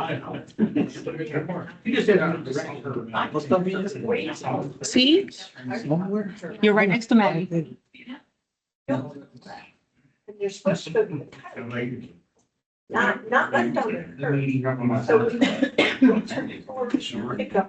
You just had a direct. See, you're right next to Maggie. And you're supposed to go to the not left on the curb. So we turn it forward, pick up.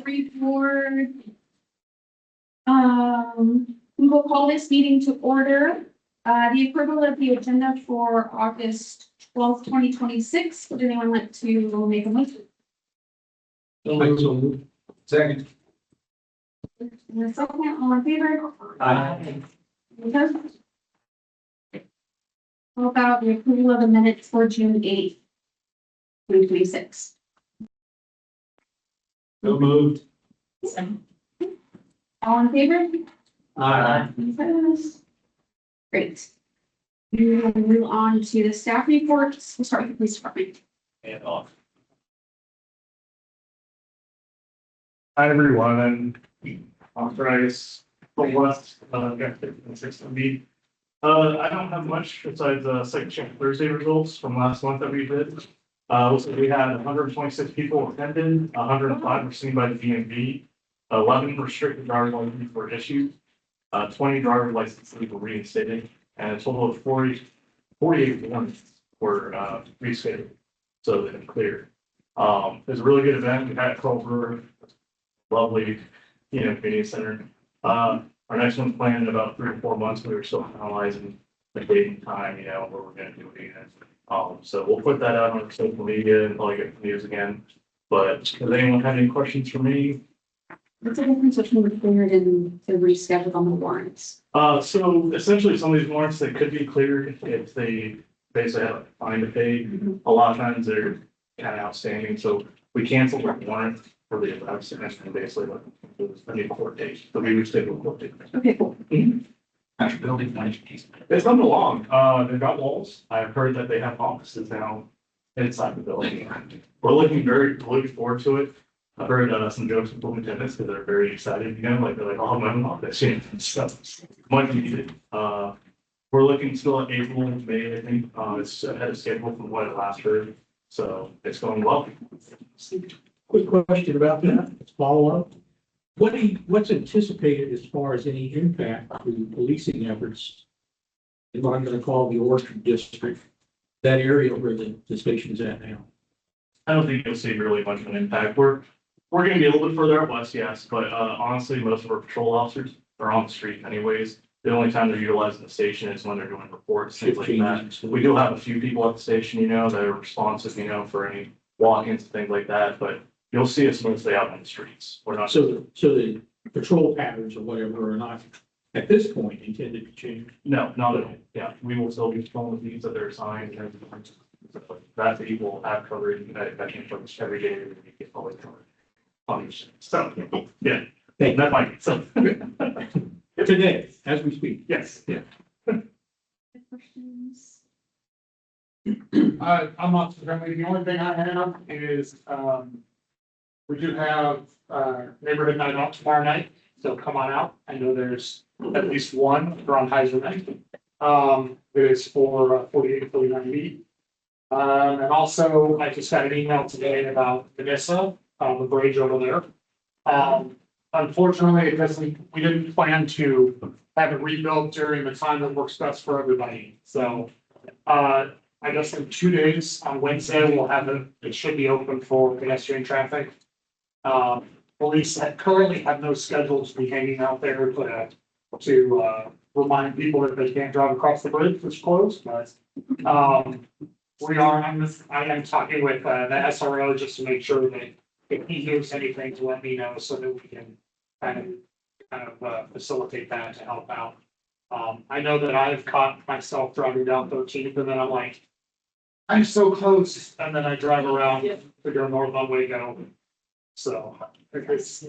Report. We will call this meeting to order. The approval of the agenda for August 12th, 2026. Would anyone like to make a motion? Second. In a second, all in favor? Aye. Opposed? How about the approval of the minutes for June 8th, 2026? So moved. All in favor? Aye. Opposed? Great. We will move on to the staff reports. We'll start with the police department. And off. Hi, everyone. Authorize the last, consistent meet. I don't have much besides, second check Thursday results from last month that we did. Looks like we had 126 people attended, 105 were seen by the DMV, 11 restricted driver's licenses were issued, 20 driver's licenses were reinstated, and a total of 48 warnings were, rescheduled. So they've been cleared. It was a really good event. We had Culver, lovely, community center. Our next one's planned in about 3 or 4 months. We were still finalizing the date and time, where we're gonna do it again. So we'll put that out on social media and probably get the news again. But does anyone have any questions for me? What's the difference between cleared and the rescheduled on the warrants? So essentially, some of these warrants, they could be cleared if they basically have a fine to pay. A lot of times they're kind of outstanding, so we canceled the warrant for the extension, basically, like, it was a new court date, so we rescheduled court date. Okay, cool. After building management. It's coming along. They've got walls. I've heard that they have offices now inside the building. We're looking forward to it. I've heard some jokes from superintendents because they're very excited, like they're like, oh, my own office, and stuff. Much needed. We're looking still at April, May, I think. It's ahead of schedule from what I last heard. So it's going well. Quick question about that, let's follow up. What's anticipated as far as any impact to policing efforts in what I'm gonna call the Orchard District, that area where the station is at now? I don't think you'll see really much of an impact. We're We're gonna be a little bit further out west, yes, but honestly, most of our patrol officers are on the street anyways. The only time they're utilizing the station is when they're doing reports, things like that. We do have a few people at the station, you know, that are responsive, you know, for any walk-ins and things like that, but you'll see us mostly out on the streets. We're not. So the patrol patterns or whatever are not, at this point, intended to change. No, not at all. Yeah, we will still be patrolling the beats that they're assigned and everything. That people have coverage, that can focus every day, we get always covered. So, yeah, that might, so. Today, as we speak. Yes. Yeah. Questions? I'm not friendly. The only thing I have is, we do have, neighborhood night out tomorrow night, so come on out. I know there's at least one around Heiser night. It is for 48, 49 meet. And also, I just got an email today about Vanessa, the bridge over there. Unfortunately, it doesn't, we didn't plan to have it rebuilt during the time that works best for everybody. So, I guess in 2 days, on Wednesday, we'll have it should be open for pedestrian traffic. Police currently have no schedule to be hanging out there to remind people that they can't drive across the bridge, which is closed, but, I am talking with, the SRO just to make sure that if he hears anything, to let me know so that we can kind of facilitate that to help out. I know that I've caught myself driving down 13th and then I'm like, I'm so close, and then I drive around to go north on Waco. So it's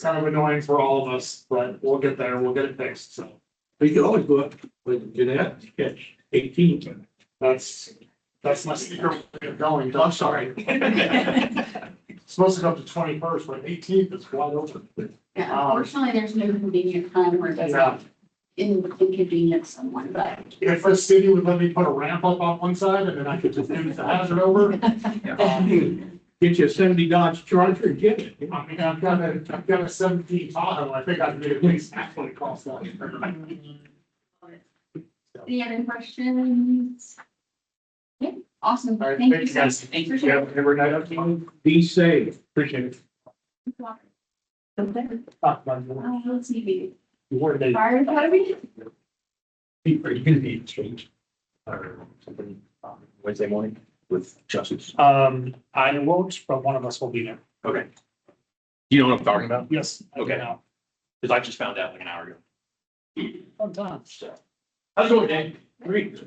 kind of annoying for all of us, but we'll get there, we'll get it fixed, so But you can always go up with Jeanette, to catch 18. that's my secret way of going. I'm sorry. It's supposed to go up to 21st, but 18th is wide open. Yeah, unfortunately, there's no convenient time where it Yeah. doesn't inconvenience someone, but. If the city would let me put a ramp up on one side and then I could just use the hazard over. Get you a 70 Dodge Charger and get it. I mean, I've got a 17 Tahoe. I think I can get at least half what it costs that. Any other questions? Okay, awesome. All right, Thank you, thank you, sir. guys. Thanks for Yeah, sharing. every night up to you. Be safe. Appreciate it. Let's see, Where they. fire academy? Are you gonna be in change? Or something, Wednesday morning with justice? I won't, but one of us will be there. Okay. You know what I'm talking about? Yes. Okay. Because I just found out like an hour ago. Fun time. So. How's it going, Dan? Great.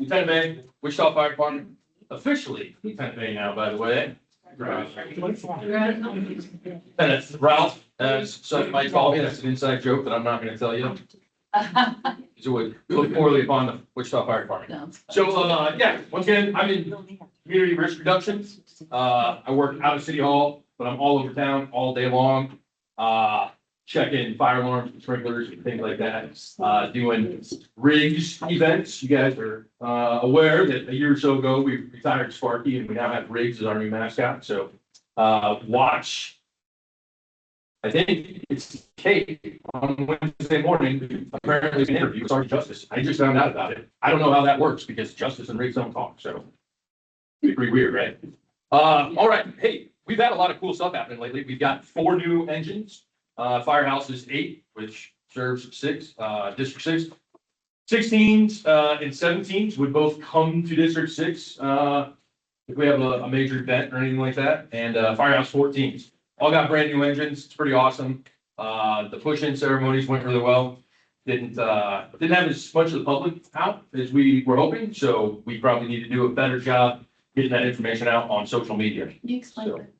Lieutenant Bay, Wichita Fire Department, officially Lieutenant Bay now, by the way. Lieutenant Ralph, as some might call me, that's an inside joke that I'm not gonna tell you. So would look poorly upon the Wichita Fire Department. So, yeah, once again, I'm in community risk reduction. I work out of City Hall, but I'm all over town all day long. Checking fire alarms, and sprinklers and things like that, doing rigs events. You guys are, aware that a year or so ago, we retired Sparky and we now have Riggs as our new mascot. So, watch. I think it's Kate on Wednesday morning, apparently an interview with Sergeant Justice. I just found out about it. I don't know how that works because Justice and Riggs don't talk, so. It's pretty weird, right? All right, hey, we've had a lot of cool stuff happening lately. We've got 4 new engines. Firehouse is 8, which serves 6, District 6. 16s, and 17s would both come to District 6, if we have a major event or anything like that, and, Firehouse 14s. All got brand new engines. It's pretty awesome. The push-in ceremonies went really well. Didn't have as much of the public out as we were hoping, so we probably need to do a better job getting that information out on social media. You explained it.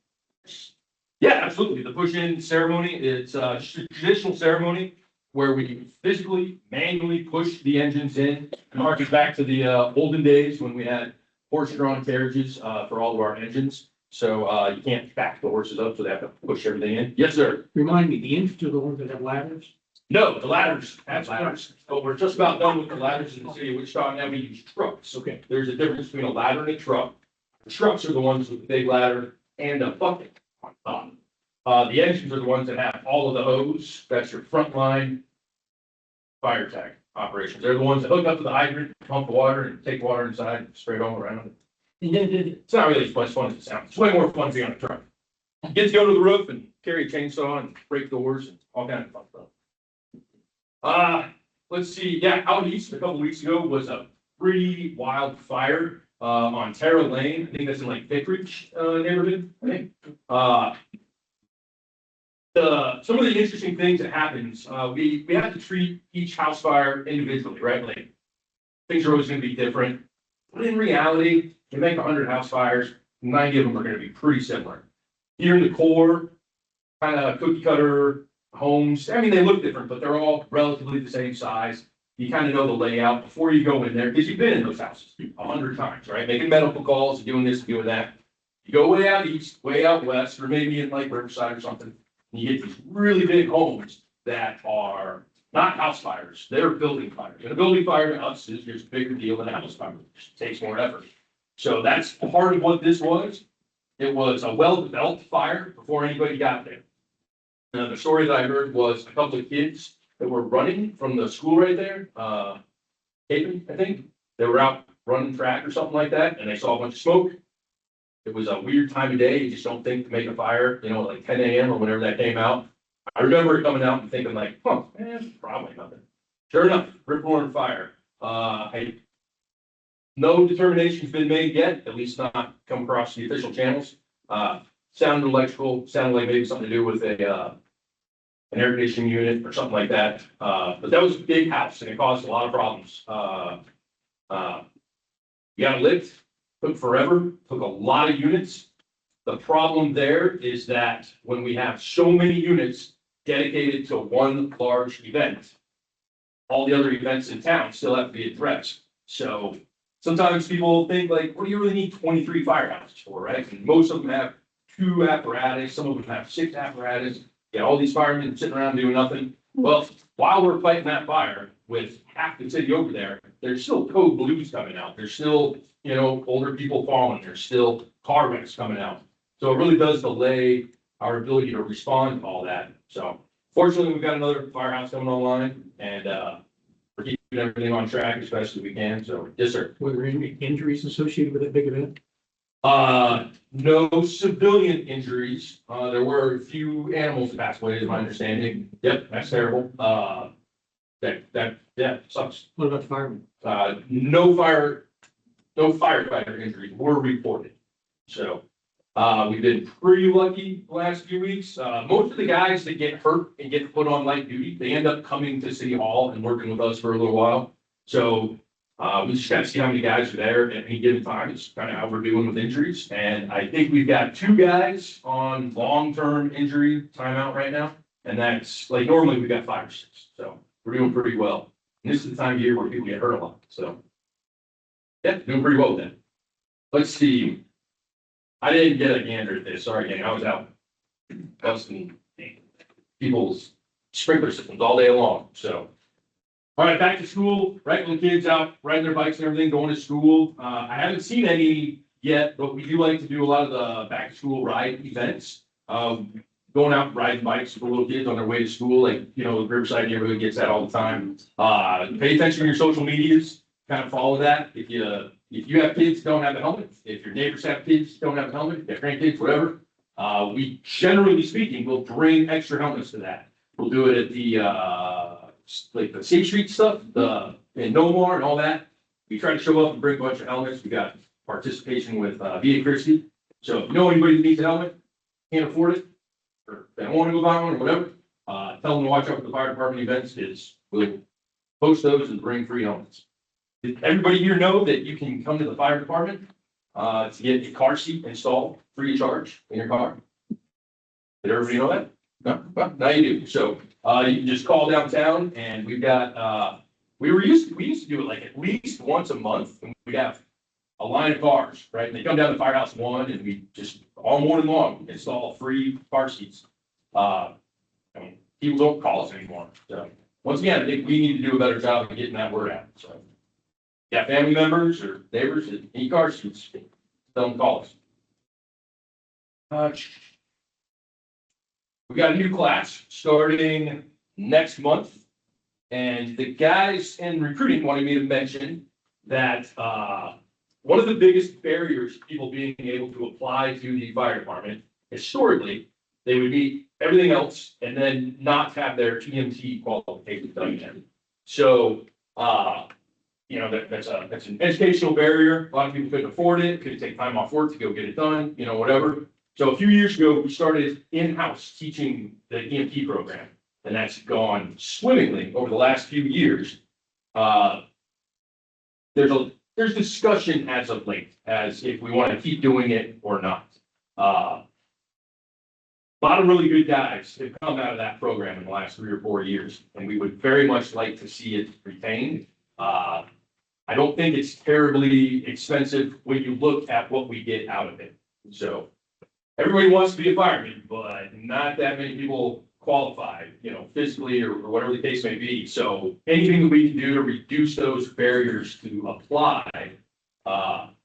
Yeah, absolutely. The push-in ceremony, it's just a traditional ceremony where we physically, manually push the engines in. It harkens back to the olden days when we had horse-drawn carriages for all of our engines. So you can't back the horses up, so they have to push everything in. Yes, sir. Remind me, the engines are the ones that have ladders? No, the ladders have ladders. But we're just about done with the ladders in the city of Wichita. Now we use trucks. Okay. There's a difference between a ladder and a truck. The trucks are the ones with the big ladder and a bucket on top. The engines are the ones that have all of the hose. That's your frontline fire tech operations. They're the ones that hook up to the hydrant, pump the water and take water inside and spray it all around. It's not really as much fun as it sounds. It's way more fun to be on a truck. get to go to the roof and carry a chainsaw and break doors and all kinds of fun stuff. Let's see, yeah, out east a couple weeks ago was a pretty wild fire, on Terra Lane. I think that's in like Vicarage, neighborhood, I think. Some of the interesting things that happens, we have to treat each house fire individually, right? Like, things are always gonna be different. But in reality, you make 100 house fires, 90 of them are gonna be pretty similar. Here in the core, kind of cookie cutter homes, I mean, they look different, but they're all relatively the same size. You kind of know the layout before you go in there, because you've been in those houses 100 times, right? Making medical calls, doing this, doing that. You go way out east, way out west, or maybe in like Riverside or something, and you get these really big homes that are not house fires, they're building fires. And a building fire to us is just a bigger deal than a house fire, it just takes more effort. So that's part of what this was. It was a well-developed fire before anybody got there. The story that I heard was a couple of kids that were running from the school right there, Haven, I think. They were out running track or something like that, and they saw a bunch of smoke. It was a weird time of day. You just don't think to make a fire, you know, like 10 a.m. or whenever that came out. I remember it coming out and thinking like, probably nothing. Sure enough, rip roaring fire. No determination's been made yet, at least not come across the official channels. Sounded electrical, sounded like maybe something to do with an air conditioning unit or something like that. But that was a big house and it caused a lot of problems. You got it lit, took forever, took a lot of units. The problem there is that when we have so many units dedicated to one large event, all the other events in town still have to be addressed. So sometimes people think like, what do you really need 23 firehouses for, right? And most of them have 2 apparatus, some of them have 6 apparatus. Yeah, all these firemen sitting around doing nothing. Well, while we're fighting that fire with half the city over there, there's still code blues coming out. There's still, you know, older people falling. There's still car wrecks coming out. So it really does delay our ability to respond to all that. So fortunately, we've got another firehouse coming online and we're keeping everything on track as best as we can. So yes, sir. Were there any injuries associated with that big event? No civilian injuries. There were a few animals that passed away, is my understanding. Yep, that's terrible. Yeah, sucks. What about firemen? No firefighter injuries were reported. So, we've been pretty lucky the last few weeks. Most of the guys that get hurt and get put on light duty, they end up coming to City Hall and working with us for a little while. So, we just gotta see how many guys are there at any given time. It's kind of how we're doing with injuries. And I think we've got 2 guys on long-term injury timeout right now. And that's like, normally we've got 5 or 6. So we're doing pretty well. And this is the time of year where people get hurt a lot. So yeah, doing pretty well with that. Let's see. I didn't get a gander at this. Sorry, gang. I was out busting people's sprinkler systems all day long. So all right, back to school, right? When the kids out riding their bikes and everything, going to school. I haven't seen any yet, but we do like to do a lot of the back to school ride events. Going out riding bikes for little kids on their way to school, like, you know, the Riverside neighborhood gets that all the time. Pay attention to your social medias, kind of follow that. If you have kids, don't have a helmet. If your neighbors have kids, don't have a helmet. If you have grandkids, whatever. We generally speaking will bring extra helmets to that. We'll do it at the like the State Street stuff, in Nomar and all that. We try to show up and bring a bunch of helmets. We got participation with Via Christi. So if you know anybody that needs a helmet, can't afford it, or they don't want to go buy one or whatever, tell them to watch out for the fire department events. We'll post those and bring free helmets. Did everybody here know that you can come to the fire department to get a car seat installed free of charge in your car? Did everybody know that? No, well, now you do. So you can just call downtown and we've got, we used to do it like at least once a month. And we have a line of cars, right? And they come down to Firehouse 1 and we just all morning long install free car seats. I mean, people don't call us anymore. So once again, I think we need to do a better job of getting that word out. So yeah, family members or neighbors that need car seats, tell them to call us. We got a new class starting next month. And the guys in recruiting wanted me to mention that one of the biggest barriers to people being able to apply to the fire department historically, they would meet everything else and then not have their EMT qualifications done yet. So, that's an educational barrier. A lot of people couldn't afford it, could take time off work to go get it done, whatever. So a few years ago, we started in-house teaching the EMT program, and that's gone swimmingly over the last few years. There's discussion as of late, as if we want to keep doing it or not. A lot of really good guys have come out of that program in the last 3 or 4 years, and we would very much like to see it retained. I don't think it's terribly expensive when you look at what we get out of it. So everybody wants to be a fireman, but not that many people qualify, physically or whatever the case may be. So anything that we can do to reduce those barriers to apply,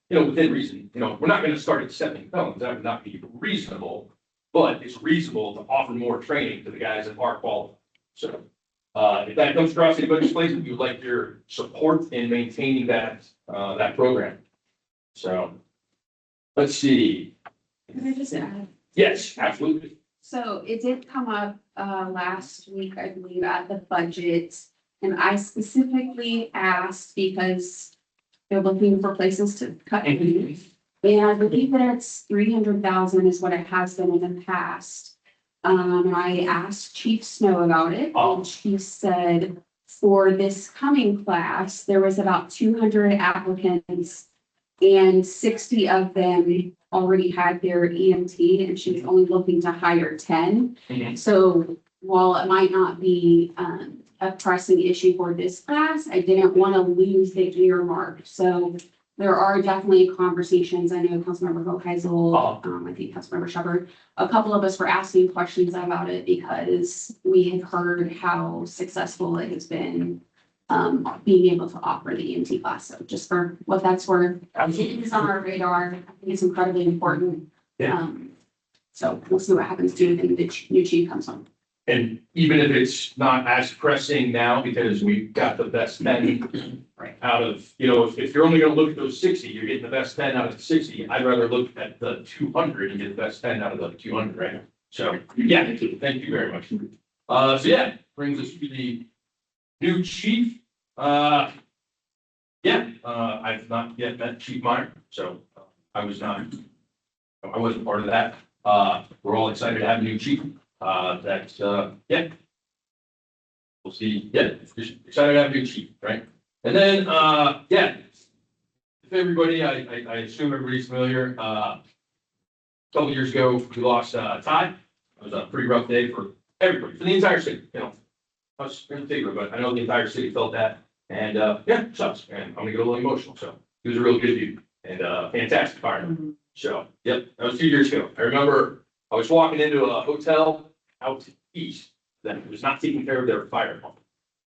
within reason, we're not going to start accepting felons. That would not be reasonable, but it's reasonable to offer more training to the guys that are qualified. So if that comes across anybody's place, we would like your support in maintaining that program. So let's see. Can I just add? Yes, absolutely. So it did come up last week, I believe, at the budget. And I specifically asked because they're looking for places to cut. And I believe that it's 300,000 is what it has been in the past. I asked Chief Snow about it, and she said for this coming class, there was about 200 applicants and 60 of them already had their EMT, and she was only looking to hire 10. Mhm. So while it might not be a pressing issue for this class, I didn't want to lose the earmark. So there are definitely conversations. I know Councilmember Hoheisel, I think Councilmember Shepherd, a couple of us were asking questions about it because we have heard how successful it has been being able to offer the EMT class. So just for what that's worth, it is on our radar. I think it's incredibly important. Yeah. So we'll see what happens too when the new chief comes on. And even if it's not as pressing now, because we've got the best 10 out of, if you're only gonna look at those 60, you're getting the best 10 out of the 60. I'd rather look at the 200 and get the best 10 out of the 200, right? So, yeah, thank you very much. Brings us to the new chief. I've not yet met Chief Meyer, so I wasn't part of that. We're all excited to have a new chief. We'll see. Yeah, excited to have a new chief, right? And then, if everybody, I assume everybody's familiar, a couple years ago, we lost Ty. It was a pretty rough day for everybody, for the entire city, I was in favor, but I know the entire city felt that. And, it sucks, and I'm gonna get a little emotional. So he was a real good dude and fantastic fireman. So, that was 2 years ago. I remember I was walking into a hotel out east that was not taking care of their fire pump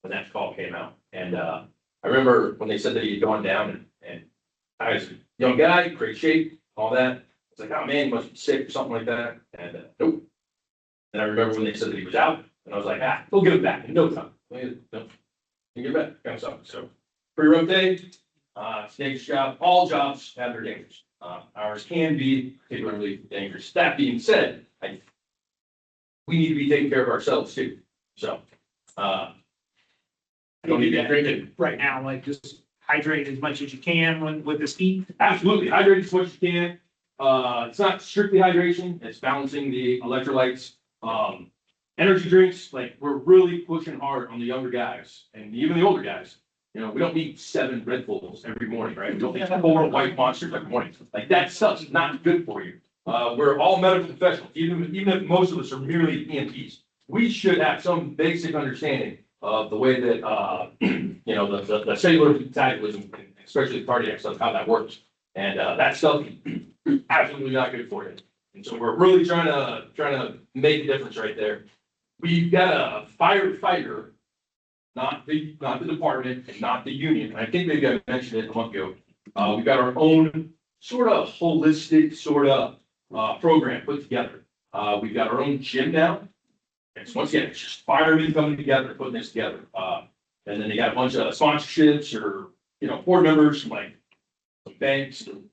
when that call came out. And I remember when they said that he had gone down and I was a young guy, great shape, all that. It's like, oh man, he must be sick or something like that. And nope. And I remember when they said that he was out, and I was like, we'll get him back in no time. No, you get back, kind of stuff. So pretty rough day. Dangerous job. All jobs have their dangers. Ours can be particularly dangerous. That being said, we need to be taking care of ourselves too. So, don't need to be drinking. Right now, like just hydrate as much as you can with this heat. Absolutely, hydrate as much as you can. It's not strictly hydration, it's balancing the electrolytes. Energy drinks, like we're really pushing hard on the younger guys and even the older guys. We don't need 7 Red Bulls every morning, right? We don't need 4 White Monsters every morning. Like that stuff's not good for you. We're all medical professionals, even if most of us are merely EMTs. We should have some basic understanding of the way that, the cellular metabolism, especially the cardiac stuff, how that works. And that stuff is absolutely not good for you. And so we're really trying to make a difference right there. We've got a firefighter, not the department and not the union. And I think maybe I mentioned it a month ago. We've got our own sort of holistic program put together. We've got our own gym now. And so once again, it's just firemen coming together, putting this together. And then they got a bunch of sponsorships or, board members from like some banks and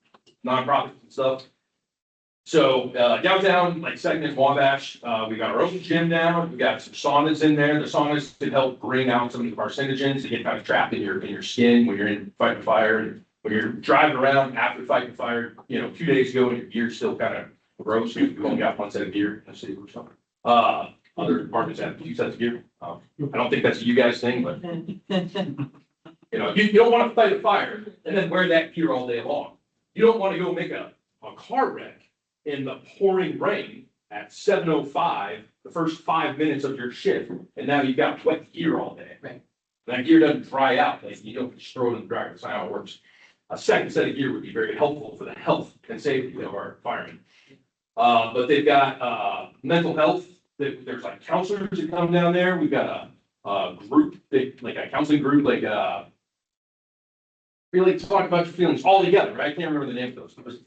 nonprofits and stuff. So, downtown, like Second and Wabash, we got our own gym now, we got some saunas in there, the saunas can help bring out some of the carcinogens that get kind of trapped in your skin when you're in fighting fire, and when you're driving around after fighting fire, 2 days ago, and your gear's still kind of gross, you only got one set of gear, let's see, or something. Other departments have 2 sets of gear, I don't think that's a you guys thing, but you don't want to fight a fire and then wear that gear all day long. You don't want to go make a car wreck in the pouring rain at 7:05, the first 5 minutes of your shift, and now you've got wet gear all day. Right. That gear doesn't dry out, like you don't just throw it in the dryer, that's not how it works. A second set of gear would be very helpful for the health and safety of our firemen. But they've got, mental health, there's like counselors that come down there, we've got a group, like a counseling group, really talk about your feelings all together, right? I can't remember the name of those.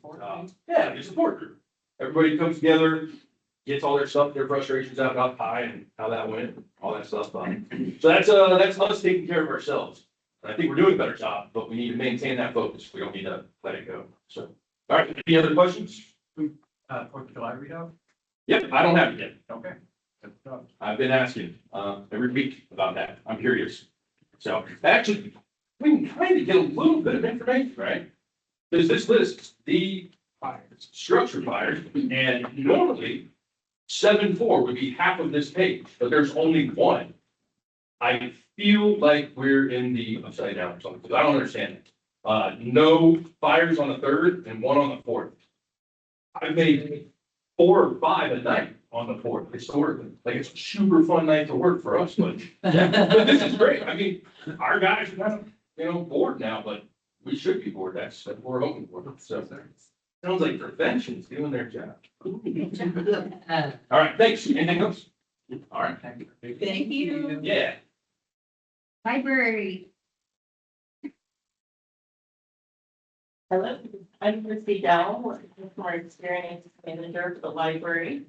Yeah, your support group. Everybody comes together, gets all their stuff, their frustrations out about pie and how that went, all that stuff. So that's us taking care of ourselves. And I think we're doing a better job, but we need to maintain that focus. We don't need to let it go. So, all right, any other questions? 4th of July readout? Yep, I don't have it yet. Okay. Good stuff. I've been asking, every week about that. I'm curious. So actually, we can kind of get a little bit of information, right? There's this list, the fires, structure fires, and normally 7.4 would be half of this page, but there's only one. I feel like we're in the upside down or something, because I don't understand it. No fires on the 3rd and 1 on the 4th. I've made 4 or 5 a night on the 4th historically. Like it's a super fun night to work for us, but this is great. I mean, our guys are kind of, bored now, but we should be bored. That's what we're hoping for. So sounds like prevention's doing their job. All right, thanks. Anything else? All right. Thank you. Yeah. Library. Hello, I'm Christy Dowell, customer experience manager for the library.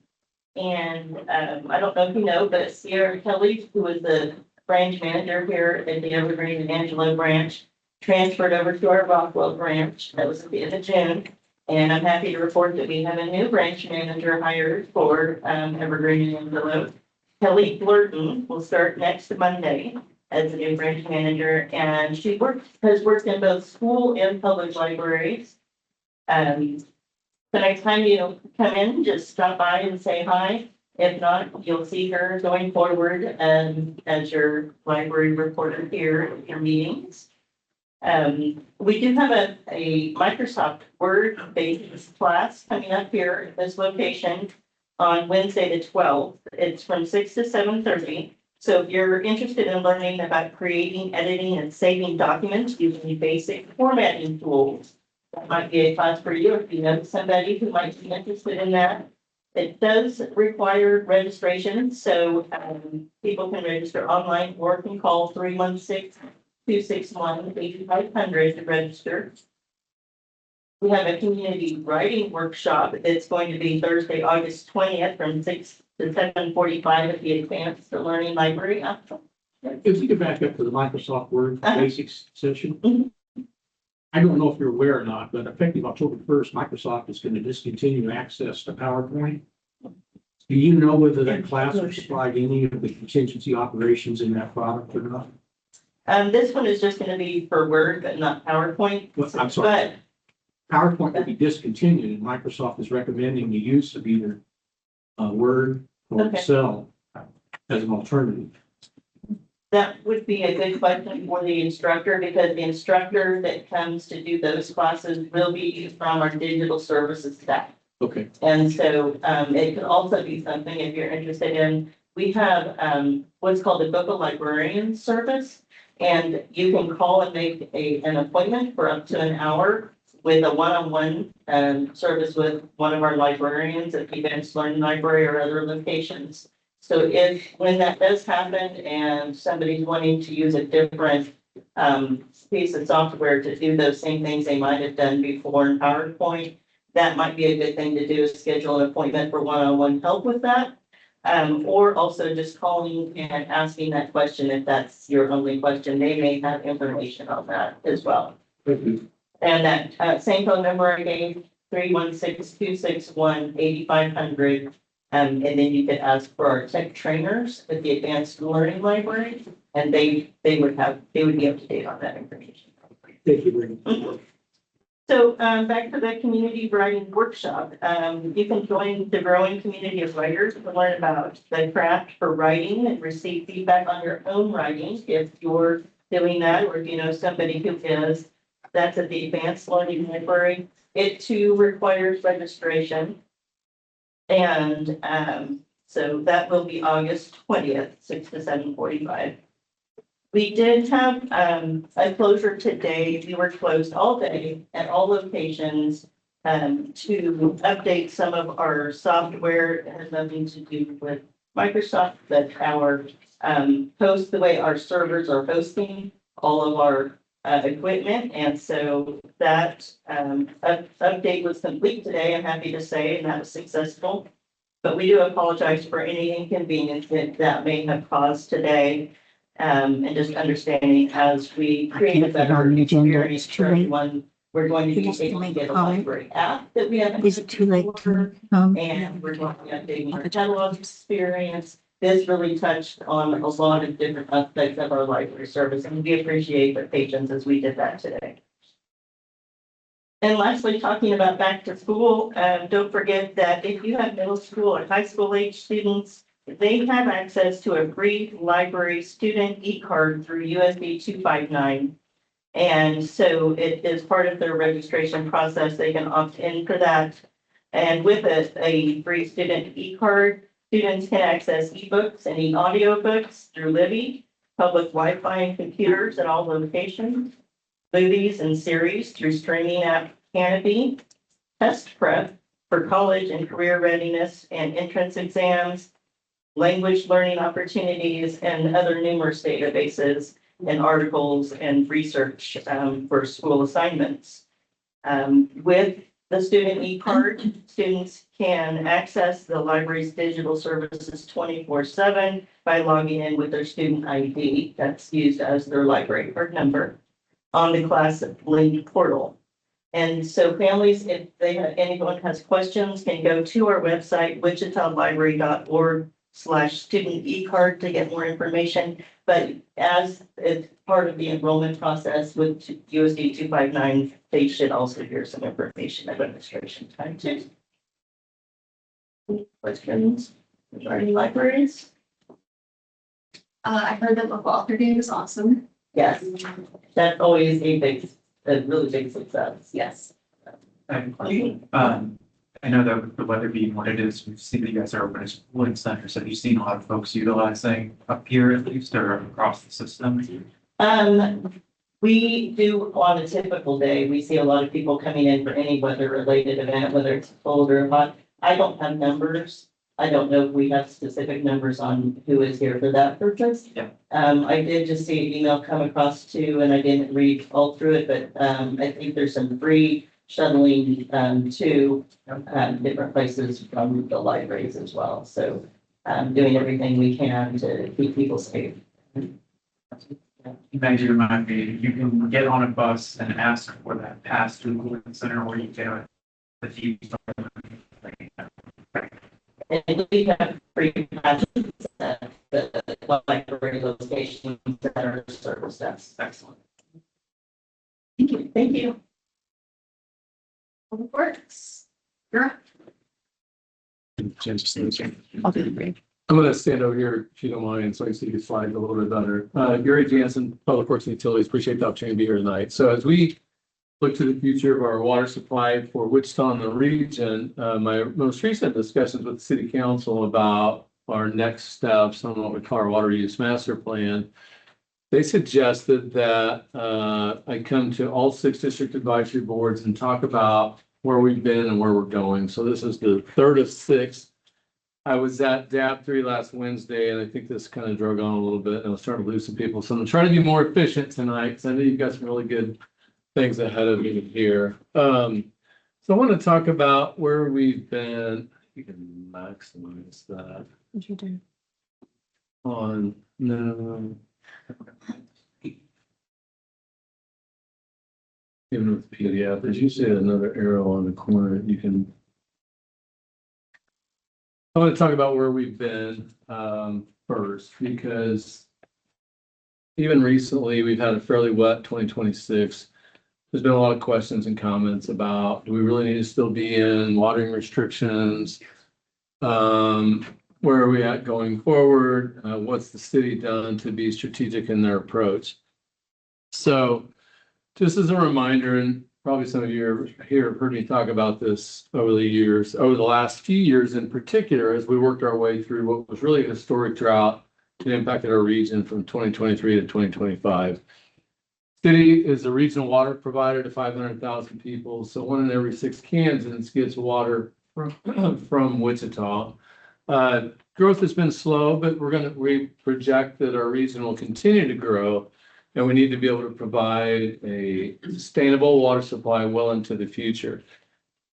And I don't know if you know, but Sierra Kelly, who was the branch manager here at the Evergreen and Angelo branch, transferred over to our Rockwell branch. That was at the end of June. And I'm happy to report that we have a new branch manager hired for Evergreen and Angelo. Kelly Blurton will start next Monday as a new branch manager, and she has worked in both school and public libraries. The next time you come in, just stop by and say hi. If not, you'll see her going forward as your library reporter here at your meetings. We do have a Microsoft Word based class coming up here at this location on Wednesday the 12th. It's from 6 to 7:30. So if you're interested in learning about creating, editing, and saving documents using basic formatting tools, that might be a class for you if you know somebody who might be interested in that. It does require registration, so people can register online or can call 316-261-8500 to register. We have a community writing workshop. It's going to be Thursday, August 20th from 6 to 7:45 at the Advanced Learning Library. If we could back up to the Microsoft Word Basics session. Mhm. I don't know if you're aware or not, but effective October 1st, Microsoft is going to discontinue access to PowerPoint. Do you know whether that class will provide any of the contingency operations in that product or not? This one is just going to be for Word, but not PowerPoint. Well, I'm sorry. But PowerPoint will be discontinued and Microsoft is recommending the use of either Word or Okay. Excel as an alternative. that would be a good question for the instructor, because the instructor that comes to do those classes will be from our digital services staff. Okay. And so it could also be something if you're interested in, we have what's called a Book a Librarian service. And you can call and make an appointment for up to an hour with a one-on-one service with one of our librarians at the Advanced Learning Library or other locations. So when that does happen and somebody's wanting to use a different piece of software to do those same things they might have done before in PowerPoint, that might be a good thing to do, is schedule an appointment for one-on-one help with that. Or also just calling and asking that question if that's your only question. They may have information on that as well. Thank you. And that same phone number I gave 316-261-8500. And then you could ask for our tech trainers at the Advanced Learning Library, and they would be up to date on that information. Thank you very much. So, back to the community writing workshop, you can join the growing community of writers to learn about the craft for writing and receive feedback on your own writing if you're doing that, or if you know somebody who is. That's at the Advanced Learning Library. It too requires registration. And, so that will be August 20th, 6 to 7:45. We did have a closure today. We were closed all day at all locations to update some of our software. It has nothing to do with Microsoft, but our host, the way our servers are hosting all of our equipment. And so that update was complete today, I'm happy to say, and that was successful. But we do apologize for any inconvenience that may have caused today. And just understanding as we create a better experience for everyone, we're going to be able to get a library app that we have. Is it too late to, And we're going to be updating our catalog experience. This really touched on a lot of different aspects of our library service, and we appreciate the patience as we did that today. And lastly, talking about back to school, don't forget that if you have middle school or high school age students, they have access to a free library student e-card through USB 259. And so it is part of their registration process. They can opt in for that. And with it, a free student e-card, students can access ebooks and e-audiobooks through Libby, public Wi-Fi and computers at all locations, movies and series through streaming app Canopy, test prep for college and career readiness and entrance exams, language learning opportunities, and other numerous databases and articles and research for school assignments. With the student e-card, students can access the library's digital services 24/7 by logging in with their student ID that's used as their library card number on the class link portal. And so families, if anyone has questions, can go to our website, wichitalibrary.org/student e-card to get more information. But as it's part of the enrollment process with USD 259, they should also hear some information at registration time too. Any questions regarding libraries? I heard that local author day was awesome. Yes, that's always a really big success. Yes. I know that the weather being what it is, we've seen that you guys are open as cooling centers. Have you seen a lot of folks utilizing up here at least or across the system? We do on a typical day, we see a lot of people coming in for any weather related event, whether it's cold or hot. I don't have numbers. I don't know if we have specific numbers on who is here for that purpose. Yeah. I did just see an email come across too, and I didn't read all through it, but I think there's some free shuttling to different places from the libraries as well. So doing everything we can to keep people safe. You made you remind me, you can get on a bus and ask for that pass to the cooling center or you get the deep. And we have free passes at the library locations that are service desks. Excellent. Thank you. Thank you. Works. You're up. I'll do the bridge. I'm gonna stand over here if you don't mind, so I can see the slide a little bit better. Gary Jansen, Public Works and Utilities, appreciate the opportunity to be here tonight. So as we look to the future of our water supply for Wichita and the region, my most recent discussions with the city council about our next steps on what we call our water use master plan, they suggested that I come to all 6 district advisory boards and talk about where we've been and where we're going. So this is the 3rd of 6. I was at DAP 3 last Wednesday, and I think this kind of drug on a little bit, and I was starting to lose some people. So I'm trying to be more efficient tonight, because I know you've got some really good things ahead of me here. So I want to talk about where we've been. You can maximize that What'd you do? on, no. Even with PDF, there's usually another arrow on the corner, you can. I want to talk about where we've been, first, because even recently, we've had a fairly wet 2026. There's been a lot of questions and comments about, do we really need to still be in watering restrictions? Where are we at going forward? What's the city done to be strategic in their approach? So just as a reminder, and probably some of you here have heard me talk about this over the years, over the last few years in particular, as we worked our way through what was really a historic drought that impacted our region from 2023 to 2025. City is a regional water provider to 500,000 people, so 1 in every 6 Kansans gets water from Wichita. Growth has been slow, but we project that our region will continue to grow, and we need to be able to provide a sustainable water supply well into the future.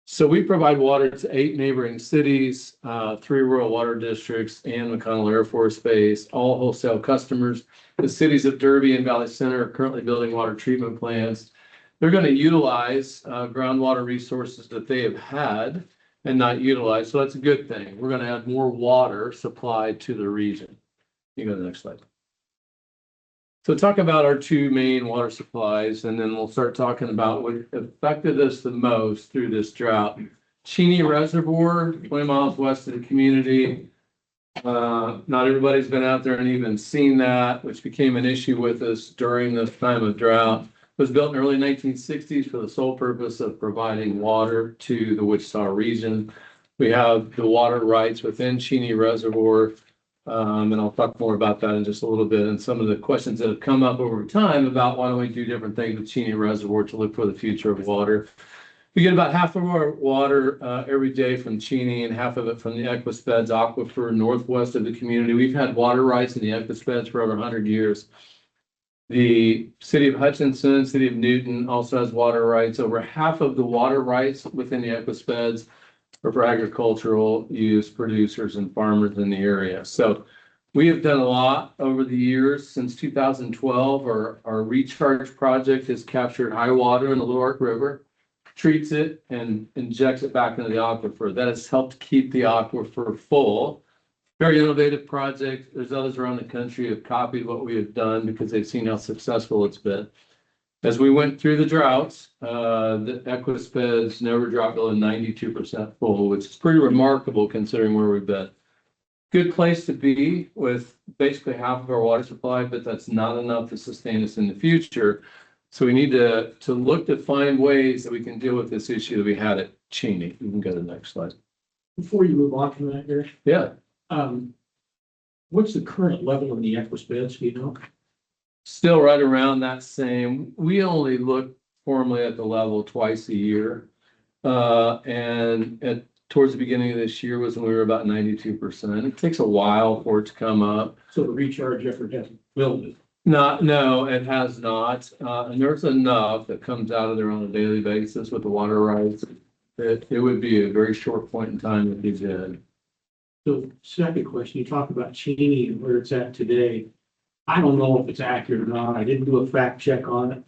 So we provide water to 8 neighboring cities, 3 rural water districts, and McConnell Air Force Base, all wholesale customers. The cities of Derby and Valley Center are currently building water treatment plants. They're going to utilize groundwater resources that they have had and not utilize. So that's a good thing. We're going to add more water supplied to the region. You go to the next slide. So talk about our 2 main water supplies, and then we'll start talking about what affected us the most through this drought. Cheney Reservoir, 20 miles west of the community. Not everybody's been out there and even seen that, which became an issue with us during this time of drought. It was built in the early 1960s for the sole purpose of providing water to the Wichita region. We have the water rights within Cheney Reservoir. And I'll talk more about that in just a little bit, and some of the questions that have come up over time about why don't we do different things with Cheney Reservoir to look for the future of water. We get about half of our water every day from Cheney and half of it from the Equispeds Aquifer northwest of the community. We've had water rights in the Equispeds for over 100 years. The city of Hutchinson, city of Newton also has water rights. Over half of the water rights within the Equispeds or for agricultural use producers and farmers in the area. So we have done a lot over the years. Since 2012, our recharge project has captured high water in the Little Ark River, treats it, and injects it back into the aquifer. That has helped keep the aquifer full. Very innovative project. There's others around the country who have copied what we have done because they've seen how successful it's been. As we went through the droughts, the Equispeds never dropped below 92% full, which is pretty remarkable considering where we've been. Good place to be with basically half of our water supply, but that's not enough to sustain us in the future. So we need to look to find ways that we can deal with this issue that we had at Cheney. You can go to the next slide. Before you move on from that, Eric, Yeah. what's the current level in the Equispeds, do you know? Still right around that same. We only look formally at the level twice a year. And towards the beginning of this year was when we were about 92%. It takes a while for it to come up. So the recharge effort hasn't built it. No, it has not. And there's enough that comes out of there on a daily basis with the water rights. It would be a very short point in time if you did. So second question, you talk about Cheney and where it's at today. I don't know if it's accurate or not. I didn't do a fact check on it.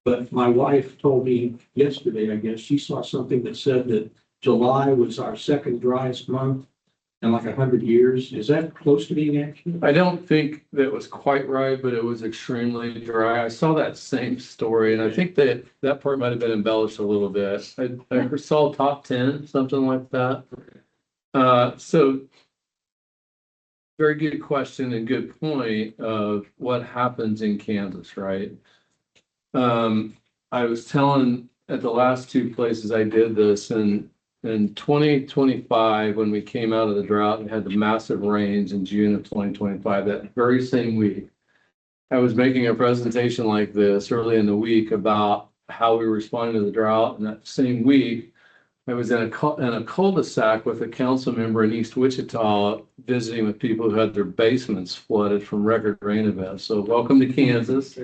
But my wife told me yesterday, I guess, she saw something that said that July was our second driest month in like 100 years. Is that close to being accurate? I don't think that was quite right, but it was extremely dry. I saw that same story, and I think that part might have been embellished a little bit. I saw top 10, something like that. So very good question and good point of what happens in Kansas, right? I was telling at the last 2 places I did this, and in 2025, when we came out of the drought and had the massive rains in June of 2025, that very same week, I was making a presentation like this early in the week about how we were responding to the drought. And that same week, I was in a cul-de-sac with a council member in East Wichita visiting with people who had their basements flooded from record rain events. So welcome to Kansas,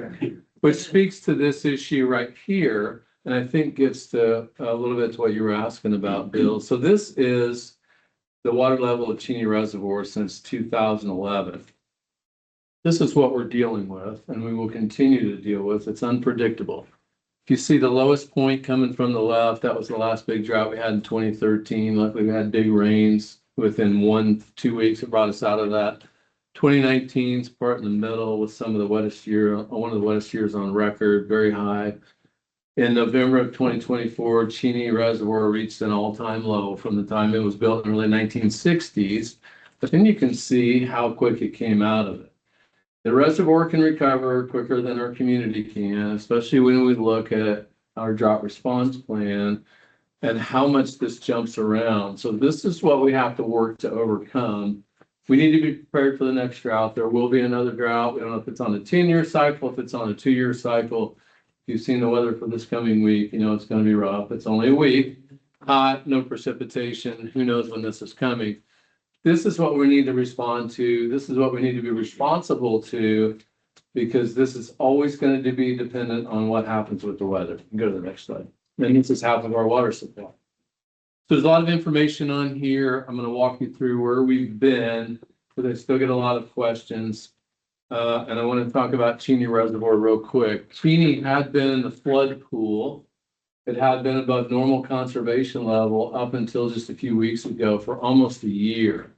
which speaks to this issue right here. And I think gets to a little bit to what you were asking about, Bill. So this is the water level of Cheney Reservoir since 2011. This is what we're dealing with, and we will continue to deal with. It's unpredictable. If you see the lowest point coming from the left, that was the last big drought we had in 2013. Luckily, we had big rains within 1-2 weeks. It brought us out of that. 2019's part in the middle with some of the wettest year, one of the wettest years on record, very high. In November of 2024, Cheney Reservoir reached an all-time low from the time it was built in the early 1960s. But then you can see how quick it came out of it. The reservoir can recover quicker than our community can, especially when we look at our drought response plan and how much this jumps around. So this is what we have to work to overcome. We need to be prepared for the next drought. There will be another drought. We don't know if it's on a 10-year cycle, if it's on a 2-year cycle. If you've seen the weather for this coming week, you know it's going to be rough. It's only a week. Hot, no precipitation. Who knows when this is coming? This is what we need to respond to. This is what we need to be responsible to, because this is always going to be dependent on what happens with the weather. Go to the next slide. And this is half of our water supply. So there's a lot of information on here. I'm going to walk you through where we've been, but I still get a lot of questions. And I want to talk about Cheney Reservoir real quick. Cheney had been in the flood pool. It had been above normal conservation level up until just a few weeks ago for almost a year.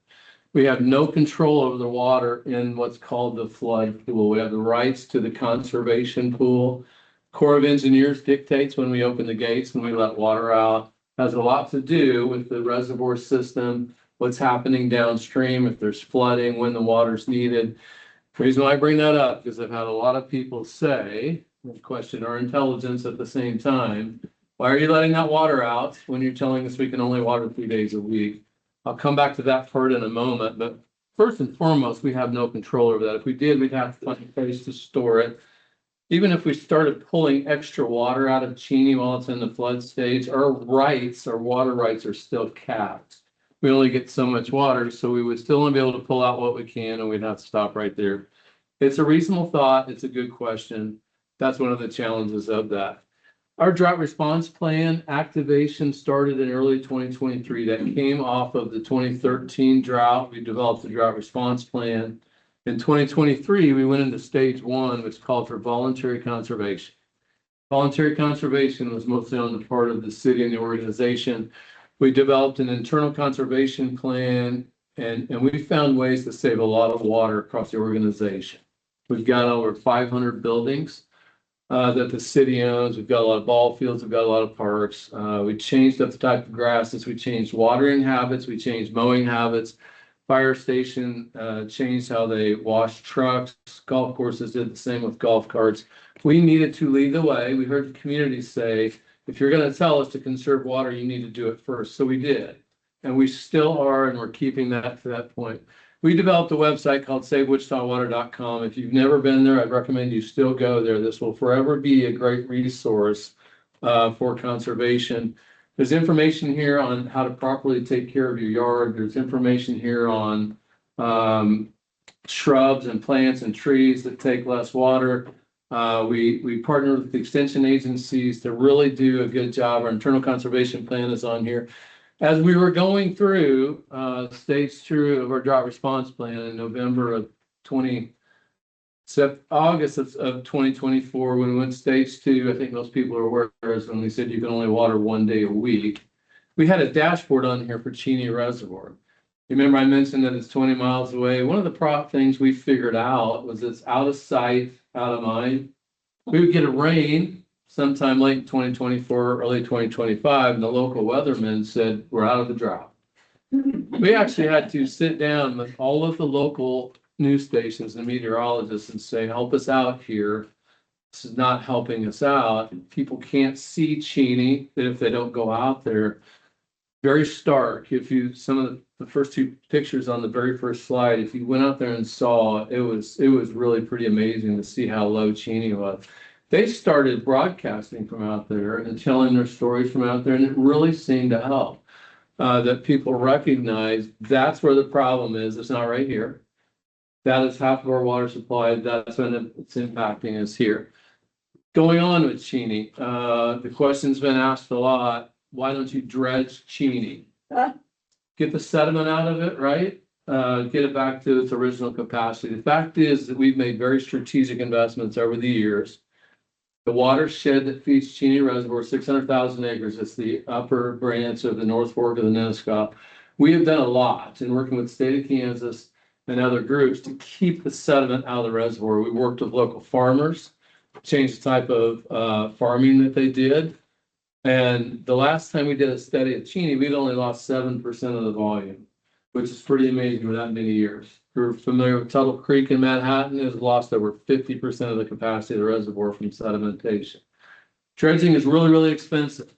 We have no control over the water in what's called the flood pool. We have the rights to the conservation pool. Corps of Engineers dictates when we open the gates and we let water out. Has a lot to do with the reservoir system, what's happening downstream, if there's flooding, when the water's needed. The reason why I bring that up, because I've had a lot of people say, question our intelligence at the same time, why are you letting that water out when you're telling us we can only water 3 days a week? I'll come back to that part in a moment, but first and foremost, we have no control over that. If we did, we'd have to find a place to store it. Even if we started pulling extra water out of Cheney while it's in the flood stage, our water rights are still capped. We only get so much water, so we would still only be able to pull out what we can, and we'd have to stop right there. It's a reasonable thought. It's a good question. That's one of the challenges of that. Our drought response plan activation started in early 2023. That came off of the 2013 drought. We developed a drought response plan. In 2023, we went into stage 1, which called for voluntary conservation. Voluntary conservation was mostly on the part of the city and the organization. We developed an internal conservation plan, and we found ways to save a lot of water across the organization. We've got over 500 buildings that the city owns. We've got a lot of ball fields. We've got a lot of parks. We changed up the type of grasses. We changed watering habits. We changed mowing habits. Fire station changed how they wash trucks. Golf courses did the same with golf carts. We needed to lead the way. We heard the community say, if you're going to tell us to conserve water, you need to do it first. So we did. And we still are, and we're keeping that to that point. We developed a website called SaveWichitaWater.com. If you've never been there, I'd recommend you still go there. This will forever be a great resource for conservation. There's information here on how to properly take care of your yard. There's information here on shrubs and plants and trees that take less water. We partner with the extension agencies to really do a good job. Our internal conservation plan is on here. As we were going through stage 2 of our drought response plan in August of 2024, when we went stage 2, I think most people are aware, is when we said you can only water 1 day a week. We had a dashboard on here for Cheney Reservoir. Remember I mentioned that it's 20 miles away. One of the things we figured out was it's out of sight, out of mind. We would get a rain sometime late in 2024, early 2025, and the local weathermen said, we're out of the drought. We actually had to sit down with all of the local news stations and meteorologists and say, help us out here. This is not helping us out. People can't see Cheney if they don't go out there. Very stark. If you, some of the first 2 pictures on the very first slide, if you went out there and saw, it was really pretty amazing to see how low Cheney was. They started broadcasting from out there and telling their stories from out there, and it really seemed to help. That people recognize that's where the problem is. It's not right here. That is half of our water supply. That's when it's impacting us here. Going on with Cheney, the question's been asked a lot. Why don't you dredge Cheney? Get the sediment out of it, right? Get it back to its original capacity. The fact is that we've made very strategic investments over the years. The watershed that feeds Cheney Reservoir, 600,000 acres, it's the upper branch of the North Fork of the Nenasko. We have done a lot in working with the state of Kansas and other groups to keep the sediment out of the reservoir. We worked with local farmers, changed the type of farming that they did. And the last time we did a study at Cheney, we'd only lost 7% of the volume, which is pretty amazing for that many years. If you're familiar with Tuttle Creek in Manhattan, it's lost over 50% of the capacity of the reservoir from sedimentation. Dredging is really, really expensive.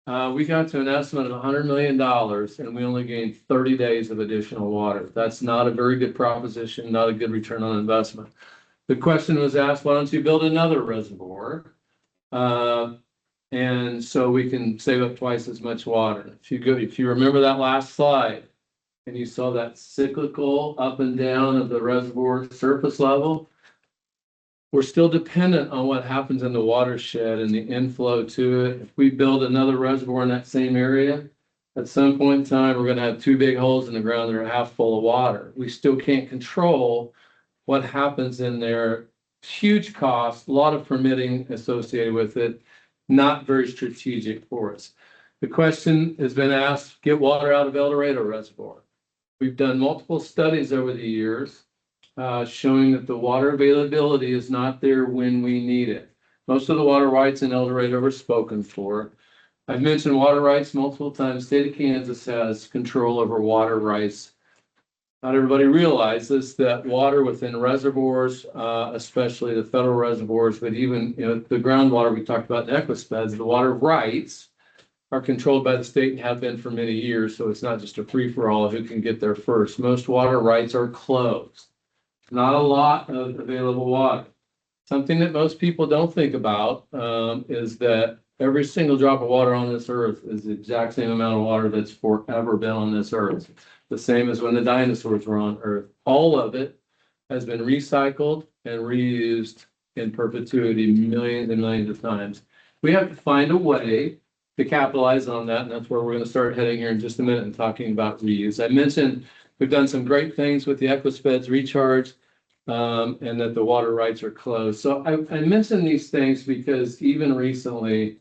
We got to an estimate of $100 million and we only gained 30 days of additional water. That's not a very good proposition, not a good return on investment. The question was asked, why don't you build another reservoir? And so we can save up twice as much water. If you remember that last slide and you saw that cyclical up and down of the reservoir surface level, we're still dependent on what happens in the watershed and the inflow to it. If we build another reservoir in that same area, at some point in time, we're going to have two big holes in the ground that are half full of water. We still can't control what happens in there. Huge cost, a lot of permitting associated with it, not very strategic for us. The question has been asked, get water out of El Dorado Reservoir. We've done multiple studies over the years showing that the water availability is not there when we need it. Most of the water rights in El Dorado are spoken for. I've mentioned water rights multiple times. State of Kansas has control over water rights. Not everybody realizes that water within reservoirs, especially the federal reservoirs, but even the groundwater we talked about in Equispeds, the water rights are controlled by the state and have been for many years. So it's not just a free-for-all who can get there first. Most water rights are closed. Not a lot of available water. Something that most people don't think about is that every single drop of water on this earth is the exact same amount of water that's forever been on this earth. The same as when the dinosaurs were on earth. All of it has been recycled and reused in perpetuity millions and millions of times. We have to find a way to capitalize on that, and that's where we're going to start heading here in just a minute and talking about reuse. I mentioned we've done some great things with the Equispeds recharge, and that the water rights are closed. So I mentioned these things because even recently,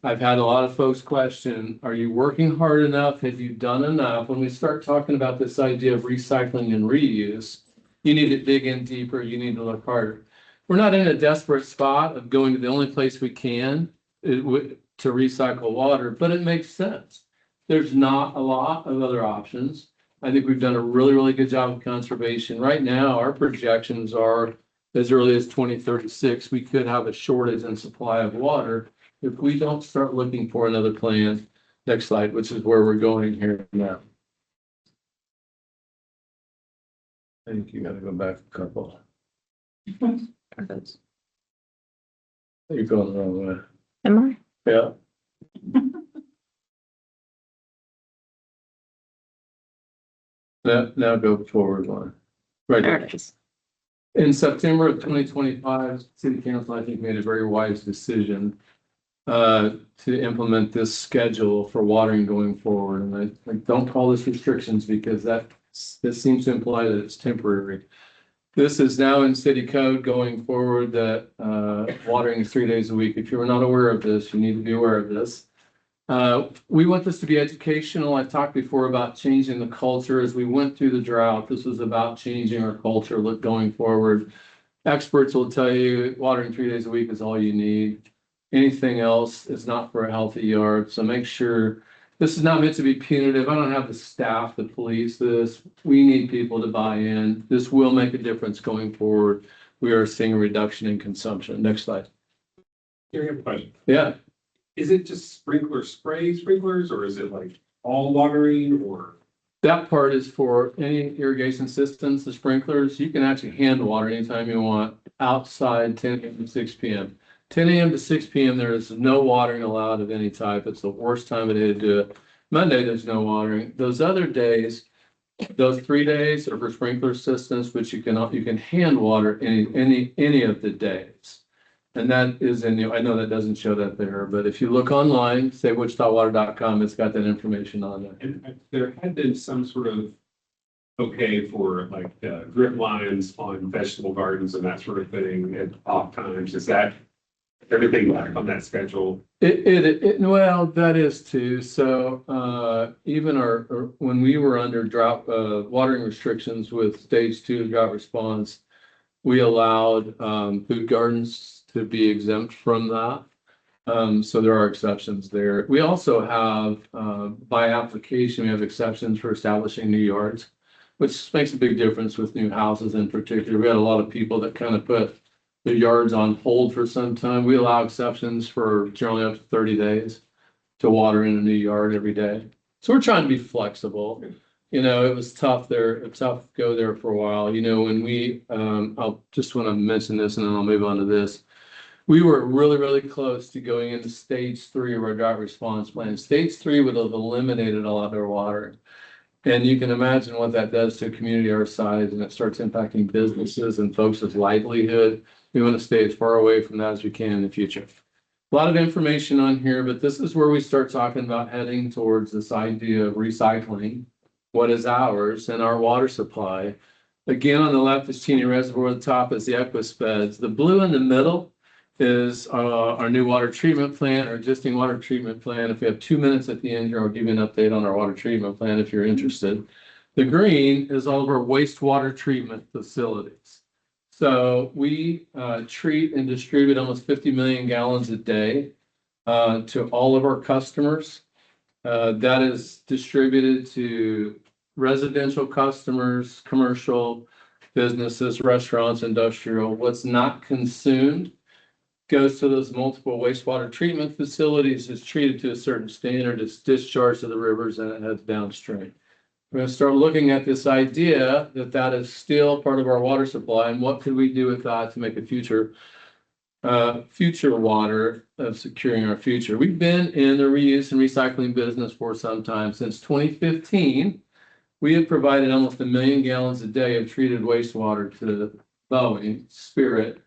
I've had a lot of folks question, are you working hard enough? Have you done enough? When we start talking about this idea of recycling and reuse, you need to dig in deeper. You need to look harder. We're not in a desperate spot of going to the only place we can to recycle water, but it makes sense. There's not a lot of other options. I think we've done a really, really good job of conservation. Right now, our projections are as early as 2036, we could have a shortage in supply of water if we don't start looking for another plan. Next slide, which is where we're going here now. I think you gotta go back a couple. You're going the wrong way. Am I? Yeah. Now go forward one. Right There there. it is. In September of 2025, City Council, I think, made a very wise decision to implement this schedule for watering going forward. And I don't call this restrictions because this seems to imply that it's temporary. This is now in city code going forward that watering is 3 days a week. If you were not aware of this, you need to be aware of this. We want this to be educational. I talked before about changing the culture as we went through the drought. This was about changing our culture going forward. Experts will tell you watering 3 days a week is all you need. Anything else is not for a healthy yard. So make sure this is not meant to be punitive. I don't have the staff to police this. We need people to buy in. This will make a difference going forward. We are seeing a reduction in consumption. Next slide. Yeah. Is it just sprinklers, or is it like all watering, or? That part is for any irrigation systems, the sprinklers. You can actually hand water anytime you want outside 10 a.m. to 6 p.m. 10 a.m. to 6 p.m. there is no watering allowed of any type. It's the worst time of day to do it. Monday, there's no watering. Those other days, those 3 days are for sprinkler systems, which you can hand water any of the days. And that is I know that doesn't show that there, but if you look online, say wichitawater.com, it's got that information on there. And there had been some sort of okay for like drip lines on vegetable gardens and that sort of thing at off times. Is that everything back on that schedule. Well, that is too. So, even when we were under drought, watering restrictions with stage 2 drought response, we allowed, food gardens to be exempt from that. So there are exceptions there. We also have, by application, we have exceptions for establishing new yards, which makes a big difference with new houses in particular. We had a lot of people that kind of put their yards on hold for some time. We allow exceptions for generally up to 30 days to water in a new yard every day. So we're trying to be flexible. You know, it was tough there, tough to go there for a while. You know, when we, I'll just want to mention this and then I'll move on to this. We were really, really close to going into stage 3 of our drought response plan. Stage 3 would have eliminated a lot of our water. And you can imagine what that does to a community our size, and it starts impacting businesses and folks' livelihood. We want to stay as far away from that as we can in the future. A lot of information on here, but this is where we start talking about heading towards this idea of recycling what is ours and our water supply. Again, on the left is Cheney Reservoir, the top is the Equispeds. The blue in the middle is our new water treatment plant, our existing water treatment plant. If we have 2 minutes at the end here, I'll give you an update on our water treatment plant if you're interested. The green is all of our wastewater treatment facilities. So we treat and distribute almost 50 million gallons a day to all of our customers. That is distributed to residential customers, commercial businesses, restaurants, industrial. What's not consumed goes to those multiple wastewater treatment facilities, is treated to a certain standard, it's discharged to the rivers, and it heads downstream. We're going to start looking at this idea that that is still part of our water supply, and what could we do with that to make a future water of securing our future. We've been in the reuse and recycling business for some time. Since 2015, we have provided almost 1 million gallons a day of treated wastewater to Boeing, Spirit.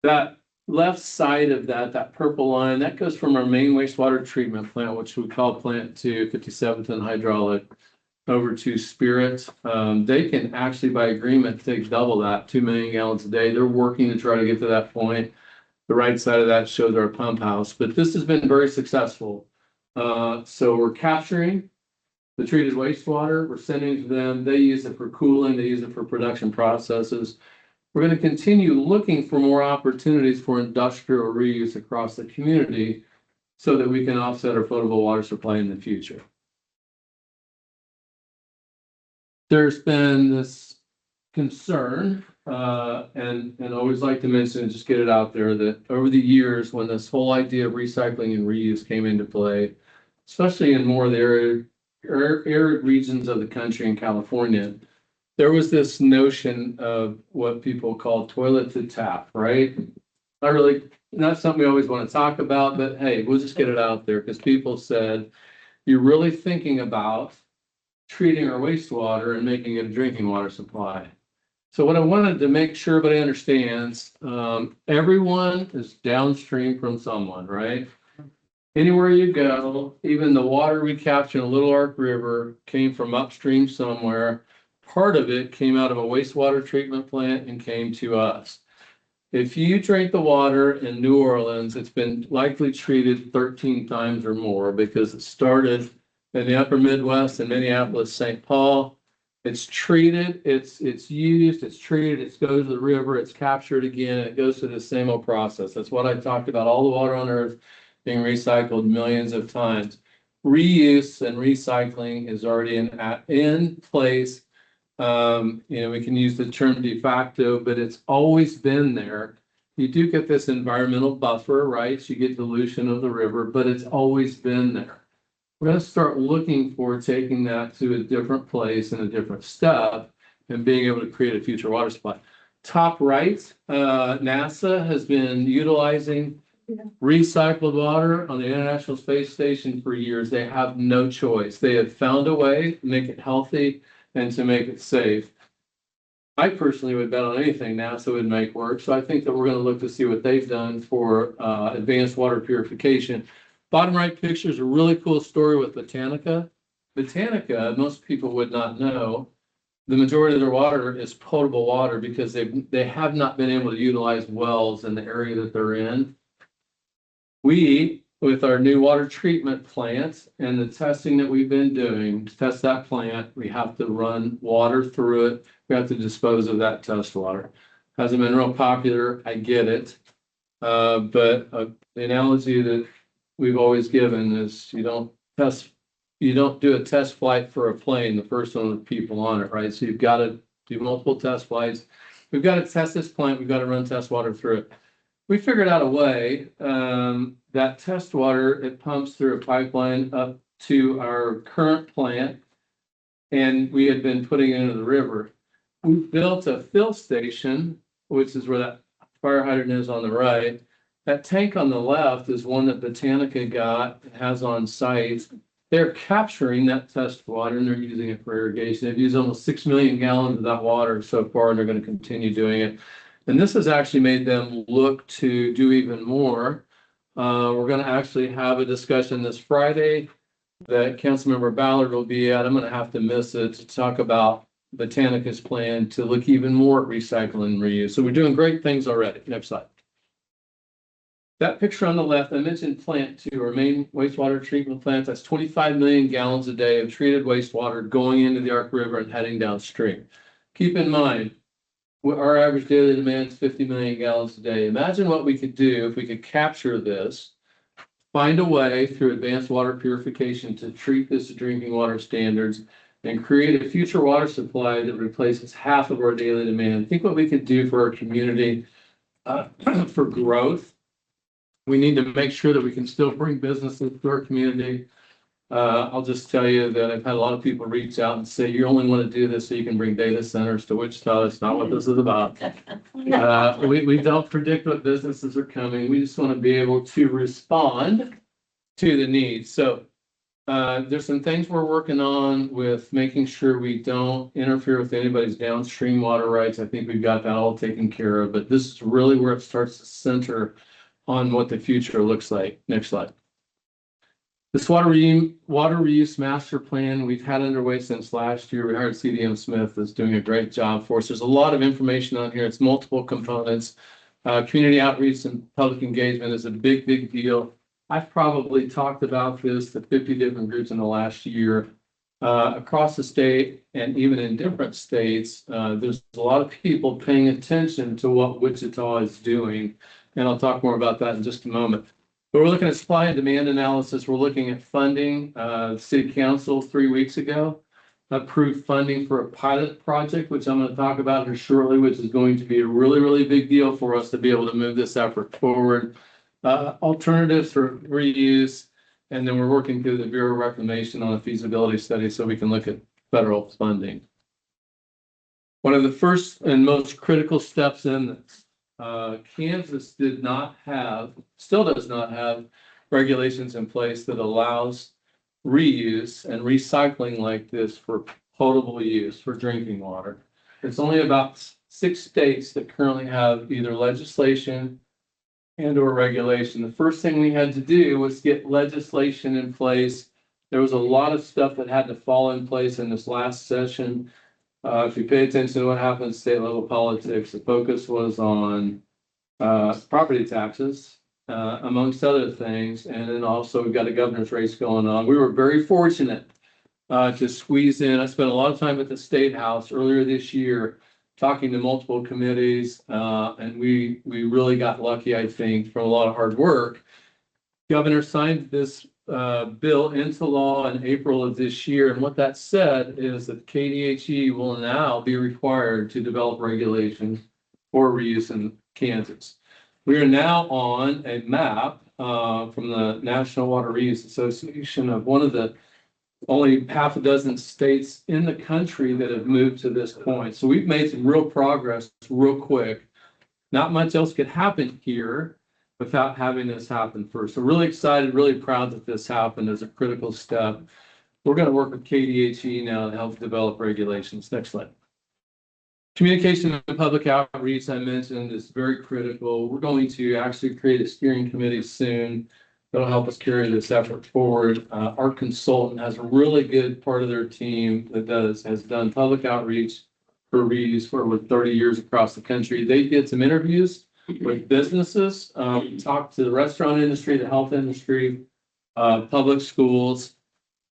That left side of that purple line, that goes from our main wastewater treatment plant, which we call Plant 2, 57th and Hydraulic, over to Spirit. They can actually, by agreement, take double that, 2 million gallons a day. They're working to try to get to that point. The right side of that shows our pump house, but this has been very successful. So we're capturing the treated wastewater, we're sending it to them. They use it for cooling, they use it for production processes. We're going to continue looking for more opportunities for industrial reuse across the community so that we can offset our potable water supply in the future. There's been this concern, and I always like to mention and just get it out there, that over the years, when this whole idea of recycling and reuse came into play, especially in more of the arid regions of the country in California, there was this notion of what people call toilet to tap, right? Not something we always want to talk about, but hey, we'll just get it out there because people said, you're really thinking about treating our wastewater and making it a drinking water supply. So what I wanted to make sure everybody understands, everyone is downstream from someone, right? Anywhere you go, even the water we capture in Little Ark River came from upstream somewhere. Part of it came out of a wastewater treatment plant and came to us. If you drink the water in New Orleans, it's been likely treated 13 times or more because it started in the upper Midwest in Minneapolis, St. Paul. It's treated, it's used, it's treated, it goes to the river, it's captured again, it goes through the same old process. That's what I talked about, all the water on Earth being recycled millions of times. Reuse and recycling is already in place. We can use the term de facto, but it's always been there. You do get this environmental buffer, right? So you get dilution of the river, but it's always been there. We're going to start looking for taking that to a different place and a different step and being able to create a future water supply. Top right, NASA has been utilizing recycled water on the International Space Station for years. They have no choice. They have found a way to make it healthy and to make it safe. I personally would bet on anything NASA would make work. So I think that we're going to look to see what they've done for advanced water purification. Bottom right picture is a really cool story with Botanica. Botanica, most people would not know, the majority of their water is potable water because they have not been able to utilize wells in the area that they're in. We, with our new water treatment plant and the testing that we've been doing, to test that plant, we have to run water through it. We have to dispose of that test water. Hasn't been real popular, I get it. But the analogy that we've always given is you don't do a test flight for a plane, the first one with people on it, right? So you've got to do multiple test flights. We've got to test this plant, we've got to run test water through it. We figured out a way, that test water, it pumps through a pipeline up to our current plant. And we had been putting it into the river. We built a fill station, which is where that fire hydrant is on the right. That tank on the left is one that Botanica got and has on site. They're capturing that test water and they're using it for irrigation. They've used almost 6 million gallons of that water so far, and they're going to continue doing it. And this has actually made them look to do even more. We're going to actually have a discussion this Friday that Councilmember Ballard will be at. I'm going to have to miss it to talk about Botanica's plan to look even more at recycling and reuse. So we're doing great things already. Next slide. That picture on the left, I mentioned plant 2, our main wastewater treatment plant. That's 25 million gallons a day of treated wastewater going into the Ark River and heading downstream. Keep in mind, our average daily demand is 50 million gallons a day. Imagine what we could do if we could capture this, find a way through advanced water purification to treat this to drinking water standards, and create a future water supply that replaces half of our daily demand. Think what we could do for our community for growth. We need to make sure that we can still bring businesses to our community. I'll just tell you that I've had a lot of people reach out and say, you only want to do this so you can bring data centers to Wichita. That's not what this is about. We don't predict what businesses are coming. We just want to be able to respond to the needs. So there's some things we're working on with making sure we don't interfere with anybody's downstream water rights. I think we've got that all taken care of, but this is really where it starts to center on what the future looks like. Next slide. This water reuse master plan we've had underway since last year. We hired CDM Smith is doing a great job for us. There's a lot of information on here. It's multiple components. Community outreach and public engagement is a big, big deal. I've probably talked about this to 50 different groups in the last year. Across the state and even in different states, there's a lot of people paying attention to what Wichita is doing. And I'll talk more about that in just a moment. But we're looking at supply and demand analysis. We're looking at funding. The City Council 3 weeks ago approved funding for a pilot project, which I'm going to talk about here shortly, which is going to be a really, really big deal for us to be able to move this effort forward. Alternatives for reuse. And then we're working through the Bureau of Reclamation on a feasibility study so we can look at federal funding. One of the first and most critical steps in this, Kansas did not have, still does not have regulations in place that allows reuse and recycling like this for potable use for drinking water. It's only about 6 states that currently have either legislation and or regulation. The first thing we had to do was get legislation in place. There was a lot of stuff that had to fall in place in this last session. If you pay attention to what happened in state level politics, the focus was on property taxes, amongst other things. And then also we've got a governor's race going on. We were very fortunate to squeeze in. I spent a lot of time at the State House earlier this year talking to multiple committees, and we really got lucky, I think, from a lot of hard work. Governor signed this bill into law in April of this year. And what that said is that KDHE will now be required to develop regulations for reuse in Kansas. We are now on a map from the National Water Reuse Association of one of the only half a dozen states in the country that have moved to this point. So we've made some real progress real quick. Not much else could happen here without having this happen first. So really excited, really proud that this happened as a critical step. We're going to work with KDHE now to help develop regulations. Next slide. Communication and public outreach, I mentioned, is very critical. We're going to actually create a steering committee soon that'll help us carry this effort forward. Our consultant has a really good part of their team that has done public outreach for reuse for over 30 years across the country. They did some interviews with businesses, talked to the restaurant industry, the health industry, public schools.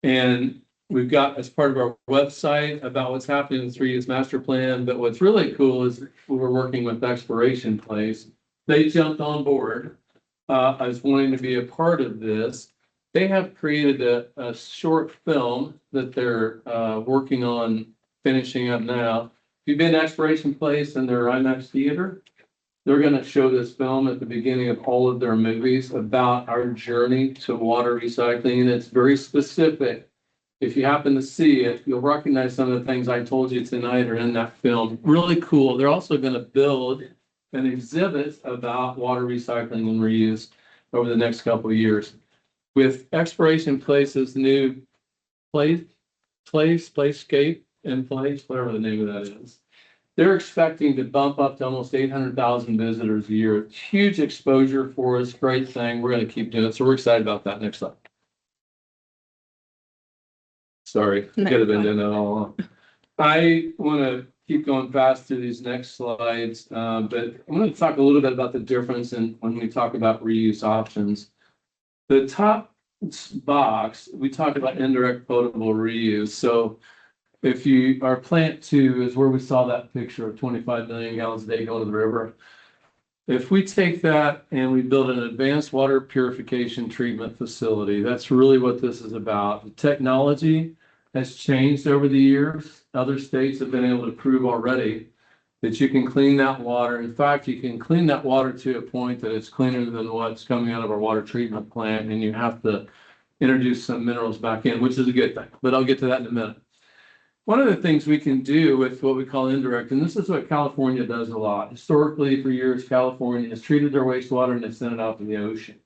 And we've got as part of our website about what's happening in the 3 years master plan. But what's really cool is we were working with Exploration Place. They jumped on board as wanting to be a part of this. They have created a short film that they're working on finishing up now. If you've been to Exploration Place and their IMAX theater, they're going to show this film at the beginning of all of their movies about our journey to water recycling. And it's very specific. If you happen to see it, you'll recognize some of the things I told you tonight are in that film. Really cool. They're also going to build an exhibit about water recycling and reuse over the next couple of years. With Exploration Place's new Playscape and Place, whatever the name of that is, they're expecting to bump up to almost 800,000 visitors a year. Huge exposure for us, great thing. We're going to keep doing it. So we're excited about that. Next slide. Sorry, could have been doing that all along. I want to keep going fast through these next slides, but I'm going to talk a little bit about the difference in when we talk about reuse options. The top box, we talk about indirect potable reuse. So if our plant 2 is where we saw that picture of 25 million gallons a day going to the river. If we take that and we build an advanced water purification treatment facility, that's really what this is about. The technology has changed over the years. Other states have been able to prove already that you can clean that water. In fact, you can clean that water to a point that it's cleaner than what's coming out of our water treatment plant, and you have to introduce some minerals back in, which is a good thing, but I'll get to that in a minute. One of the things we can do with what we call indirect, and this is what California does a lot. Historically, for years, California has treated their wastewater and they sent it out to the ocean.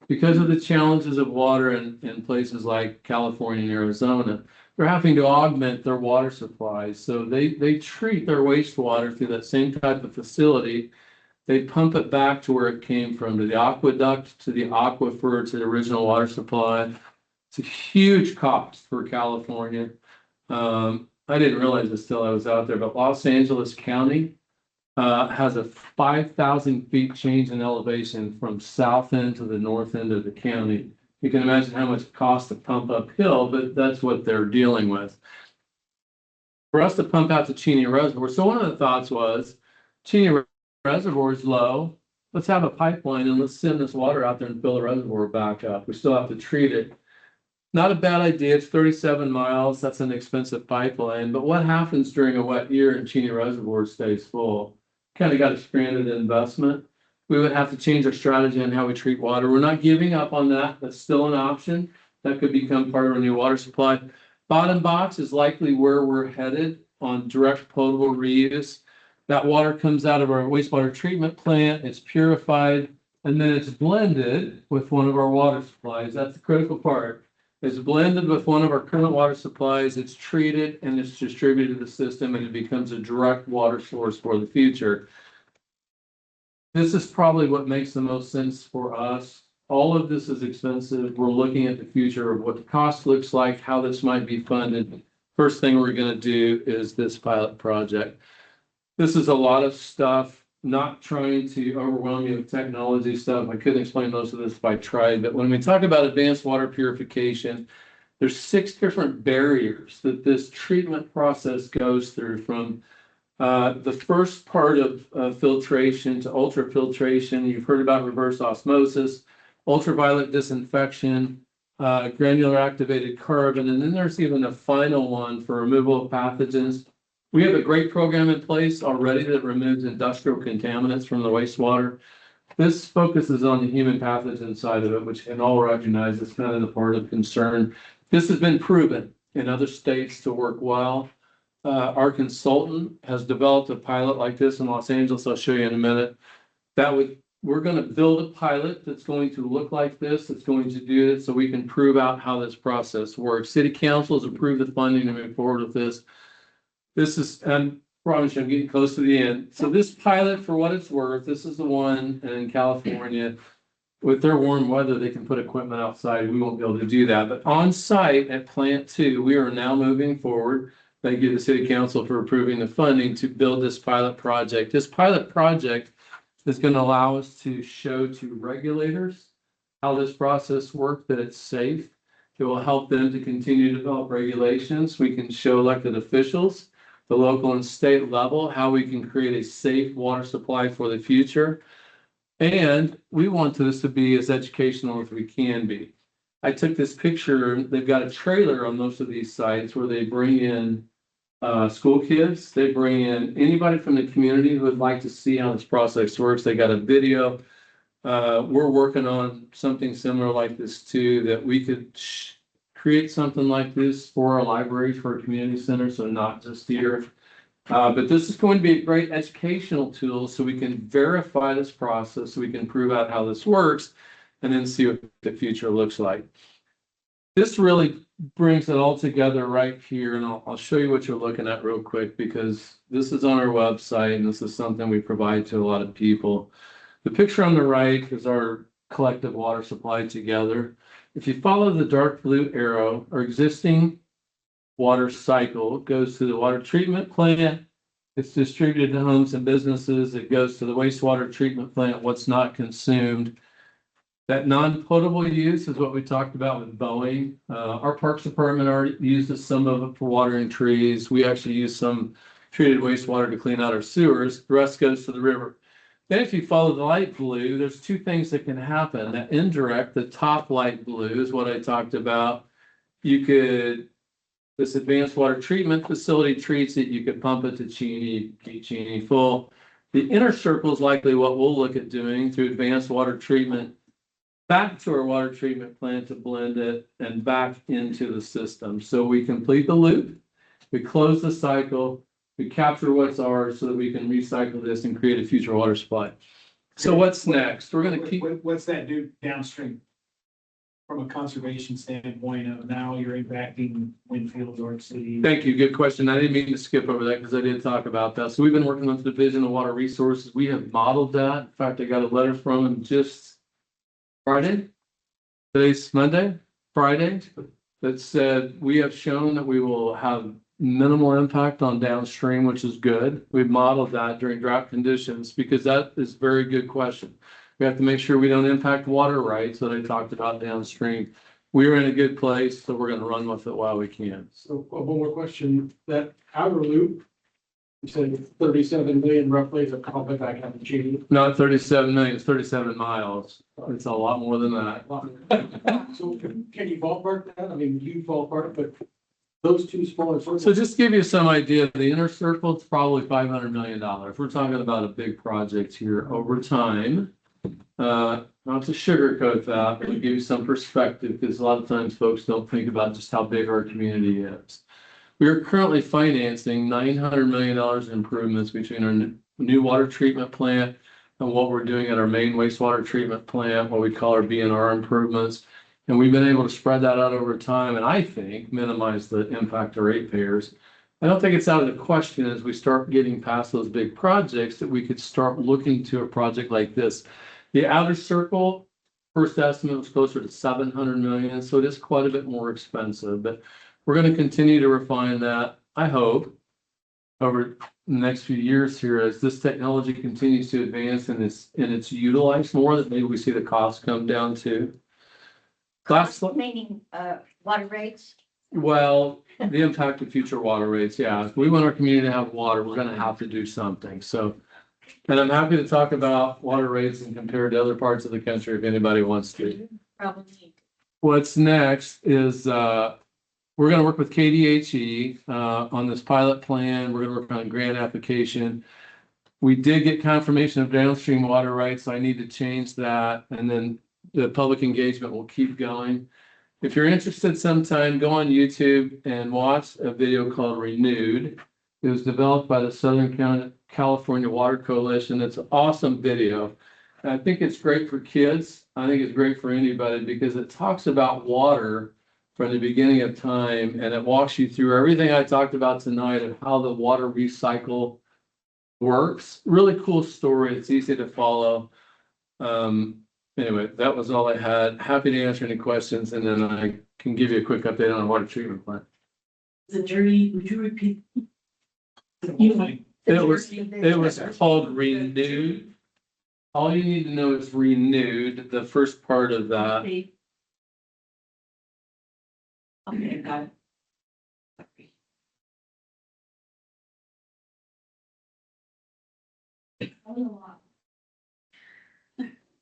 Because of the challenges of water in places like California and Arizona, they're having to augment their water supplies. So they treat their wastewater through that same type of facility. They pump it back to where it came from, to the aqueduct, to the aquifer, to the original water supply. It's a huge cost for California. I didn't realize this till I was out there, but Los Angeles County has a 5,000 feet change in elevation from south end to the north end of the county. You can imagine how much it costs to pump uphill, but that's what they're dealing with. For us to pump out to Cheney Reservoir, so one of the thoughts was, Cheney Reservoir is low. Let's have a pipeline and let's send this water out there and fill the reservoir back up. We still have to treat it. Not a bad idea. It's 37 miles. That's an expensive pipeline. But what happens during a wet year and Cheney Reservoir stays full? Kind of got a stranded investment. We would have to change our strategy on how we treat water. We're not giving up on that. That's still an option. That could become part of our new water supply. Bottom box is likely where we're headed on direct potable reuse. That water comes out of our wastewater treatment plant. It's purified, and then it's blended with one of our water supplies. That's the critical part. It's blended with one of our current water supplies, it's treated, and it's distributed to the system, and it becomes a direct water source for the future. This is probably what makes the most sense for us. All of this is expensive. We're looking at the future of what the cost looks like, how this might be funded. First thing we're going to do is this pilot project. This is a lot of stuff. Not trying to overwhelm you with technology stuff. I couldn't explain most of this if I tried, but when we talk about advanced water purification, there's 6 different barriers that this treatment process goes through, from the first part of filtration to ultrafiltration. You've heard about reverse osmosis, ultraviolet disinfection, granular activated carbon, and then there's even a final one for removal of pathogens. We have a great program in place already that removes industrial contaminants from the wastewater. This focuses on the human pathogen side of it, which in all recognize is kind of the part of concern. This has been proven in other states to work well. Our consultant has developed a pilot like this in Los Angeles. I'll show you in a minute. We're going to build a pilot that's going to look like this. That's going to do it so we can prove out how this process works. City Council has approved the funding to move forward with this. This is, and promise you, I'm getting close to the end. So this pilot, for what it's worth, this is the one in California. With their warm weather, they can put equipment outside. We won't be able to do that. But on site at Plant 2, we are now moving forward. Thank you to the City Council for approving the funding to build this pilot project. This pilot project is going to allow us to show to regulators how this process works, that it's safe. It will help them to continue to develop regulations. We can show elected officials, the local and state level, how we can create a safe water supply for the future. And we want this to be as educational as we can be. I took this picture. They've got a trailer on most of these sites where they bring in school kids. They bring in anybody from the community who would like to see how this process works. They got a video. We're working on something similar like this too, that we could create something like this for our libraries, for our community centers, so not just here. But this is going to be a great educational tool so we can verify this process, so we can prove out how this works, and then see what the future looks like. This really brings it all together right here, and I'll show you what you're looking at real quick, because this is on our website, and this is something we provide to a lot of people. The picture on the right is our collective water supply together. If you follow the dark blue arrow, our existing water cycle goes to the water treatment plant. It's distributed to homes and businesses. It goes to the wastewater treatment plant, what's not consumed. That non-potable use is what we talked about with Boeing. Our Parks Department already uses some of it for watering trees. We actually use some treated wastewater to clean out our sewers. The rest goes to the river. Then if you follow the light blue, there's two things that can happen. That indirect, the top light blue is what I talked about. This advanced water treatment facility treats it. You could pump it to Cheney, keep Cheney full. The inner circle is likely what we'll look at doing through advanced water treatment back to our water treatment plant to blend it and back into the system. So we complete the loop, we close the cycle, we capture what's ours so that we can recycle this and create a future water supply. So what's next? We're going to keep. What's that do downstream? From a conservation standpoint of now you're impacting Winfield, York City. Thank you. Good question. I didn't mean to skip over that because I did talk about that. So we've been working with the Division of Water Resources. We have modeled that. In fact, I got a letter from them just Friday. Today's Monday, Friday, that said we have shown that we will have minimal impact on downstream, which is good. We've modeled that during drought conditions because that is a very good question. We have to make sure we don't impact water rights that I talked about downstream. We're in a good place, so we're going to run with it while we can. So one more question, that outer loop, you said 37 million roughly is a comment back on the Cheney. Not 37 million, it's 37 miles. It's a lot more than that. So can you ballpark that? I mean, you ballpark, but those two smaller. So just to give you some idea, the inner circle, it's probably $500 million. We're talking about a big project here over time. Not to sugarcoat that, but to give you some perspective, because a lot of times folks don't think about just how big our community is. We are currently financing $900 million in improvements between our new water treatment plant and what we're doing at our main wastewater treatment plant, what we call our BNR improvements. And we've been able to spread that out over time and I think minimize the impact to ratepayers. I don't think it's out of the question as we start getting past those big projects that we could start looking to a project like this. The outer circle, first estimate was closer to 700 million, so it is quite a bit more expensive, but we're going to continue to refine that, I hope, over the next few years here as this technology continues to advance and it's utilized more, that maybe we see the costs come down too. Meaning, water rates? Well, the impact of future water rates, yeah. If we want our community to have water, we're going to have to do something. So, and I'm happy to talk about water rates and compare to other parts of the country if anybody wants to. Probably. What's next is we're going to work with KDHE on this pilot plan. We're going to work on a grant application. We did get confirmation of downstream water rights, so I need to change that. And then the public engagement will keep going. If you're interested sometime, go on YouTube and watch a video called Renewed. It was developed by the Southern California Water Coalition. It's an awesome video. And I think it's great for kids. I think it's great for anybody because it talks about water from the beginning of time and it walks you through everything I talked about tonight of how the water recycle works. Really cool story. It's easy to follow. Anyway, that was all I had. Happy to answer any questions and then I can give you a quick update on the water treatment plant. The jury, would you repeat? It was called Renewed. all you need to know is renewed, the first part of that. Okay, got it.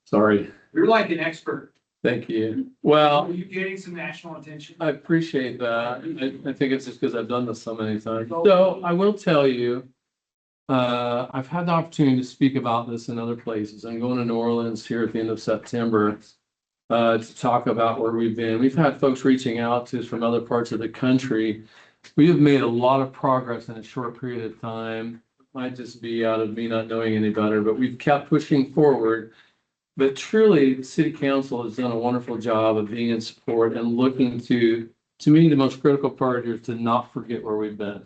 Sorry, You're like an expert. thank you. Well, You getting some national attention? I appreciate that. I think it's just because I've done this so many times. So I will tell you, I've had the opportunity to speak about this in other places. I'm going to New Orleans here at the end of September to talk about where we've been. We've had folks reaching out to us from other parts of the country. We have made a lot of progress in a short period of time. Might just be out of me not knowing any better, but we've kept pushing forward. But truly, the city council has done a wonderful job of being in support and looking to me, the most critical part here is to not forget where we've been.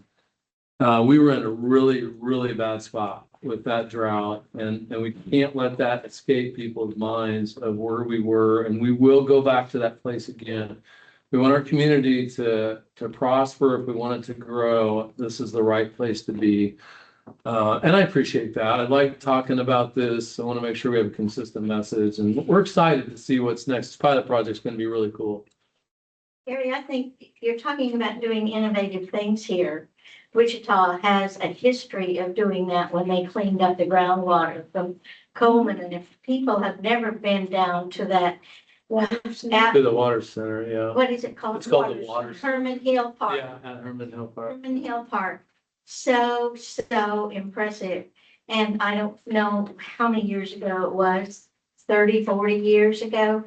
We were in a really, really bad spot with that drought, and we can't let that escape people's minds of where we were, and we will go back to that place again. We want our community to prosper. If we want it to grow, this is the right place to be. And I appreciate that. I like talking about this. I want to make sure we have a consistent message, and we're excited to see what's next. This pilot project's going to be really cool. Gary, I think you're talking about doing innovative things here. Wichita has a history of doing that when they cleaned up the groundwater from Coleman. And if people have never been down to that, To the water center, yeah. what is it called? It's called the Water Center. Herman Hill Park. Yeah, at Herman Hill Park. Herman Hill Park. So impressive. And I don't know how many years ago it was, 30, 40 years ago.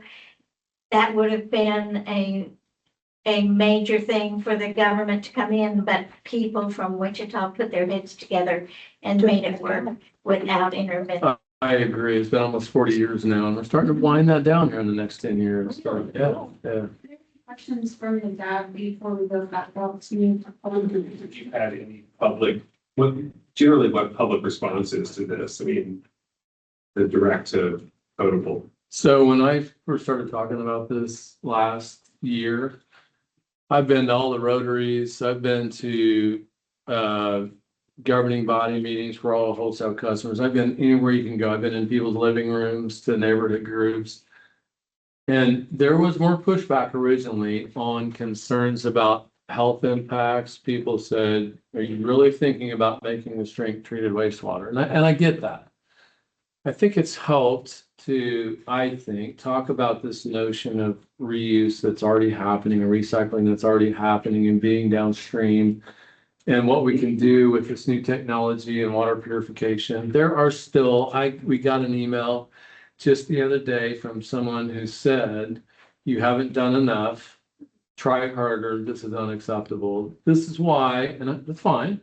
That would have been a major thing for the government to come in, but people from Wichita put their heads together and made it work without intervention. I agree. It's been almost 40 years now, and we're starting to wind that down here in the next 10 years. So, yeah. Questions from the dad before we go back out to you? If you've had any public, what public response is to this? I mean, the direct to potable. So when I first started talking about this last year, I've been to all the Rotaries. I've been to governing body meetings for all wholesale customers. I've been anywhere you can go. I've been in people's living rooms to neighborhood groups. And there was more pushback originally on concerns about health impacts. People said, are you really thinking about making this drink treated wastewater? And I get that. I think it's helped to, talk about this notion of reuse that's already happening, and recycling that's already happening and being downstream, and what we can do with this new technology and water purification. There are still, we got an email just the other day from someone who said, you haven't done enough, try harder, this is unacceptable. This is why, and that's fine.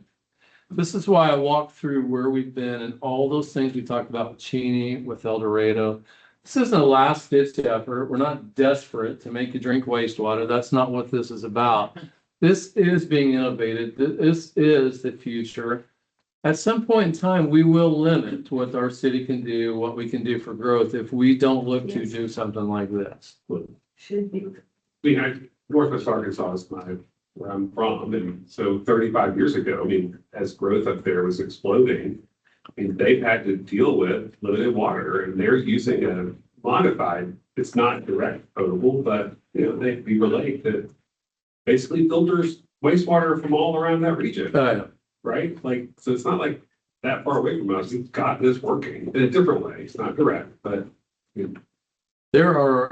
This is why I walked through where we've been and all those things we talked about with Cheney, with El Dorado. This isn't a last ditch effort. We're not desperate to make you drink wastewater. That's not what this is about. This is being innovated. This is the future. At some point in time, we will limit what our city can do, what we can do for growth if we don't look to do something like this. Should be. I mean, Northwest Arkansas is where I'm from, and so 35 years ago, I mean, as growth up there was exploding, I mean, they've had to deal with limited water, and they're using a modified, it's not direct potable, but, we relate that basically filters wastewater from all around that region, right? Like, so it's not like that far away from us. We've got this working in a different way. It's not direct, but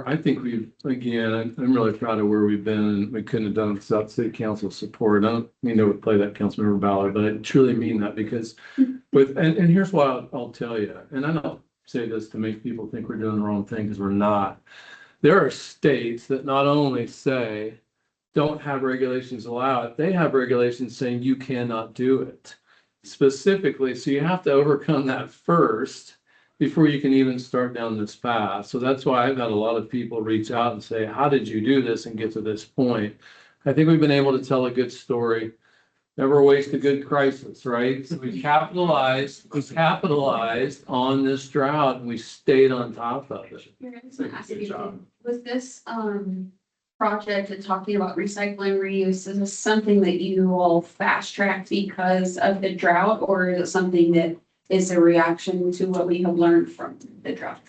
I think I'm really proud of where we've been, and we couldn't have done it without city council support. I don't mean to play that Councilmember Ballard, but I truly mean that because and here's what I'll tell you, and I don't say this to make people think we're doing the wrong thing, because we're not. There are states that not only say don't have regulations allow it, they have regulations saying you cannot do it specifically. So you have to overcome that first before you can even start down this path. So that's why I've had a lot of people reach out and say, how did you do this and get to this point? I think we've been able to tell a good story. Never waste a good crisis, right? So we capitalized on this drought, and we stayed on top of it. good job. Was this project and talking about recycling reuse, is this something that you all fast tracked because of the drought, or is it something that is a reaction to what we have learned from the drought?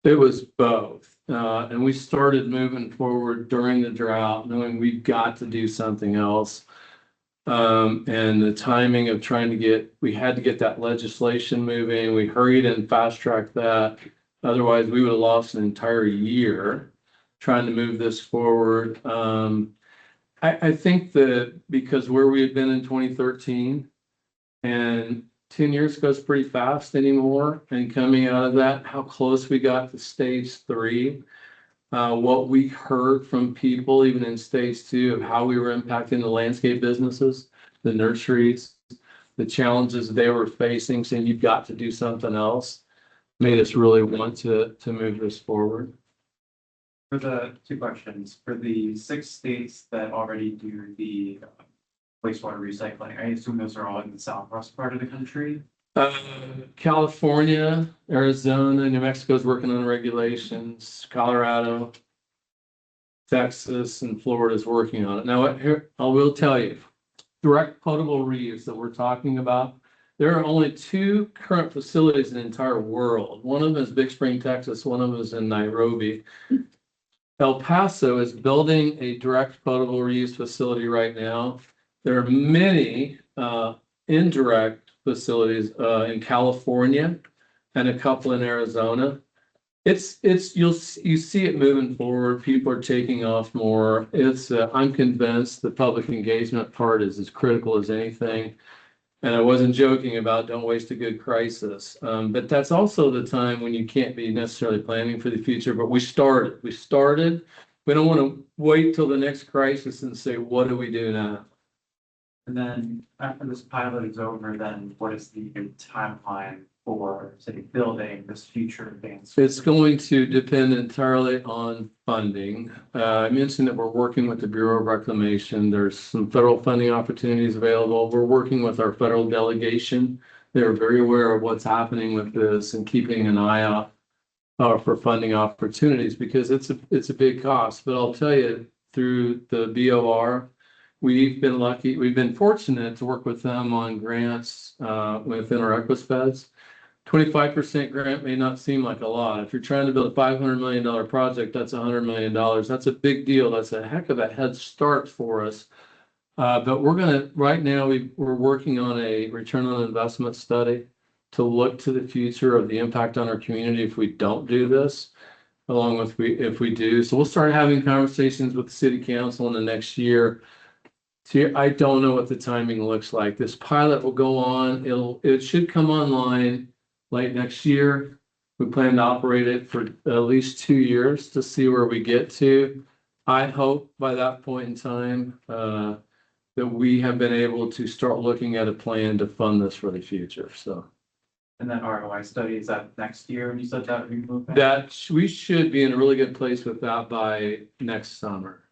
It was both. And we started moving forward during the drought, knowing we've got to do something else. And the timing of we had to get that legislation moving. We hurried and fast tracked that. Otherwise, we would have lost an entire year trying to move this forward. I think that because where we had been in 2013 and 10 years goes pretty fast anymore, and coming out of that, how close we got to stage 3, what we heard from people, even in stage 2, of how we were impacting the landscape businesses, the nurseries, the challenges they were facing, saying you've got to do something else, made us really want to move this forward. For the 2 questions, for the 6 states that already do the wastewater recycling, I assume those are all in the southwest part of the country? California, Arizona, New Mexico's working on regulations, Colorado, Texas, and Florida's working on it. Now, here, I will tell you, direct potable reuse that we're talking about, there are only 2 current facilities in the entire world. One of them is Big Spring, Texas. One of them is in Nairobi. El Paso is building a direct potable reuse facility right now. There are many indirect facilities in California and a couple in Arizona. You see it moving forward. People are taking off more. I'm convinced the public engagement part is as critical as anything. And I wasn't joking about don't waste a good crisis. But that's also the time when you can't be necessarily planning for the future. But we started. We don't want to wait till the next crisis and say, what do we do now? And then after this pilot is over, then what is the timeline for, say, building this future advanced? It's going to depend entirely on funding. I mentioned that we're working with the Bureau of Reclamation. There's some federal funding opportunities available. We're working with our federal delegation. They're very aware of what's happening with this and keeping an eye out for funding opportunities because it's a big cost. But I'll tell you, through the BOR, we've been lucky. We've been fortunate to work with them on grants within our EQUISFEDs. 25% grant may not seem like a lot. If you're trying to build a $500 million project, that's $100 million. That's a big deal. That's a heck of a head start for us. But right now, we're working on a return on investment study to look to the future of the impact on our community if we don't do this, along with if we do. So we'll start having conversations with the city council in the next year. See, I don't know what the timing looks like. This pilot will go on. It should come online late next year. We plan to operate it for at least 2 years to see where we get to. I hope by that point in time that we have been able to start looking at a plan to fund this for the future. So. And that ROI study, is that next year? And you said that we moved back? That we should be in a really good place with that by next summer.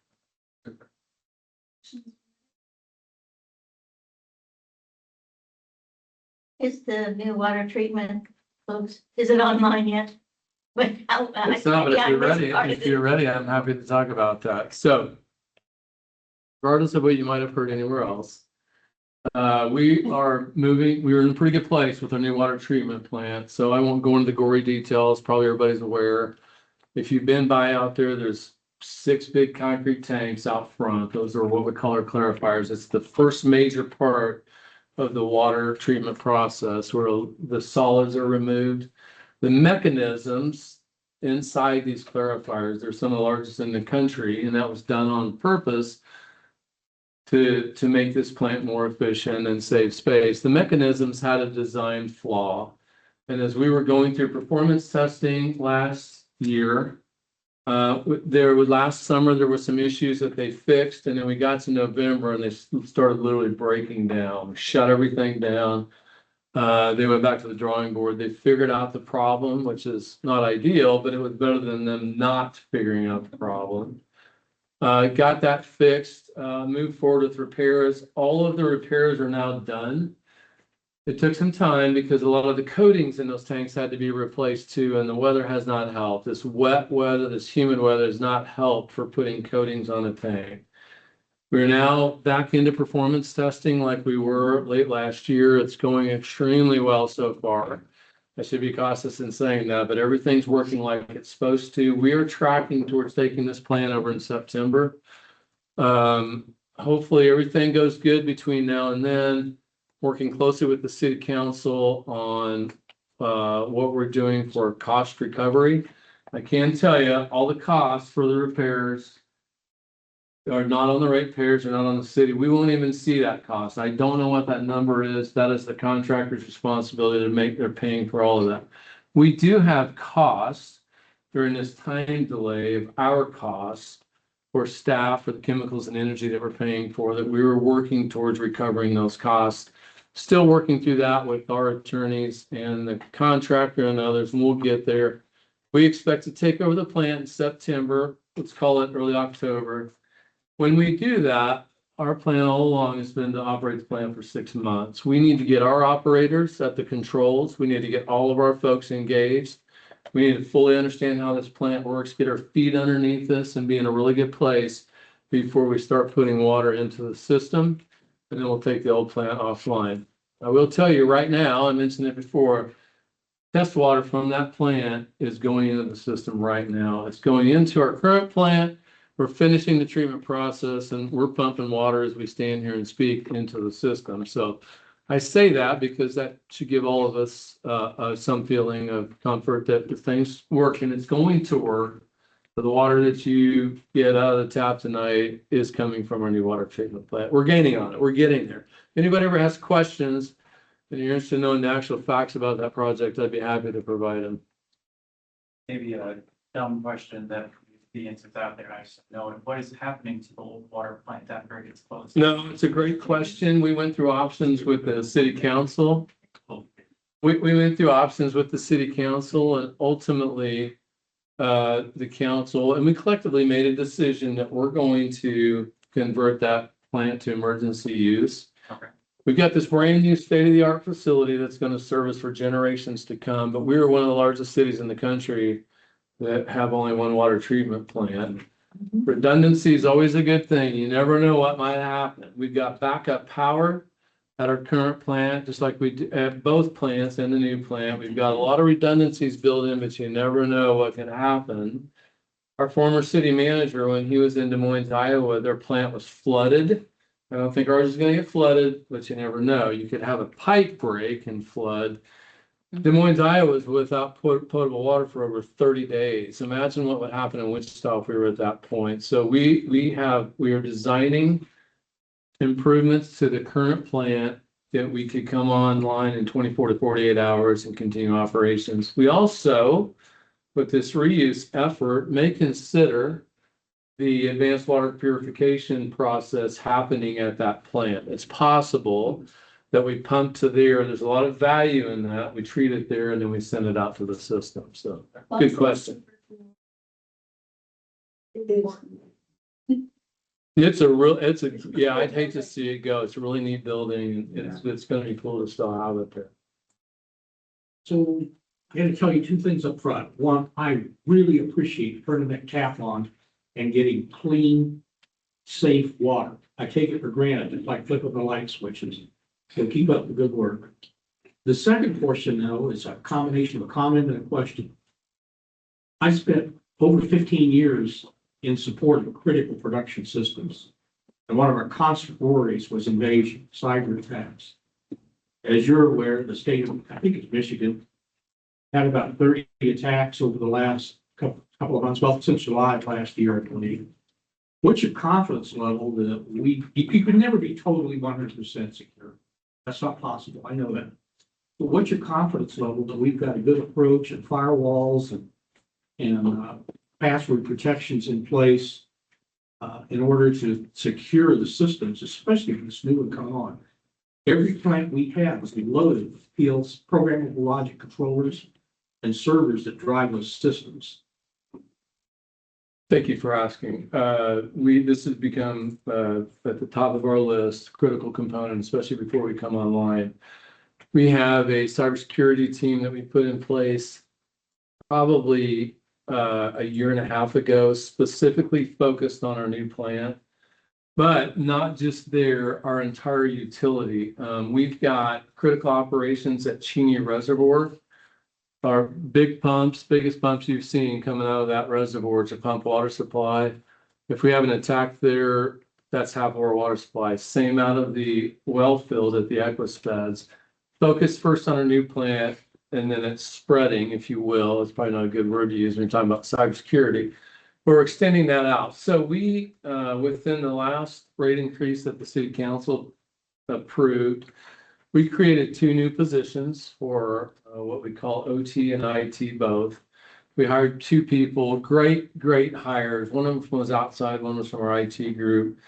Is the new water treatment, folks, is it online yet? But It's not, but if you're ready, I'm happy to talk about that. So regardless of what you might have heard anywhere else, we are moving, we're in a pretty good place with our new water treatment plant. So I won't go into the gory details. Probably everybody's aware. If you've been by out there, there's 6 big concrete tanks out front. Those are what we call our clarifiers. It's the first major part of the water treatment process where the solids are removed. The mechanisms inside these clarifiers, they're some of the largest in the country, and that was done on purpose to make this plant more efficient and save space. The mechanisms had a design flaw. And as we were going through performance testing last year, last summer, there were some issues that they fixed, and then we got to November and they started literally breaking down. We shut everything down. They went back to the drawing board. They figured out the problem, which is not ideal, but it was better than them not figuring out the problem. Got that fixed, moved forward with repairs. All of the repairs are now done. It took some time because a lot of the coatings in those tanks had to be replaced too, and the weather has not helped. This wet weather, this humid weather has not helped for putting coatings on a tank. We're now back into performance testing like we were late last year. It's going extremely well so far. I should be cautious in saying that, but everything's working like it's supposed to. We are tracking towards taking this plan over in September. Hopefully everything goes good between now and then. Working closely with the city council on what we're doing for cost recovery. I can tell you, all the costs for the repairs are not on the ratepayers, are not on the city. We won't even see that cost. I don't know what that number is. That is the contractor's responsibility to make, they're paying for all of that. We do have costs during this time delay of our costs for staff, for the chemicals and energy that we're paying for, that we were working towards recovering those costs. Still working through that with our attorneys and the contractor and others, and we'll get there. We expect to take over the plant in September. Let's call it early October. When we do that, our plan all along has been to operate the plant for 6 months. We need to get our operators at the controls. We need to get all of our folks engaged. We need to fully understand how this plant works, get our feet underneath this and be in a really good place before we start putting water into the system. And then we'll take the old plant offline. I will tell you right now, I mentioned it before, test water from that plant is going into the system right now. It's going into our current plant. We're finishing the treatment process and we're pumping water as we stand here and speak into the system. So I say that because that should give all of us some feeling of comfort that the thing's working. It's going to work. The water that you get out of the tap tonight is coming from our new water treatment plant. We're gaining on it. We're getting there. If anybody ever has questions and you're interested in knowing the actual facts about that project, I'd be happy to provide them. Maybe a dumb question that the answers out there, I should know. What is happening to the old water plant after it gets closed? No, it's a great question. We went through options with the city council. We went through options with the city council and ultimately the council, and we collectively made a decision that we're going to convert that plant to emergency use. Okay. We've got this brand new state-of-the-art facility that's going to serve us for generations to come, but we're one of the largest cities in the country that have only one water treatment plant. Redundancy is always a good thing. You never know what might happen. We've got backup power at our current plant, just like we do at both plants and the new plant. We've got a lot of redundancies built in, but you never know what can happen. Our former city manager, when he was in Des Moines, Iowa, their plant was flooded. I don't think ours is going to get flooded, but you never know. You could have a pipe break and flood. Des Moines, Iowa was without potable water for over 30 days. Imagine what would happen in Wichita if we were at that point. So we are designing improvements to the current plant that we could come online in 24 to 48 hours and continue operations. We also, with this reuse effort, may consider the advanced water purification process happening at that plant. It's possible that we pump to there. There's a lot of value in that. We treat it there and then we send it out to the system. So good question. Yeah, I'd hate to see it go. It's a really neat building. It's going to be cool to still have it there. So I gotta tell you two things up front. One, I really appreciate turning that tap on and getting clean, safe water. I take it for granted, it's like flipping the light switches. So keep up the good work. The second portion, though, is a combination of a comment and a question. I spent over 15 years in support of critical production systems. And one of our constant worries was invasion, cyber attacks. As you're aware, the state of, I think it's Michigan, had about 30 attacks over the last couple of months, well, since July of last year, I believe. What's your confidence level that you could never be totally 100% secure? That's not possible. I know that. But what's your confidence level that we've got a good approach and firewalls and password protections in place in order to secure the systems, especially when this new one come on? Every plant we have is loaded with PLC, programmable logic controllers and servers that drive those systems. Thank you for asking. This has become at the top of our list, critical component, especially before we come online. We have a cybersecurity team that we put in place probably a year and a half ago, specifically focused on our new plant. But not just there, our entire utility. We've got critical operations at Cheney Reservoir. Our big pumps, biggest pumps you've seen coming out of that reservoir to pump water supply. If we have an attack there, that's half of our water supply. Same out of the well field at the Equispeds. Focus first on our new plant, and then it's spreading, if you will. It's probably not a good word to use when you're talking about cybersecurity. We're extending that out. So we, within the last rate increase that the city council approved, we created 2 new positions for what we call OT and IT both. We hired 2 people, great hires. One of them was outside, one was from our IT group.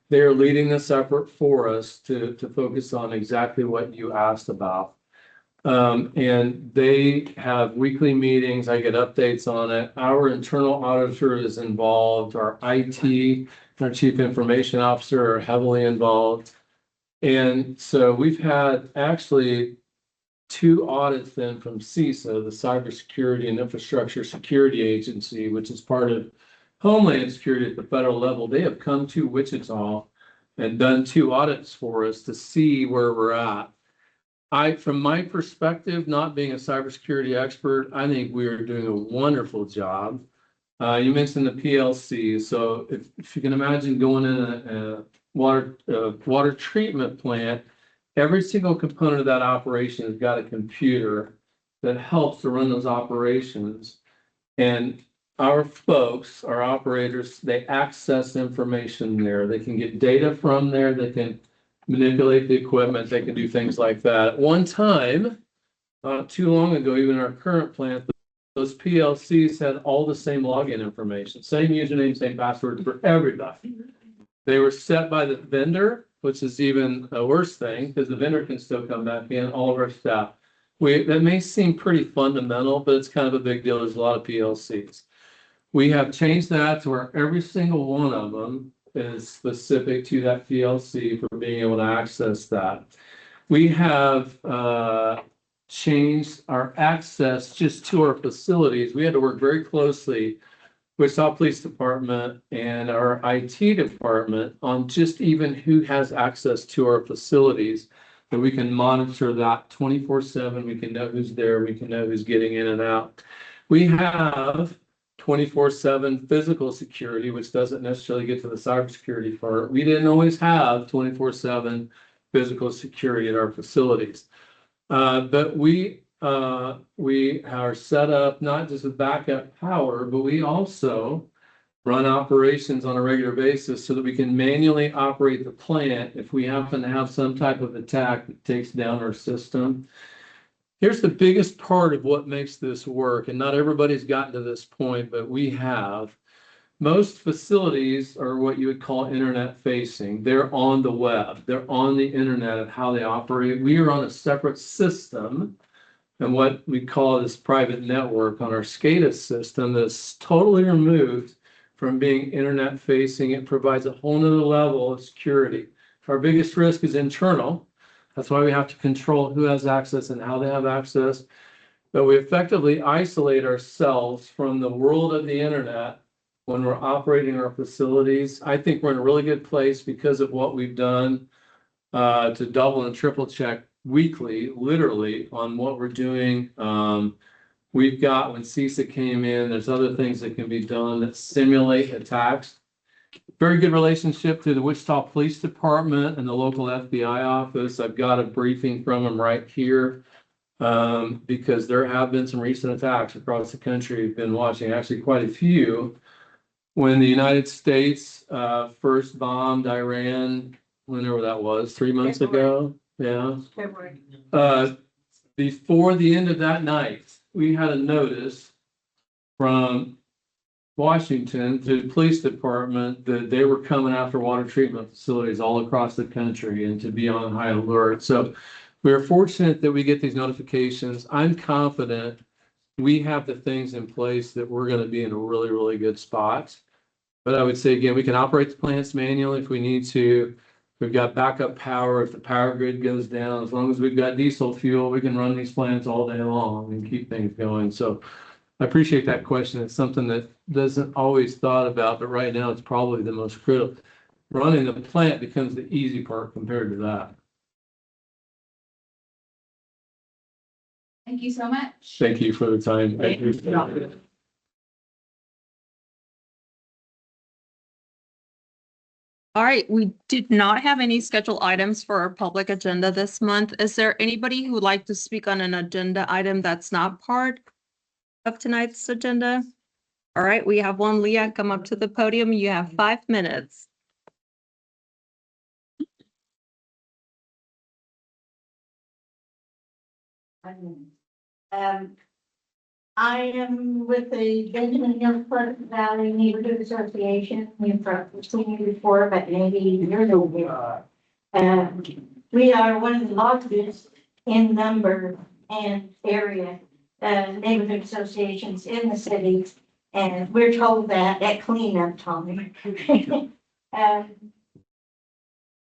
They're leading this effort for us to focus on exactly what you asked about. And they have weekly meetings. I get updates on it. Our internal auditor is involved. Our IT and our chief information officer are heavily involved. And so we've had actually 2 audits then from CISA, the Cybersecurity and Infrastructure Security Agency, which is part of Homeland Security at the federal level. They have come to Wichita and done 2 audits for us to see where we're at. From my perspective, not being a cybersecurity expert, I think we are doing a wonderful job. You mentioned the PLC. So if you can imagine going in a water treatment plant, every single component of that operation has got a computer that helps to run those operations. And our folks, our operators, they access information there. They can get data from there. They can manipulate the equipment. They can do things like that. At one time, not too long ago, even our current plant, those PLCs had all the same login information, same username, same password for everybody. They were set by the vendor, which is even a worse thing because the vendor can still come back in, all of our staff. That may seem pretty fundamental, but it's kind of a big deal. There's a lot of PLCs. We have changed that to where every single one of them is specific to that PLC for being able to access that. We have changed our access just to our facilities. We had to work very closely with Wichita Police Department and our IT department on just even who has access to our facilities, that we can monitor that 24/7. We can know who's there. We can know who's getting in and out. We have 24/7 physical security, which doesn't necessarily get to the cybersecurity part. We didn't always have 24/7 physical security at our facilities. But we are set up not just with backup power, but we also run operations on a regular basis so that we can manually operate the plant if we happen to have some type of attack that takes down our system. Here's the biggest part of what makes this work, and not everybody's gotten to this point, but we have. Most facilities are what you would call internet facing. They're on the web. They're on the internet of how they operate. We are on a separate system and what we call this private network on our SCADA system that's totally removed from being internet facing. It provides a whole nother level of security. Our biggest risk is internal. That's why we have to control who has access and how they have access. But we effectively isolate ourselves from the world of the internet when we're operating our facilities. I think we're in a really good place because of what we've done to double and triple check weekly, literally, on what we're doing. We've got, when CISA came in, there's other things that can be done that simulate attacks. Very good relationship to the Wichita Police Department and the local FBI office. I've got a briefing from them right here because there have been some recent attacks across the country. We've been watching actually quite a few. When the United States first bombed Iran, whenever that was, 3 months ago. Yeah. February. Before the end of that night, we had a notice from Washington to the police department that they were coming after water treatment facilities all across the country and to be on high alert. So we're fortunate that we get these notifications. I'm confident we have the things in place that we're going to be in a really, really good spot. But I would say, again, we can operate the plants manually if we need to. We've got backup power if the power grid goes down. As long as we've got diesel fuel, we can run these plants all day long and keep things going. So I appreciate that question. It's something that doesn't always thought about, but right now it's probably the most critical. running the plant becomes the easy part compared to that. Thank you so much. Thank you for the time. All right, we did not have any scheduled items for our public agenda this month. Is there anybody who would like to speak on an agenda item that's not part of tonight's agenda? All right, we have one. Leah, come up to the podium. You have 5 minutes. I am with the Benjamin Hills Pleasant Valley Neighborhood Association. We've seen you before, but maybe you're new. We are one of the largest in number and area neighborhood associations in the city. And we're told that at cleanup time.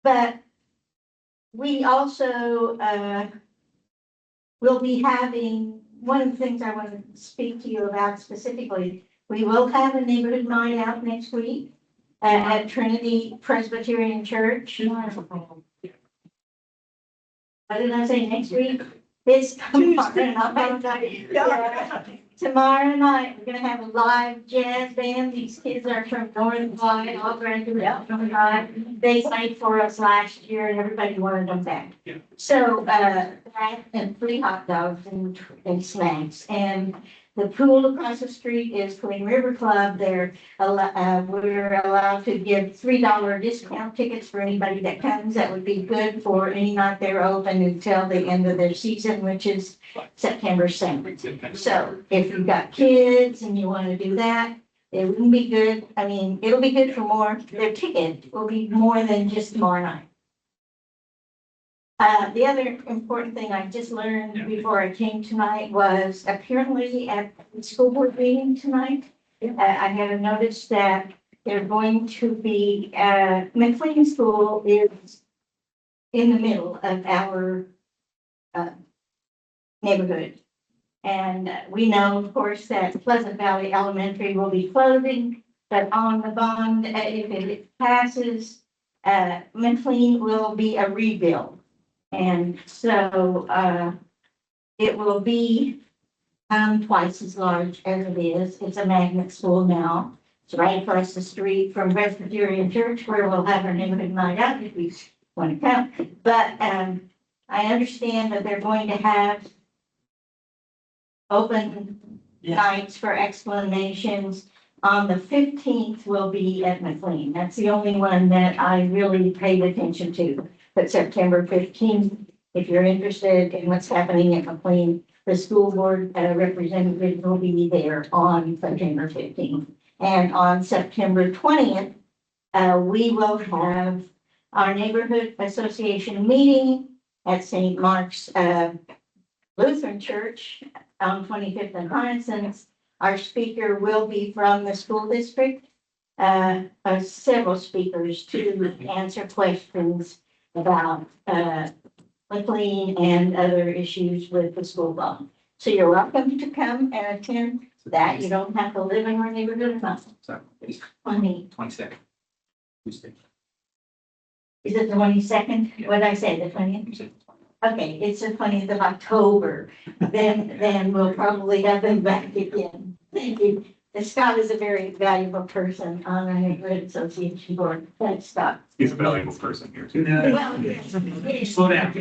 But we also will be having, one of the things I want to speak to you about specifically, we will have a neighborhood night out next week at Trinity Presbyterian Church. What did I say, next week? It's tomorrow night. Yeah. Tomorrow night, we're gonna have a live jazz band. These kids are from Northern High, all graduated from High. They played for us last year and everybody wanted them back. Yeah. So, that and free hot dogs and snacks. And the pool across the street is Clean River Club. We're allowed to give $3 discount tickets for anybody that comes. That would be good for any night they're open until the end of their season, which is September 7th. So if you've got kids and you want to do that, it wouldn't be good. I mean, it'll be good for more. Their ticket will be more than just tomorrow night. The other important thing I just learned before I came tonight was apparently at the school board meeting tonight, I have noticed that they're going to be, McLean School is in the middle of our neighborhood. And we know, of course, that Pleasant Valley Elementary will be closing, but on the bond, if it passes, McLean will be a rebuild. And so, it will be, twice as large as it is. It's a magnet school now. It's right across the street from Presbyterian Church where we'll have our neighborhood night out if we want to come. But, I understand that they're going to have open nights for explanations. On the 15th will be at McLean. That's the only one that I really paid attention to. But September 15th, if you're interested in what's happening at McLean, the school board representative will be there on September 15th. And on September 20th, we will have our neighborhood association meeting at St. Mark's Lutheran Church on 25th and Renaissance. Our speaker will be from the school district, several speakers to answer questions about McLean and other issues with the school bond. So you're welcome to come and attend that. You don't have to live in our neighborhood or nothing. So, 22nd. Tuesday. Is it the 22nd? Yeah. What did I say, the 20th? Okay, it's the 20th of October. Then we'll probably have them back again. Thank you. And Scott is a very valuable person on our neighborhood association board. Thanks, Scott. He's a valuable person here too. Well, yes. Slow down.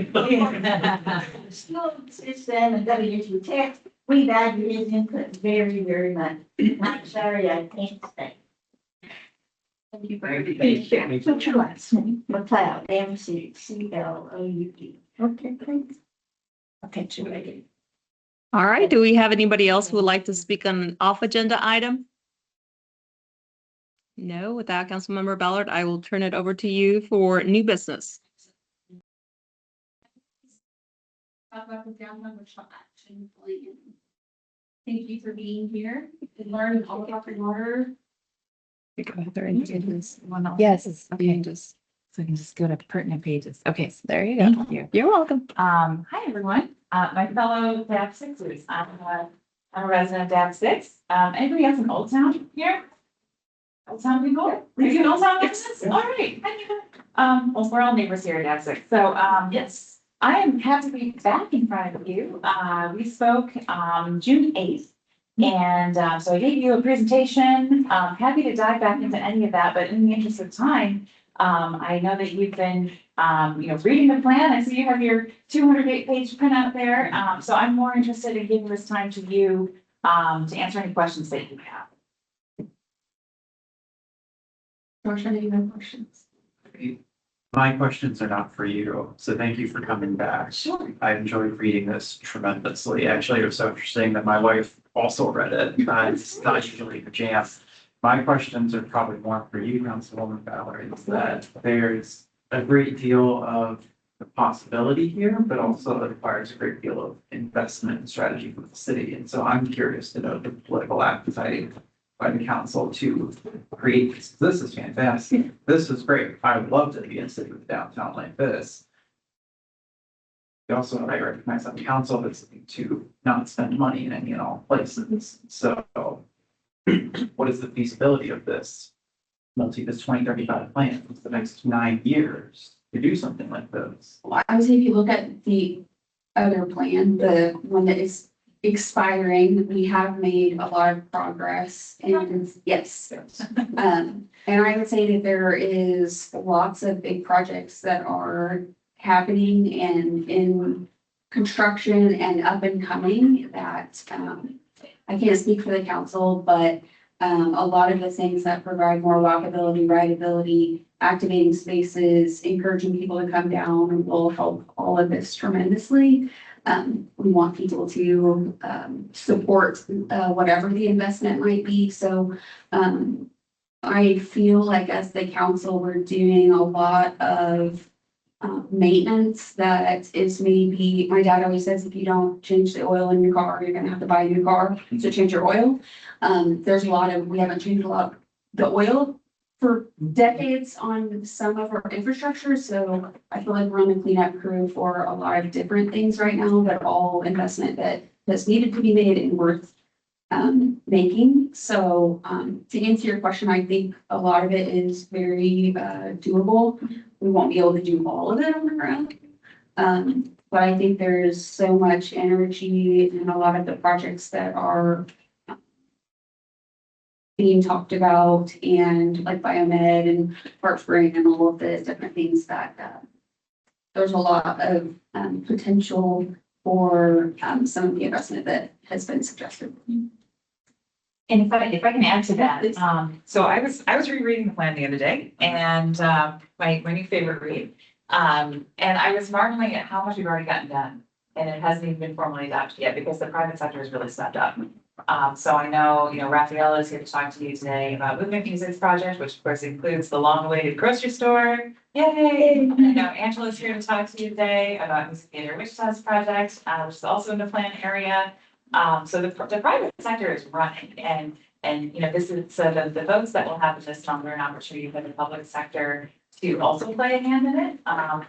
School system and WSU Tech, we value his input very, very much. I'm sorry, I can't stay. Thank you very much. What's your last name? McLeod, McCloud. Okay, thanks. Okay, Julie. All right, do we have anybody else who would like to speak on an off-agenda item? No, with that, Councilmember Ballard, I will turn it over to you for new business. Talk about the downtown workshop action plan. Thank you for being here and learning all about the water. Go there and do this. Yes, Okay. just, so I can just go to pertinent pages. Okay, so There you go. thank you. You're welcome. Hi, everyone. My fellow DAB sixers. I'm a resident of DAB six. Anybody else in Old Town here? That sounds good. You don't sound like this? All right. Well, we're all neighbors here at Essex, so, yes, I am happy to be back in front of you. We spoke, June 8th. And, so I gave you a presentation. Happy to dive back into any of that, but in the interest of time, I know that you've been, reading the plan. I see you have your 208-page printout there. So I'm more interested in giving this time to you, to answer any questions that you have. Josh, any other questions? My questions are not for you, so thank you for coming back. Sure. I enjoyed reading this tremendously. Actually, it was so interesting that my wife also read it. It's not usually her jam. My questions are probably more for you, Councilwoman Valerie, is that there's a great deal of the possibility here, but also it requires a great deal of investment and strategy from the city. And so I'm curious to know the political appetite by the council to create this. This is fantastic. This is great. I would love to be in a city with downtown like this. Also, I recognize that the council is looking to not spend money in any and all places. So what is the feasibility of this this 2035 plan for the next 9 years to do something like this? Well, I would say if you look at the other plan, the one that is expiring, we have made a lot of progress and yes. And I would say that there is lots of big projects that are happening and in construction and up and coming that, I can't speak for the council, but a lot of the things that provide more walkability, rideability, activating spaces, encouraging people to come down will help all of this tremendously. We want people to support whatever the investment might be. So I feel like as the council, we're doing a lot of maintenance that is maybe, my dad always says, if you don't change the oil in your car, you're gonna have to buy a new car, so change your oil. There's a lot of, we haven't changed a lot of the oil for decades on some of our infrastructure, so I feel like we're on the cleanup crew for a lot of different things right now, but all investment that has needed to be made and worth making. So to answer your question, I think a lot of it is very doable. We won't be able to do all of it on our own. But I think there's so much energy in a lot of the projects that are being talked about, and like Biomed and Park Spring and all of the different things that there's a lot of potential for some of the investment that has been suggested. And if I can add to that, so I was rereading the plan the other day and, my new favorite read. And I was marveling at how much we've already gotten done. And it hasn't even been formally adopted yet because the private sector has really stepped up. So I know, Raphael is here to talk to you today about Movement Music's project, which of course includes the long-awaited grocery store. Yay! I know Angela's here to talk to you today about Music Theater Wichita's project, which is also in the plan area. So the private sector is running and, this is, so the votes that will have this number an opportunity for the public sector to also play a hand in it,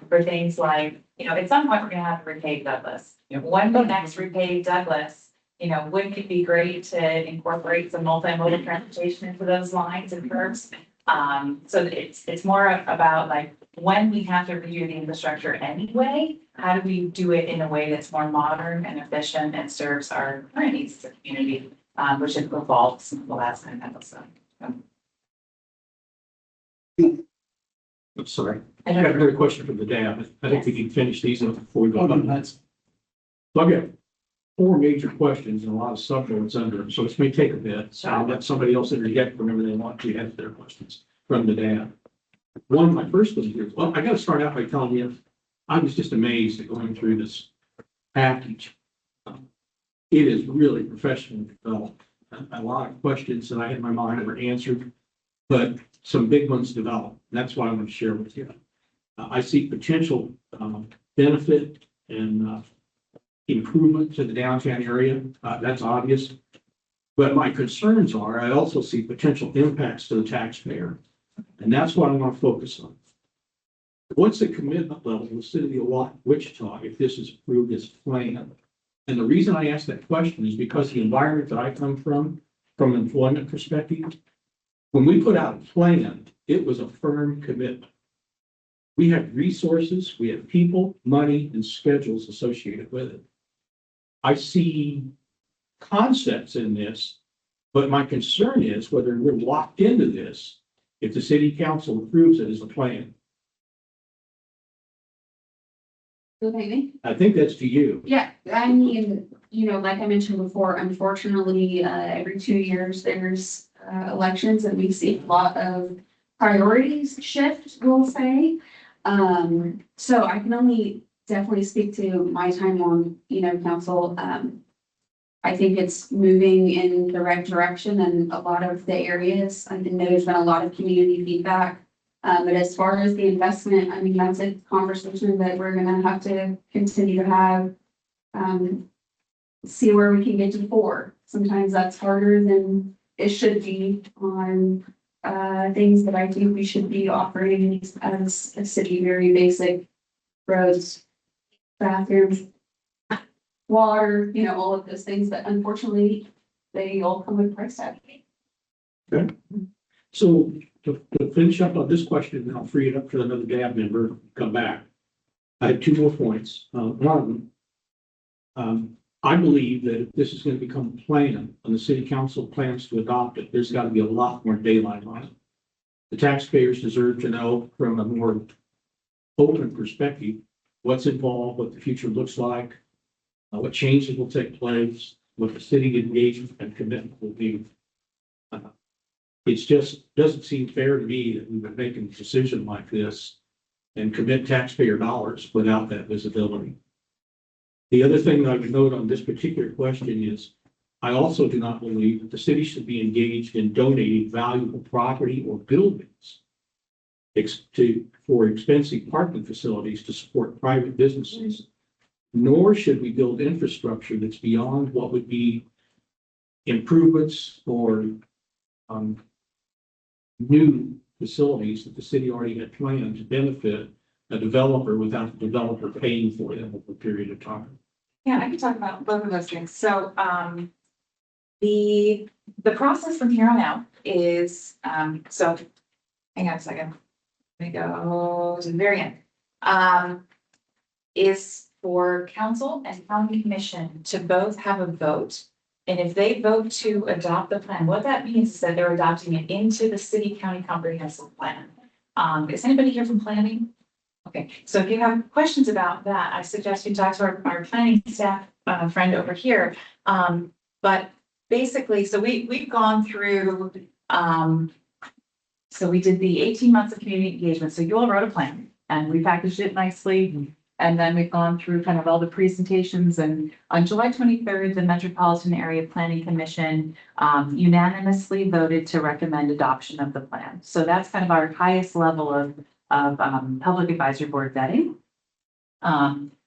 for things like, at some point, we're gonna have to repave Douglas. When we next repave Douglas, wouldn't it be great to incorporate some multimodal transportation into those lines and curves? So it's more about like, when we have to redo the infrastructure anyway, how do we do it in a way that's more modern and efficient and serves our current needs of the community, which has evolved since the last time that was done. I'm sorry. I got another question from the dam. I think we can finish these up before we go on. So I've got 4 major questions and a lot of subbullets under them, so this may take a bit. So I'll let somebody else interject whenever they want to answer their questions from the dam. One of my first ones here, well, I gotta start out by telling you, I was just amazed at going through this package. It is really professionally developed. A lot of questions that I had in my mind were answered, but some big ones developed. And that's what I want to share with you. I see potential benefit and improvement to the downtown area. That's obvious. But my concerns are, I also see potential impacts to the taxpayer. And that's what I want to focus on. What's the commitment level in the city of Wichita if this is approved as planned? And the reason I ask that question is because the environment that I come from employment perspective, When we put out a plan, it was a firm commitment. We have resources, we have people, money, and schedules associated with it. I see concepts in this, but my concern is whether we're locked into this if the city council approves it as a plan. Okay, I think that's to you. yeah, I mean, you know, like I mentioned before, unfortunately, every 2 years, there's elections and we see a lot of priorities shift, we'll say. So I can only definitely speak to my time on, council. I think it's moving in the right direction in a lot of the areas. I know there's been a lot of community feedback. But as far as the investment, I mean, that's a conversation that we're gonna have to continue to have. See where we can get to 4. Sometimes that's harder than it should be on things that I think we should be offering as a city, very basic roads, bathrooms, water, all of those things, but unfortunately, they all come with price tag. So to finish up on this question, and I'll free it up for another DAB member to come back. I had 2 more points. One, I believe that if this is going to become a plan and the city council plans to adopt it, there's got to be a lot more daylight on it. The taxpayers deserve to know from a more open perspective what's involved, what the future looks like, what changes will take place, what the city engagement and commitment will be. It's just doesn't seem fair to me that we would make a decision like this and commit taxpayer dollars without that visibility. The other thing that I would note on this particular question is, I also do not believe that the city should be engaged in donating valuable property or buildings for expensive parking facilities to support private businesses, nor should we build infrastructure that's beyond what would be improvements or new facilities that the city already had planned to benefit a developer without the developer paying for them over a period of time. Yeah, I can talk about both of those things. So, the process from here on out is, so, hang on a second. Let me go to the very end. Is for council and county commission to both have a vote. And if they vote to adopt the plan, what that means is that they're adopting it into the city county comprehensive plan. Is anybody here from planning? Okay, so if you have questions about that, I suggest you talk to our planning staff friend over here. But basically, so we've gone through, so we did the 18 months of community engagement. So you all wrote a plan and we packaged it nicely. And then we've gone through kind of all the presentations, and on July 23rd, the Metropolitan Area Planning Commission unanimously voted to recommend adoption of the plan. So that's kind of our highest level of public advisory board vetting.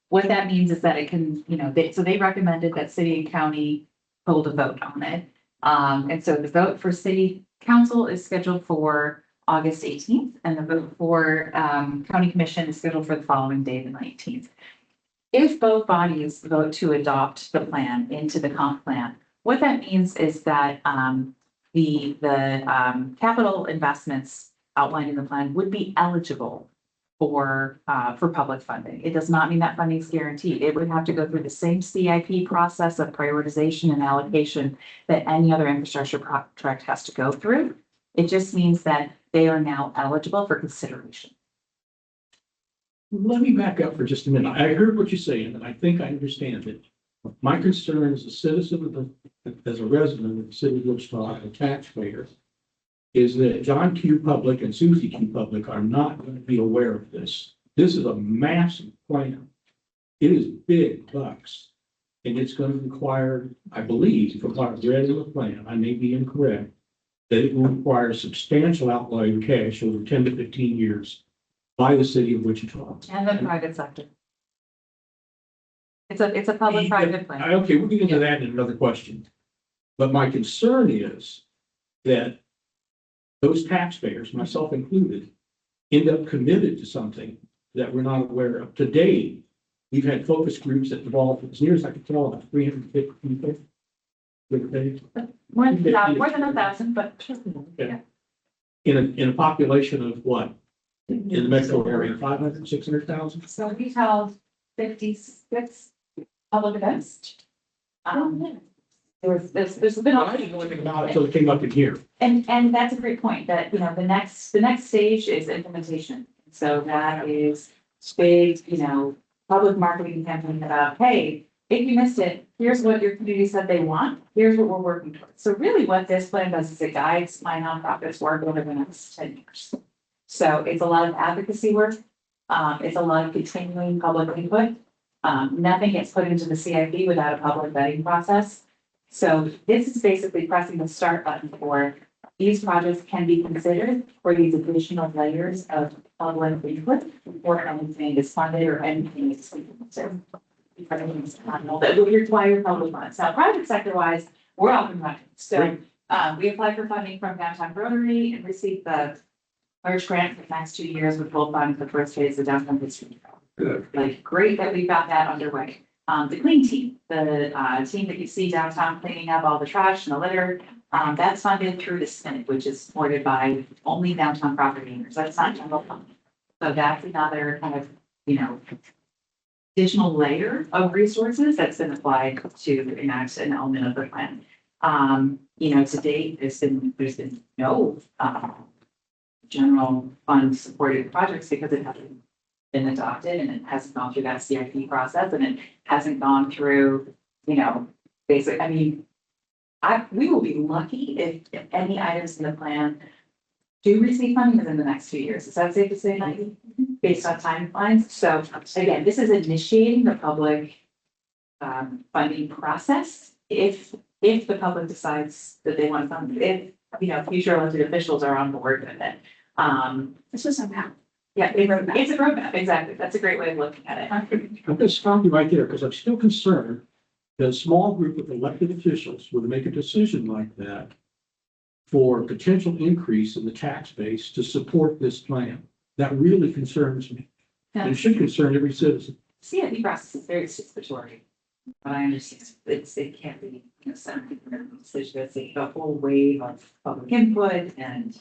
What that means is that it can, so they recommended that city and county hold a vote on it. And so the vote for city council is scheduled for August 18th, and the vote for county commission is scheduled for the following day, the 19th. If both bodies vote to adopt the plan into the comp plan, what that means is that the capital investments outlined in the plan would be eligible for public funding. It does not mean that funding is guaranteed. It would have to go through the same CIP process of prioritization and allocation that any other infrastructure project has to go through. It just means that they are now eligible for consideration. Let me back up for just a minute. I heard what you're saying, and I think I understand it. My concern as a citizen, as a resident of the city of Wichita, a taxpayer, is that John Q. Public and Susie Q. Public are not going to be aware of this. This is a massive plan. It is big bucks. And it's going to require, I believe, from what I've read in the plan, I may be incorrect, that it will require substantial outlay of cash over 10 to 15 years by the city of Wichita. And the private sector. It's a public-private plan. Okay, we'll get into that in another question. But my concern is that those taxpayers, myself included, end up committed to something that we're not aware of. Today, we've had focus groups that involve, as near as I can tell, about 350 people. More than 1,000, but. Yeah. in a population of what? In the metro area, 500, 600,000? So we held 56 public events. There's been. I didn't know anything about it until it came up in here. And that's a great point, that, you know, the next stage is implementation. So that is big, you know, public marketing campaign about, hey, if you missed it, here's what your community said they want, here's what we're working towards. So really what this plan does is it guides my nonprofits work over the next 10 years. So it's a lot of advocacy work. It's a lot of continuing public input. Nothing gets put into the CIP without a public vetting process. So this is basically pressing the start button for these projects can be considered for these additional layers of public input before anything is funded or anything is considered. That would require public funds. Now, private sector wise, we're up and running. So we applied for funding from Downtown Rotary and received the large grant for the next 2 years with full funding for the first phase of Downtown History. Like, great that we got that underway. The clean team, the team that you see downtown cleaning up all the trash and the litter, that's funded through the SNP, which is supported by only downtown property owners. That's not general fund. So that's another kind of, you know, additional layer of resources that's been applied to enact an element of the plan. You know, to date, there's been no general fund supported projects because it hasn't been adopted and it hasn't gone through that CIP process and it hasn't gone through, you know, basic, I mean, we will be lucky if any items in the plan do receive funding within the next 2 years. Is that safe to say, Maggie? Based on timelines? So again, this is initiating the public funding process. If the public decides that they want to fund, if, you know, future elected officials are on board with it. This is a map. Yeah, it's a roadmap, exactly. That's a great way of looking at it. I'm going to stop you right there because I'm still concerned that a small group of elected officials would make a decision like that for potential increase in the tax base to support this plan. That really concerns me. And it should concern every citizen. CIP process is very participatory. But I understand it can't be, you know, some decision, it's a whole wave of public input and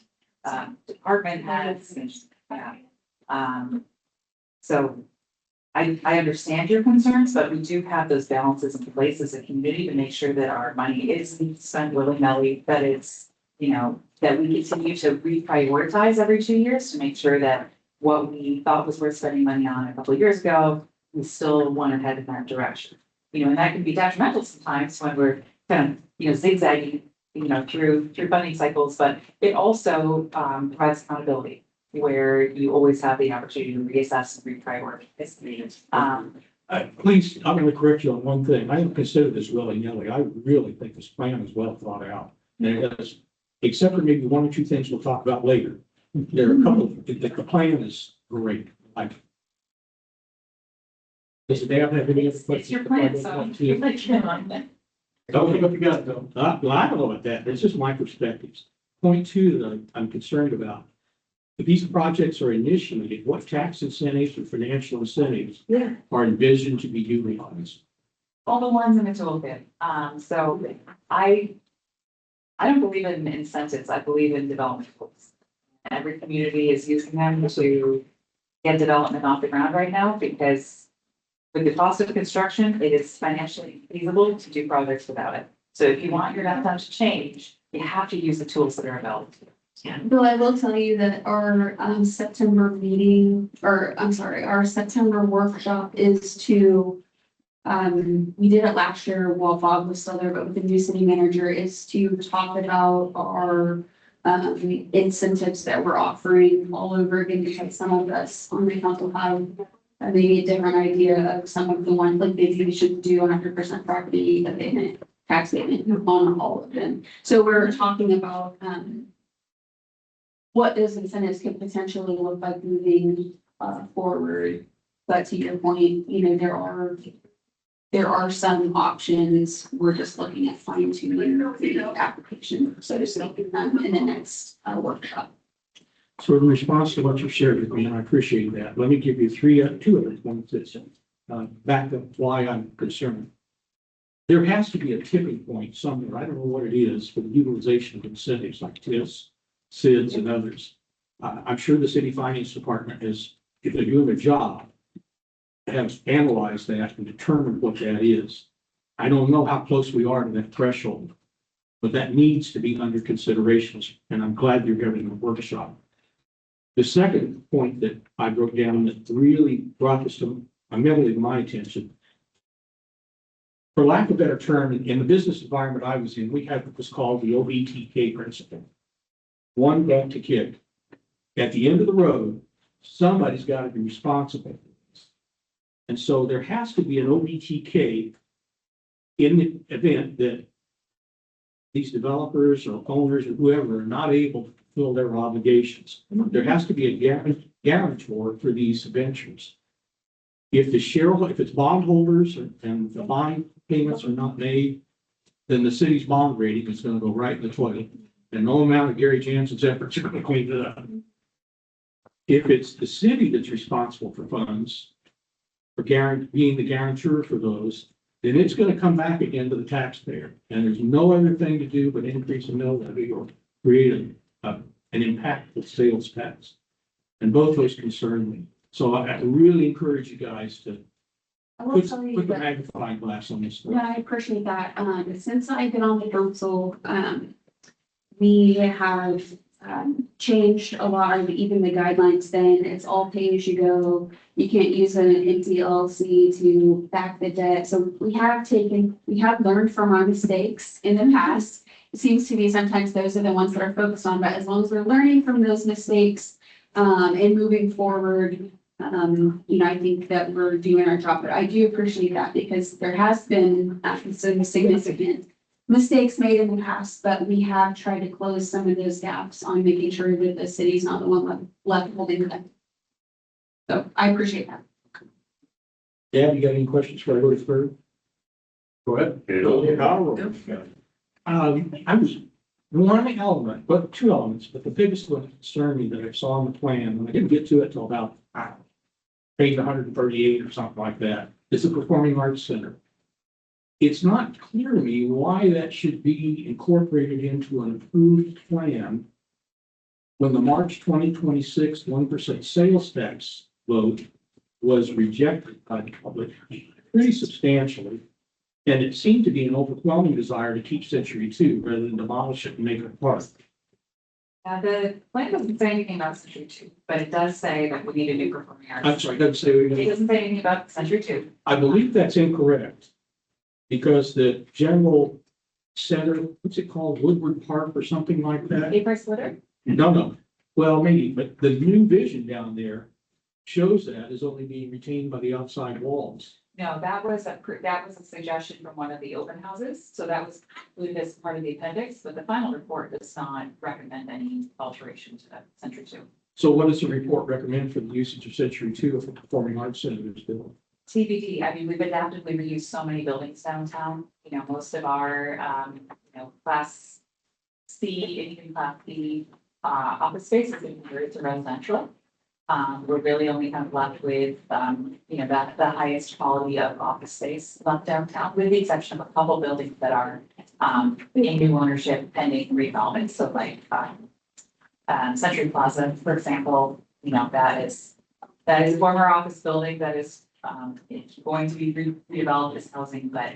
department heads and so I understand your concerns, but we do have those balances in place as a community to make sure that our money is spent willy-nilly, that it's, you know, that we continue to reprioritize every 2 years to make sure that what we thought was worth spending money on a couple of years ago, we still want to head in that direction. You know, and that can be detrimental sometimes when we're kind of, you know, zigzagging, you know, through funding cycles, but it also provides accountability where you always have the opportunity to reassess and reprioritize. Please, I'm going to correct you on one thing. I don't consider this willy-nilly. I really think this plan is well thought out. And it is, except for maybe one or two things we'll talk about later. There are a couple, the plan is great. Like, does the have any other questions? It's your plan, so you're like, Don't think what you got though. Well, I don't know about that. It's just my perspectives. Point two that I'm concerned about. If these projects are initiated, what tax incentives or financial incentives are envisioned to be utilized? all the ones in the toolkit. So I don't believe in incentives. I believe in development tools. Every community is using them to get development off the ground right now because with the cost of construction, it is financially feasible to do projects without it. So if you want your downtown to change, you have to use the tools that are available to you. Bill, I will tell you that our September meeting, or I'm sorry, our September workshop is to, we did it last year while Bob was still there, but with the new city manager, is to talk about our incentives that we're offering all over again, because some of us on the council have maybe a different idea of some of the ones, like maybe we should do 100% property abatement, tax abatement on all of them. So we're talking about what those incentives could potentially look like moving forward. But to your point, you know, there are some options. We're just looking at fine tuning the application, so to speak, in the next workshop. So in response to what you shared with me, and I appreciate that, let me give you two other points that back up why I'm concerned. There has to be a tipping point somewhere. I don't know what it is for the utilization of incentives like this. SIDS and others. I'm sure the city finance department is, if they're doing their job, have analyzed that and determined what that is. I don't know how close we are to that threshold, but that needs to be under consideration, and I'm glad you're having a workshop. The second point that I wrote down that really brought this to my attention. For lack of a better term, in the business environment I was in, we had what was called the OBTK principle. One got to kick. At the end of the road, somebody's got to be responsible. And so there has to be an OBTK in the event that these developers or owners or whoever are not able to fulfill their obligations. There has to be a guarantor for these ventures. If it's bondholders and the bond payments are not made, then the city's bond rating is going to go right in the toilet. And no amount of Gary Jansen's efforts are going to clean it up. If it's the city that's responsible for funds, for being the guarantor for those, then it's going to come back again to the taxpayer. And there's no other thing to do but increase the mill levy or create an impactful sales tax. And both those concern me. So I really encourage you guys to I will put tell you the that, magnifying glass on this stuff. yeah, I appreciate that. Since I've been on the council, we have changed a lot of even the guidelines then. It's all pay as you go. You can't use an empty LLC to back the debt. So we have learned from our mistakes in the past. It seems to be sometimes those are the ones that are focused on, but as long as we're learning from those mistakes, and moving forward, I think that we're doing our job, but I do appreciate that because there has been some significant mistakes made in the past, but we have tried to close some of those gaps on making sure that the city's not the one left holding them. So I appreciate that. Dad, you got any questions for Lori Spur? Go ahead. I was one element, but two elements, but the biggest one that concerned me that I saw in the plan, and I didn't get to it till about page 138 or something like that, is the Performing Arts Center. It's not clear to me why that should be incorporated into an approved plan when the March 2026 1% sales tax vote was rejected by the public pretty substantially. And it seemed to be an overwhelming desire to keep Century 2 rather than demolish it and make it a park. The plan doesn't say anything about Century 2, but it does say that we need a new performing arts. I'm sorry, it doesn't say we're It gonna. doesn't say anything about Century 2. I believe that's incorrect. Because the general center, what's it called, Woodward Park or something like that? Apex litter? No. Well, maybe, but the new vision down there shows that is only being retained by the outside walls. No, that was a suggestion from one of the open houses, so that was included as part of the appendix, but the final report does not recommend any alteration to that Century 2. So what does the report recommend for the usage of Century 2 if a performing arts center is built? TBD, I mean, we've adaptively reused so many buildings downtown, most of our, class C and even class B, office space is converted to residential. We're really only kind of left with, the highest quality of office space left downtown, with the exception of a couple buildings that are, in new ownership pending redevelopment, so like, Century Plaza, for example, that is a former office building that is it's going to be redeveloped as housing, but,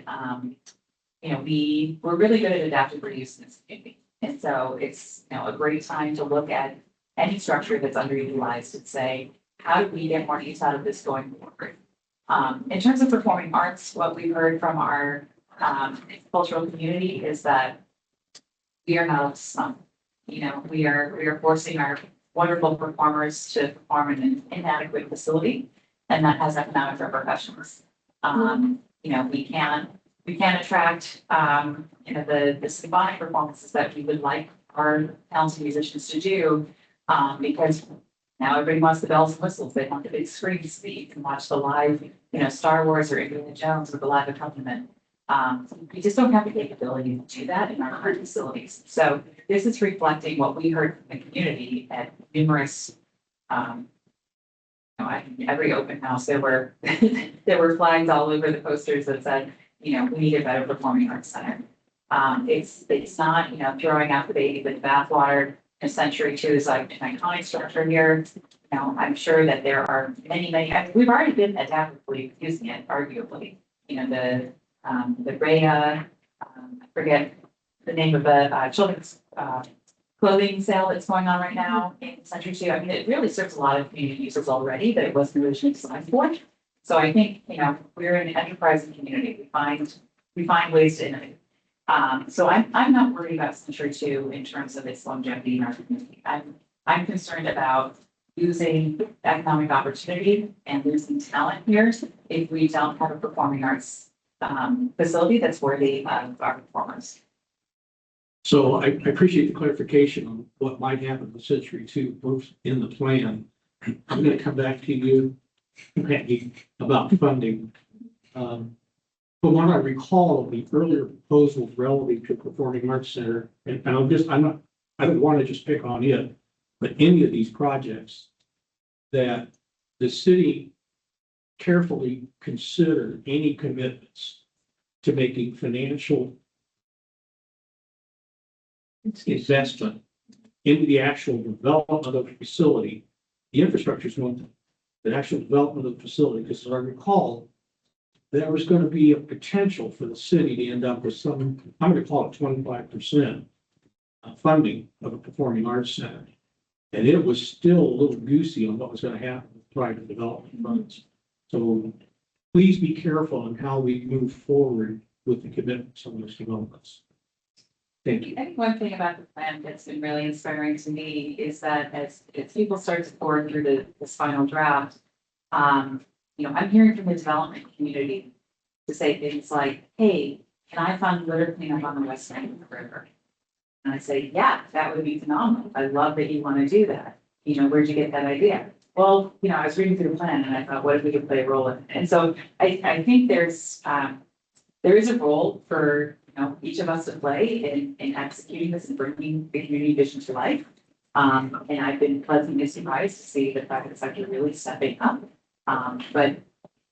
we're really good at adaptive reuse in this community. And so it's, a great time to look at any structure that's underutilized and say, how do we get more use out of this going forward? In terms of performing arts, what we heard from our, cultural community is that we are not up to snuff. We are forcing our wonderful performers to perform in an inadequate facility. And that has economic repercussions. We can't attract, the symphonic performances that we would like our talented musicians to do, because now everybody wants the bells and whistles. They want the big screens so that you can watch the live, Star Wars or Indiana Jones with the live accompaniment. We just don't have the capability to do that in our current facilities. So this is reflecting what we heard from the community at numerous, every open house, there were flags all over the posters that said, we need a better performing arts center. It's not, throwing out the baby with the bathwater. Century Two is like an iconic structure here. Now, I'm sure that there are many, I mean, we've already been adaptively using it, arguably. You know, the Rhea, I forget the name of the, children's, clothing sale that's going on right now in Century Two. I mean, it really serves a lot of community uses already that it wasn't originally designed for. So I think, you know, we're an enterprising community. We find ways to innovate. So I'm not worried about Century Two in terms of its longevity in our community. I'm concerned about losing economic opportunity and losing talent here if we don't have a performing arts facility that's worthy of our performers. So I appreciate the clarification on what might happen with Century Two, both in the plan. I'm gonna come back to you, Maggie, about funding. From what I recall of the earlier proposals relative to Performing Arts Center, and I don't want to just pick on it, but any of these projects, that the city carefully consider any commitments to making financial investment into the actual development of the facility. The infrastructure is one thing, the actual development of the facility, because as I recall, there was going to be a potential for the city to end up with some, I'm going to call it 25% funding of a performing arts center. And it was still a little goosey on what was going to happen with private development funds. So please be careful on how we move forward with the commitments on those developments. Thank you. I think one thing about the plan that's been really inspiring to me is that as people start to pour through this final draft, you know, I'm hearing from the development community to say things like, hey, can I fund litter cleanup on the west bank of the river? And I say, yeah, that would be phenomenal. I love that you want to do that. You know, where'd you get that idea? Well, you know, I was reading through the plan and I thought, what if we could play a role in it? And so I think there is a role for, you know, each of us to play in executing this and bringing the community vision to life. And I've been pleasantly surprised to see the private sector really stepping up. But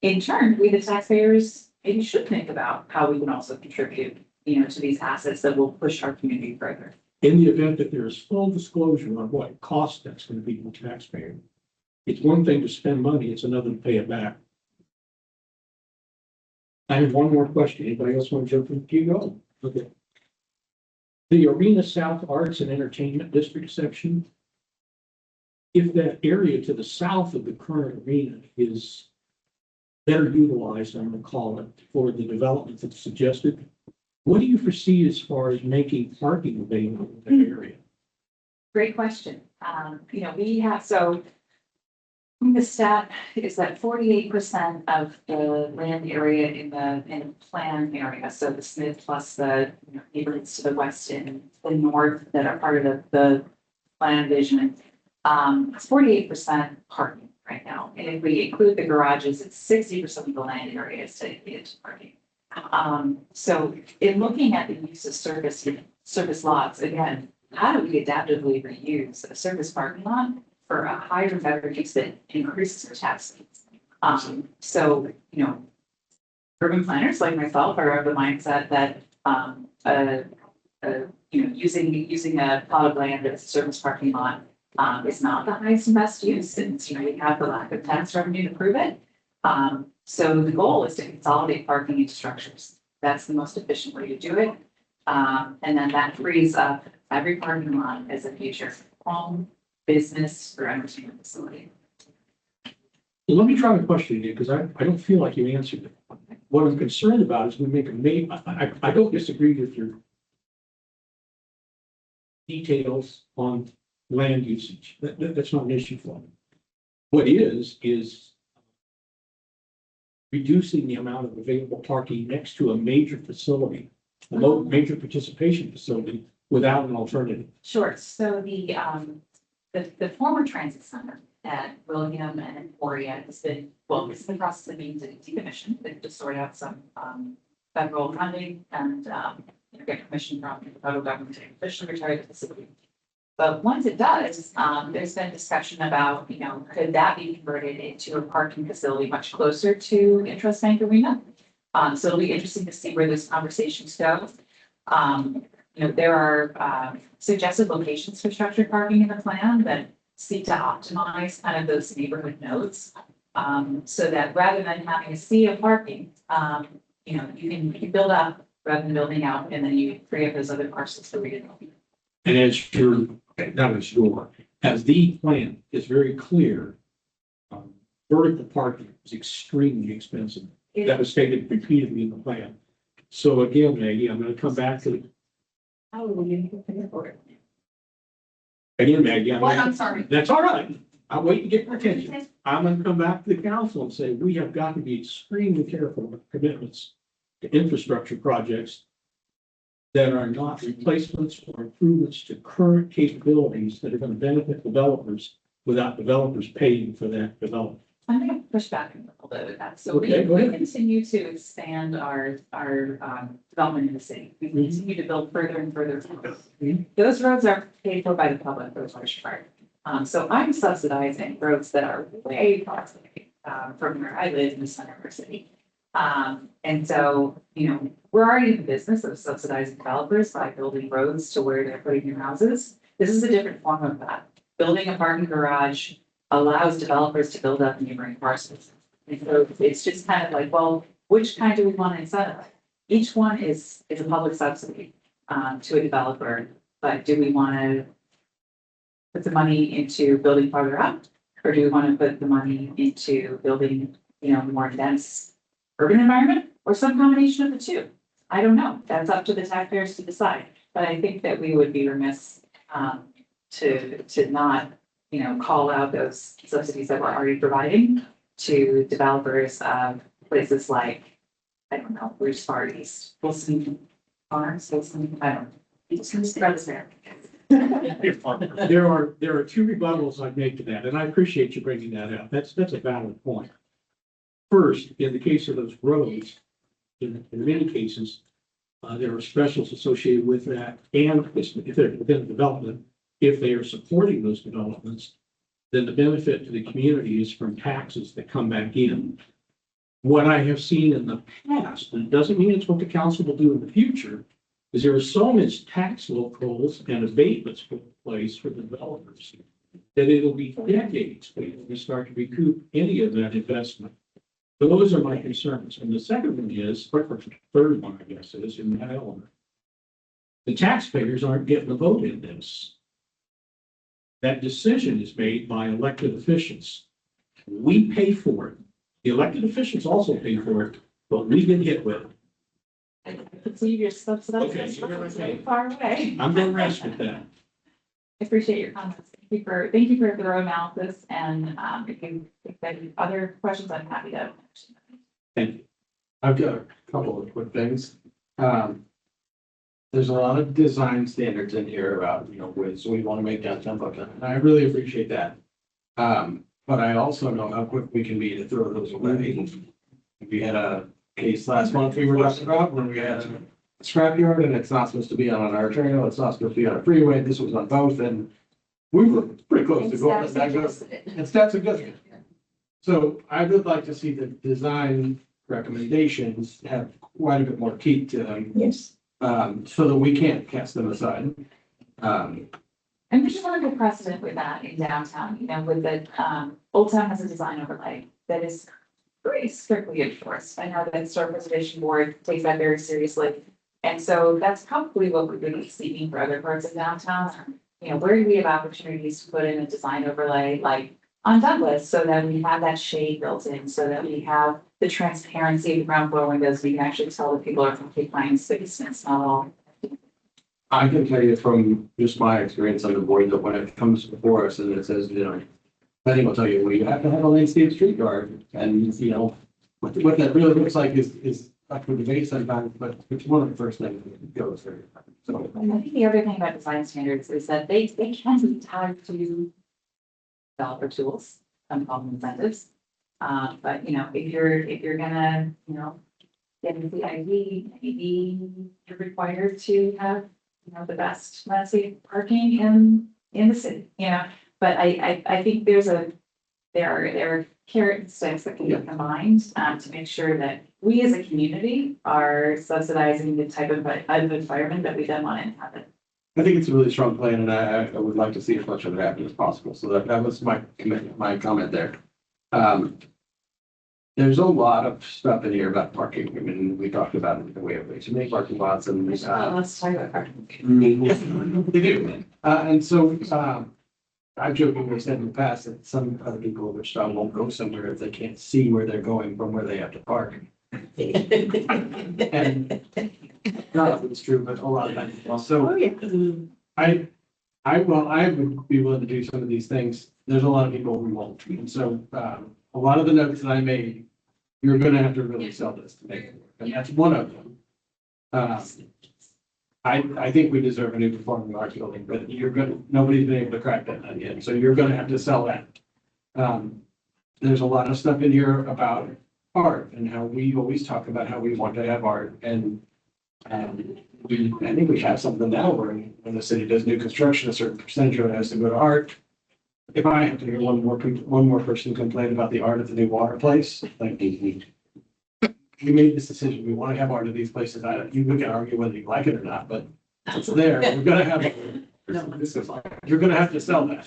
in turn, we the taxpayers maybe should think about how we can also contribute, you know, to these assets that will push our community further. In the event that there is full disclosure on what cost that's going to be to the taxpayer, it's one thing to spend money, it's another to pay it back. I have one more question. Anybody else want to jump in? You go. Okay. The Arena South Arts and Entertainment District section, if that area to the south of the current arena is better utilized, I'm going to call it, for the development that's suggested, what do you foresee as far as making parking available in that area? Great question. You know, we have, so the stat is that 48% of the land area in the plan area, so the Smith plus the neighborhoods to the west and the north that are part of the plan vision, it's 48% parking right now. And if we include the garages, it's 60% of the land area is dedicated to parking. So in looking at the use of service lots, again, how do we adaptively reuse a service parking lot for a higher and better use that increases our tax rates? So, you know, urban planners like myself are of the mindset that, you know, using a plot of land as a service parking lot is not the highest and best use, since, you know, we have the lack of tax revenue to prove it. So the goal is to consolidate parking into structures. That's the most efficient way to do it. And then that frees up every parking lot as a future home, business, or entertainment facility. Let me try to question you, because I don't feel like you answered it. What I'm concerned about is we make I don't disagree with your details on land usage. That's not an issue for me. What is reducing the amount of available parking next to a major facility, a major participation facility, without an alternative. Sure. So the former transit center at William and Emporia has been, well, it's in the process of being decommissioned. They've just sorted out some federal funding and get permission from the federal government to officially retire the facility. But once it does, there's been discussion about, you know, could that be converted into a parking facility much closer to Intrust Bank Arena? So it'll be interesting to see where those conversations go. there are suggested locations for structured parking in the plan that seek to optimize kind of those neighborhood nodes. So that rather than having a sea of parking, you can build up rather than building out, and then you free up those other parcels for redevelopment. And as your, not as your, as the plan is very clear, vertical parking is extremely expensive. That was stated repeatedly in the plan. So again, Maggie, I'm gonna come back to, How will you pay for it? again, Maggie, I'm sorry. that's all right. I'll wait to get your attention. I'm gonna come back to the council and say, we have got to be extremely careful with commitments to infrastructure projects that are not replacements or improvements to current capabilities that are gonna benefit developers without developers paying for that development. I'm gonna push back a little bit with that. So Okay, go we ahead. continue to expand our development in the city. We continue to build further and further. Mhm. Those roads are paid for by the public for the most part. So I'm subsidizing roads that are way far away, from where I live in the center of our city. And so, we're already in the business of subsidizing developers by building roads to where they're putting their houses. This is a different form of that. Building a parking garage allows developers to build up neighboring parcels. And so it's just kind of like, well, which kind do we want to incentivize? Each one is a public subsidy to a developer, but do we want to put the money into building farther up? Or do we want to put the money into building, more dense urban environment, or some combination of the two? I don't know. That's up to the taxpayers to decide. But I think that we would be remiss to not, call out those subsidies that we're already providing to developers of places like, I don't know, Ridge Far East, Wilson Farms, Wilson, I don't know. It's gonna spread us there. There are two rebuttals I'd make to that, and I appreciate you bringing that up. That's a valid point. First, in the case of those roads, in many cases, there are specials associated with that, and if they're within development, if they are supporting those developments, then the benefit to the community is from taxes that come back in. What I have seen in the past, and it doesn't mean it's what the council will do in the future, is there are so much tax loopholes and abatements put in place for the developers that it'll be decades before we start to recoup any of that investment. Those are my concerns. And the second one is, or third one, I guess, is in that element. The taxpayers aren't getting a vote in this. That decision is made by elected officials. We pay for it. The elected officials also pay for it, but we get hit with it. I can see you're subsidizing. Okay, so you're okay. Far away. I'm going to rest with that. I appreciate your comments. Thank you for the thorough analysis, and if you have other questions, I'm happy to. Thank you. I've got a couple of quick things. There's a lot of design standards in here about, widths, so we want to make downtown Buckland, and I really appreciate that. But I also know how quick we can be to throw those away. We had a case last month we were talking about when we had a scrapyard and it's not supposed to be on an arterial, it's not supposed to be on a freeway, this was on both, and we were pretty close to going. And steps are good. So I would like to see the design recommendations have quite a bit more teeth to them. Yes. So that we can't cast them aside. And we just want to go precedent with that in downtown, with the, Old Town has a design overlay that is pretty strictly enforced. I know that the Historic Preservation Board takes that very seriously. And so that's probably what we're really seeking for other parts of downtown. Where do we have opportunities to put in a design overlay like on Douglas, so that we have that shade built in, so that we have the transparency of ground floor windows, we can actually tell that people are from Cape Pine space and it's not all. I can tell you from just my experience on the board that when it comes before us and it says, I think I'll tell you, well, you have to have a landscape street guard, and what that really looks like is up to debate sometimes, but it's one of the first things that goes there. So I think the other thing about design standards is that they can be tied to developer tools, some call them incentives. But if you're gonna, get into the ID, maybe you're required to have, the best, let's say, parking in the city, But I think there are carrot and sticks that can be combined, to make sure that we as a community are subsidizing the type of environment that we then want to inhabit. I think it's a really strong plan and I would like to see as much of it happen as possible. So that was my comment there. There's a lot of stuff in here about parking. I mean, we talked about it, we have way too many parking lots and. Let's talk about parking. They do. And so, I've jokingly said in the past that some other people, which won't go somewhere if they can't see where they're going from where they have to park. And not if it's true, but a lot of times. So I would be willing to do some of these things. There's a lot of people who won't. And so, a lot of the notes that I made, you're gonna have to really sell this to make it work. And that's one of them. I think we deserve a new performing arts building, but nobody's been able to crack that nut yet, so you're gonna have to sell that. There's a lot of stuff in here about art and how we always talk about how we want to have art and I think we have something now where when the city does new construction, a certain percentage of it has to go to art. If I have to hear one more person complain about the art of the new water place, like we made this decision, we want to have art at these places. We can argue whether you like it or not, but it's there. We're gonna have, you're gonna have to sell that.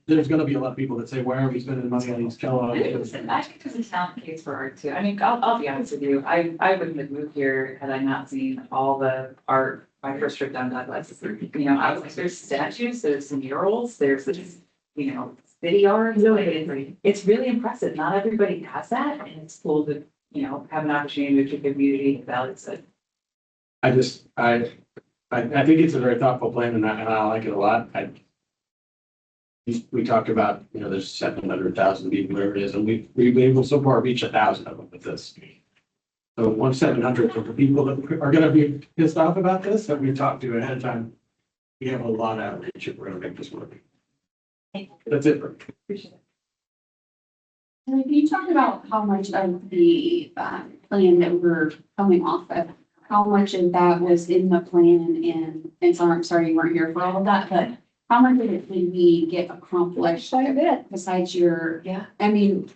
There's gonna be a lot of people that say, why are we spending money on these Kellogg? I think there's a talent case for art too. I mean, I'll be honest with you. I wouldn't have moved here had I not seen all the art my first trip down Douglas. You know, I was like, there's statues, there's murals, there's this, you know, city art. It's really impressive. Not everybody has that, and it's cool to, you know, have an opportunity to community values it. I think it's a very thoughtful plan and I like it a lot. We talked about, you know, there's 700,000 people, whatever it is, and we've been able so far reach 1,000 of them with this. So 1/700 of the people that are gonna be pissed off about this, that we talked to ahead of time. We have a lot of outreach if we're gonna make this work. That's it. Appreciate it. And can you talk about how much of the plan that we're coming off of, how much of that was in the plan and so I'm sorry you weren't here for all of that, but how much of it did we get accomplished? Quite a bit. Besides your, I mean.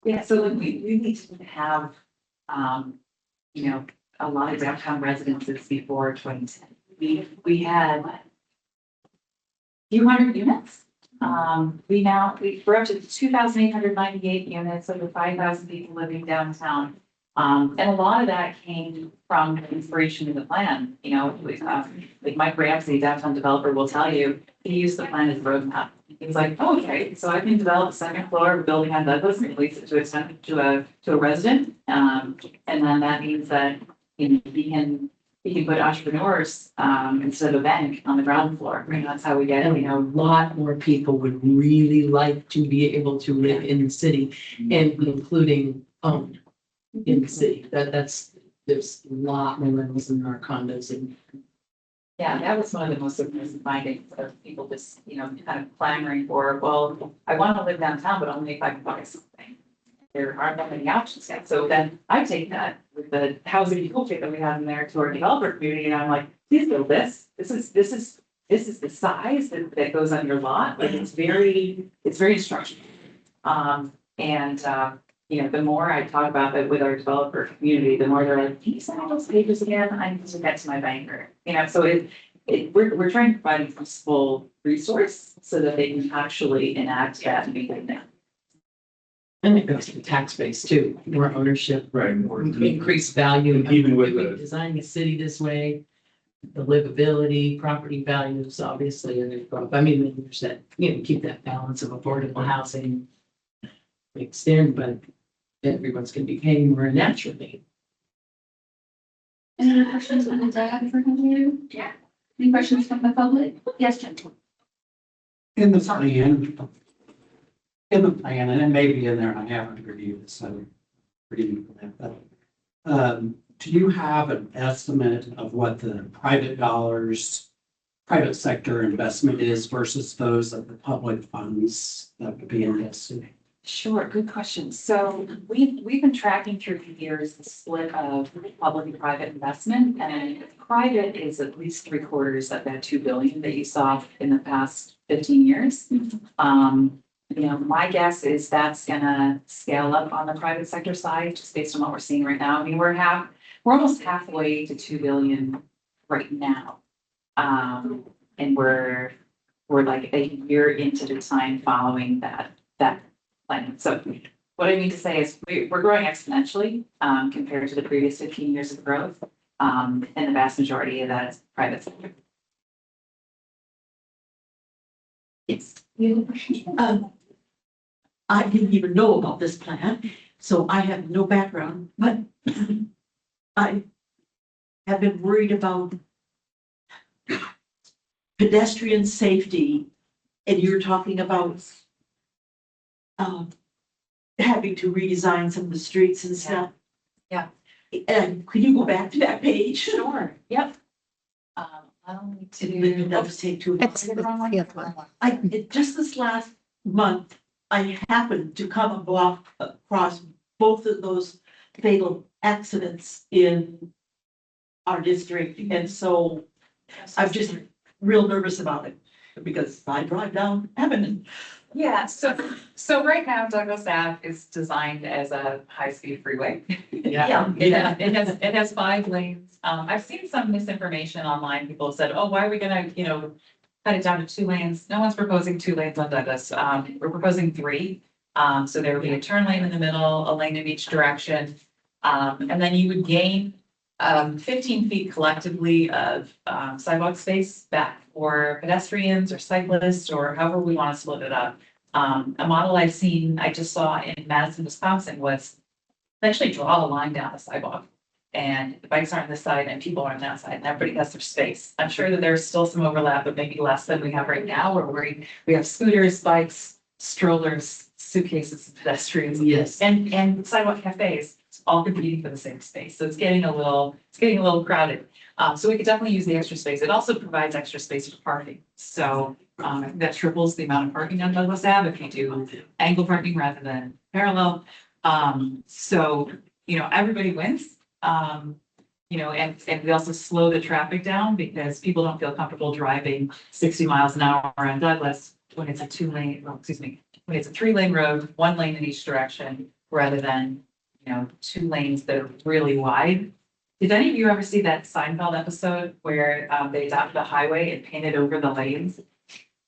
Yeah, so like we need to have, you know, a lot of downtown residences before 2010. We had a few hundred units. We're up to 2,898 units, over 5,000 people living downtown. And a lot of that came from the inspiration in the plan. You know, like Mike Ramsey, downtown developer, will tell you, he used the plan as a roadmap. He was like, oh, okay, so I can develop a second floor of a building on Douglas and lease it to a resident. And then that means that, you know, he can put entrepreneurs instead of a bank on the ground floor. I mean, that's how we get it. You know, A lot more people would really like to be able to live in the city and including own in the city. There's a lot more rentals in our condos and. yeah, that was one of the most surprising findings of people just, you know, kind of clamoring for, well, I want to live downtown, but only if I can buy something. There aren't that many options yet. So then I take that with the housing toolkit that we have in there to our developer community, and I'm like, please build this. This is the size that goes on your lot. Like it's very instructional. You know, the more I talk about that with our developer community, the more they're like, can you send me those pages again? I need to get to my banker. You know, so we're trying to provide a useful resource so that they can actually enact that and make it now. And it goes to the tax base too, more ownership, Right. more increased value. Even with If we the- design a city this way, the livability, property values, obviously, and I mean, there's that, you know, keep that balance of affordable housing. Extend, but everyone's gonna be paying more naturally. Any other questions on the data for him? Yeah. Any questions from the public? Yes, Jen. In the plan, and it may be in there, and I haven't reviewed it, so reading that. Do you have an estimate of what the private sector investment is versus those of the public funds that would be invested? Sure, good question. So we've been tracking through the years the split of public and private investment, and private is at least 3/4 of that $2 billion that you saw in the past 15 years. my guess is that's gonna scale up on the private sector side, just based on what we're seeing right now. I mean, we're almost halfway to 2 billion right now. And we're like a year into the time following that plan. So what I mean to say is we're growing exponentially, compared to the previous 15 years of growth. And the vast majority of that is private sector. Yes. I didn't even know about this plan, so I have no background, but I have been worried about pedestrian safety, and you're talking about having to redesign some of the streets and stuff. Yeah. And could you go back to that page? Sure, yep. Allow me It does take too long. Just this last month, I happened to come across both of those fatal accidents in our district, and so I'm just real nervous about it, because I drive down Evan. Yeah, so right now Douglas Ave is designed as a high-speed freeway. Yeah. It has 5 lanes. I've seen some misinformation online. People have said, oh, why are we gonna, cut it down to 2 lanes? No one's proposing 2 lanes on Douglas. We're proposing 3. So there will be a turn lane in the middle, a lane in each direction. And then you would gain 15 feet collectively of sidewalk space back for pedestrians or cyclists, or however we want to split it up. A model I just saw in Madison, Wisconsin, was actually draw a line down the sidewalk. And the bikes are on this side and people are on that side, and everybody has their space. I'm sure that there's still some overlap, but maybe less than we have right now, where we have scooters, bikes, strollers, suitcases, pedestrians. Yes. And sidewalk cafes, all competing for the same space. So it's getting a little crowded. So we could definitely use the extra space. It also provides extra space for parking. So I think that triples the amount of parking on Douglas Ave if you do angle parking rather than parallel. So, everybody wins. And we also slow the traffic down because people don't feel comfortable driving 60 miles an hour on Douglas when it's a 3-lane road, 1 lane in each direction, rather than 2 lanes that are really wide. Did any of you ever see that Seinfeld episode where they adopted a highway and painted over the lanes?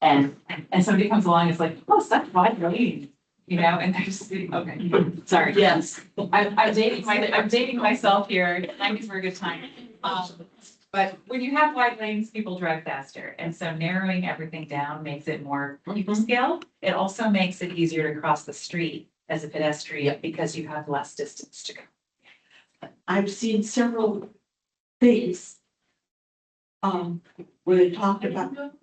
And somebody comes along and it's like, oh, such wide lane, and they're just okay. Sorry. Yes. I'm dating myself here. 90s were a good time. But when you have wide lanes, people drive faster. And so narrowing everything down makes it more people scale. It also makes it easier to cross the street as a pedestrian because you have less distance to go. I've seen several things where they talked about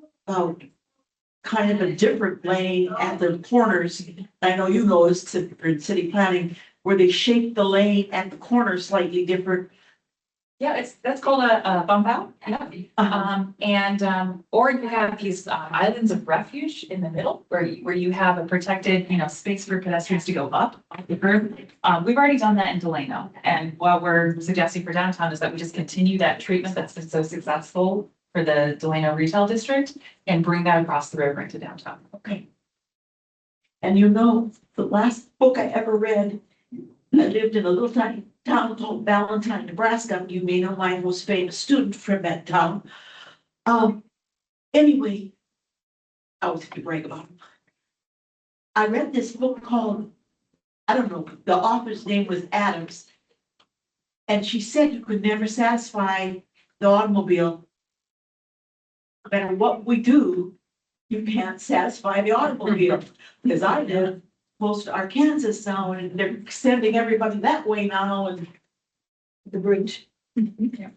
kind of a different lane at the corners. I know you noticed in city planning where they shape the lane at the corner slightly different. Yeah, that's called a bump out. Yeah. Or you have these islands of refuge in the middle where you have a protected, space for pedestrians to go up the curb. We've already done that in Delano. And what we're suggesting for downtown is that we just continue that treatment that's been so successful for the Delano retail district and bring that across the river into downtown. Okay. And the last book I ever read, I lived in a little tiny town called Valentine, Nebraska. You may know my most famous student from that town. Anyway, I was going to brag about him. I read this book called, I don't know, the author's name was Adams. And she said you could never satisfy the automobile. No matter what we do, you can't satisfy the automobile. Because I live close to Arkansas now, and they're sending everybody that way now, and the bridge.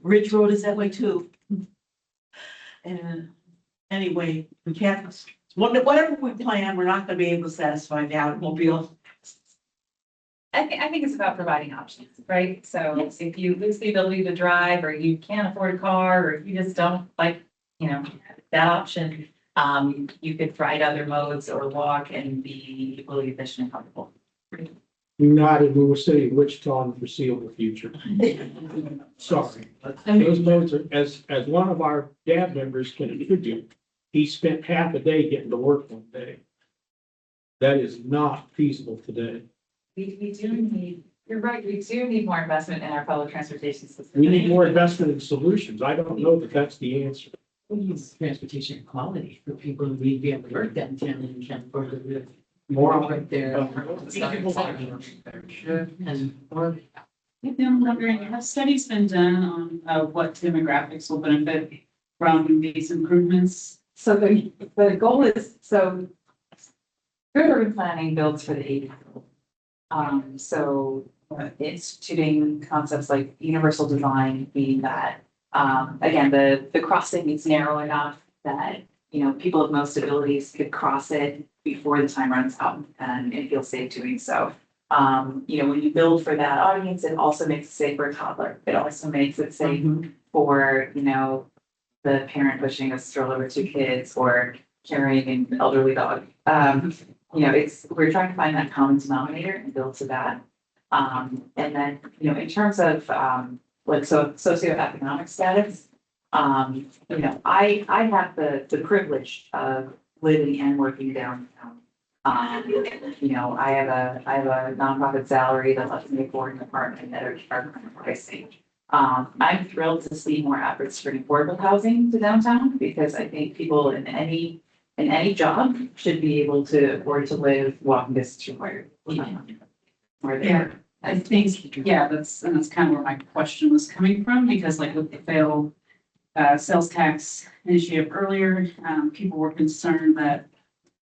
Ridge Road is that way too. And anyway, we can't, whatever we plan, we're not gonna be able to satisfy the automobile. I think it's about providing options, right? So if you lose the ability to drive, or you can't afford a car, or if you just don't like, that option, you could ride other modes or walk and be equally efficient and comfortable. United, we will stay in Wichita in the foreseeable future. Sorry. Those modes are, as one of our DAB members can attribute, he spent half a day getting to work one day. That is not feasible today. We do need, you're right, we do need more investment in our public transportation system. We need more investment in solutions. I don't know that that's the answer. We need transportation quality for people who need to be able to work downtown and can afford to live More right there. And, or I'm wondering, have studies been done on what demographics will benefit from these improvements? So the goal is, so good urban planning builds for the 80. So instituting concepts like universal design, meaning that, again, the crossing is narrow enough that, you know, people of most abilities could cross it before the time runs out and feel safe doing so. You know, when you build for that audience, it also makes it safe for a toddler. It also makes it safe for, you know, the parent pushing a stroller with 2 kids or carrying an elderly dog. You know, we're trying to find that common denominator and build to that. And then, you know, in terms of socioeconomic status, you know, I have the privilege of living and working downtown. You know, I have a nonprofit salary that lets me afford an apartment at a current pricing. I'm thrilled to see more efforts to bring affordable housing to downtown because I think people in any job should be able to afford to live walking distance from where they Yeah. work. I think, yeah, that's kind of where my question was coming from, because like with the failed sales tax initiative earlier, people were concerned that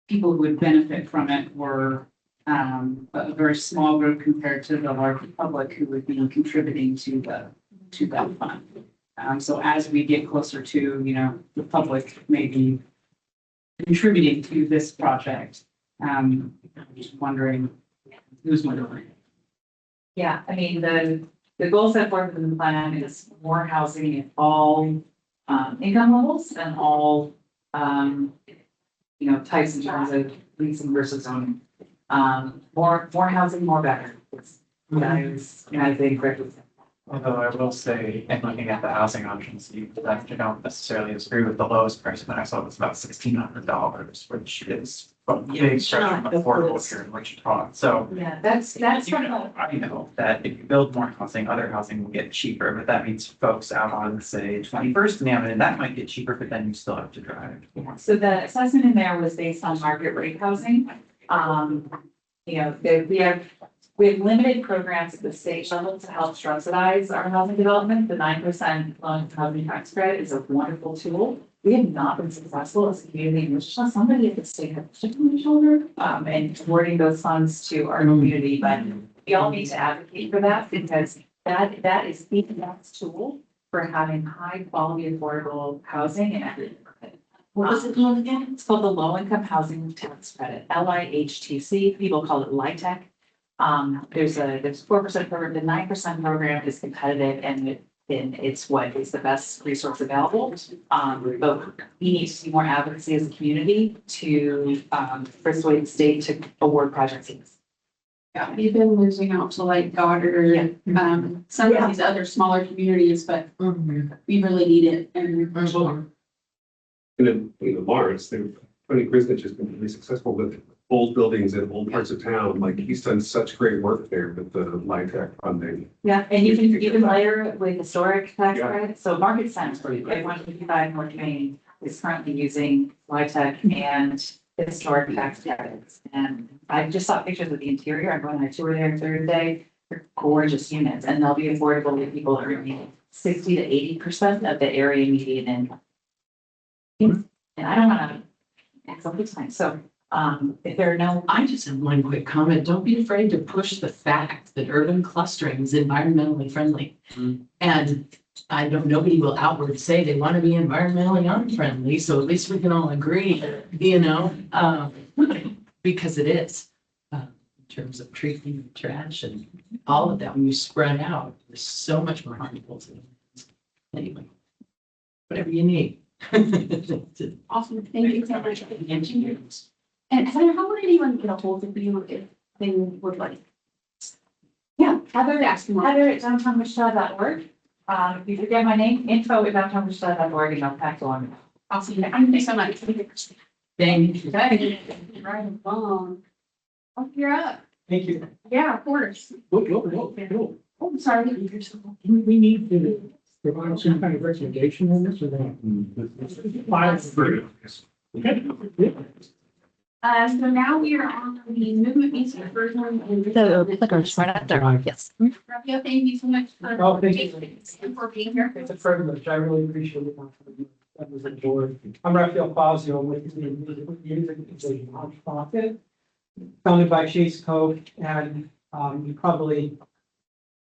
people who would benefit from it were a very small group compared to the larger public who would be contributing to that fund. So as we get closer to, you know, the public maybe contributing to this project, I'm just wondering who's wondering. Yeah, I mean, the goal set forth in the plan is more housing at all income levels and all you know, types in terms of leasing versus owning. More housing, more better. That is, I think, correctly. Although I will say, in looking at the housing options, you don't necessarily agree with the lowest price, but I saw it was about $1,600, which is a big stretch from affordable here in Wichita. So Yeah, that's you know, I know that if you build more housing, other housing will get cheaper, but that means folks out on, say, 21st and Avenue, that might get cheaper, but then you still have to drive. So the assessment in there was based on market rate housing. You know, we have limited programs at the state level to help subsidize our housing development. The 9% loan housing tax credit is a wonderful tool. We have not been successful as a community in Wichita. Somebody at the state has shifted on the shoulder and awarding those funds to our community, but we all need to advocate for that because that is the best tool for having high quality affordable housing in every neighborhood. What was it called again? It's called the Low Income Housing Tax Credit, LIHTC. People call it LIHTC. There's a 4% program. The 9% program is competitive and it's what is the best resource available. But we need to see more advocacy as a community to persuade the state to award projects. Yeah, we've been losing out to like Goddard, some of these other smaller communities, but we really need it and. And then, you know, Lawrence, Tony Krisnich has been really successful with old buildings in old parts of town. Like he's done such great work there with the LIHTC funding. Yeah, and you can layer it with historic tax Yeah. credits. So Market Center, everyone 55 North Main is currently using LIHTC and historic tax credits. And I just saw pictures of the interior. I'm going on a tour there Thursday. They're gorgeous units and they'll be affordable to people earning 60 to 80% of the area median income. And I don't want to, it's a good time. So if there are no, I just have one quick comment. Don't be afraid to push the fact that urban clustering is environmentally friendly. And I don't, nobody will outward say they want to be environmentally unfriendly, so at least we can all agree, you know, because it is. In terms of treating trash and all of that, when you spread out, there's so much more harmful to them. Anyway, whatever you need. Awesome, thank you so much. And Heather, how would anyone get a hold of you if they would like? Yeah, Heather, ask me. Heather at downtownwichita.org. If you forget my name, info@downtownwichita.org and I'll pass along. Awesome, thank you so much. Thank you. Right, phone. You're up. Thank you. Yeah, of course. Whoa. Oh, I'm sorry. We need to provide some kind of recommendation on this or not? So now we are on the movement music version. The clicker's right up there. Yes. Raphael, thank you so much for. Oh, thank you. And for being here. It's a privilege. I really appreciate it. Members of the board. I'm Raphael Fazio with the Music is a nonprofit founded by Chase Cove, and you probably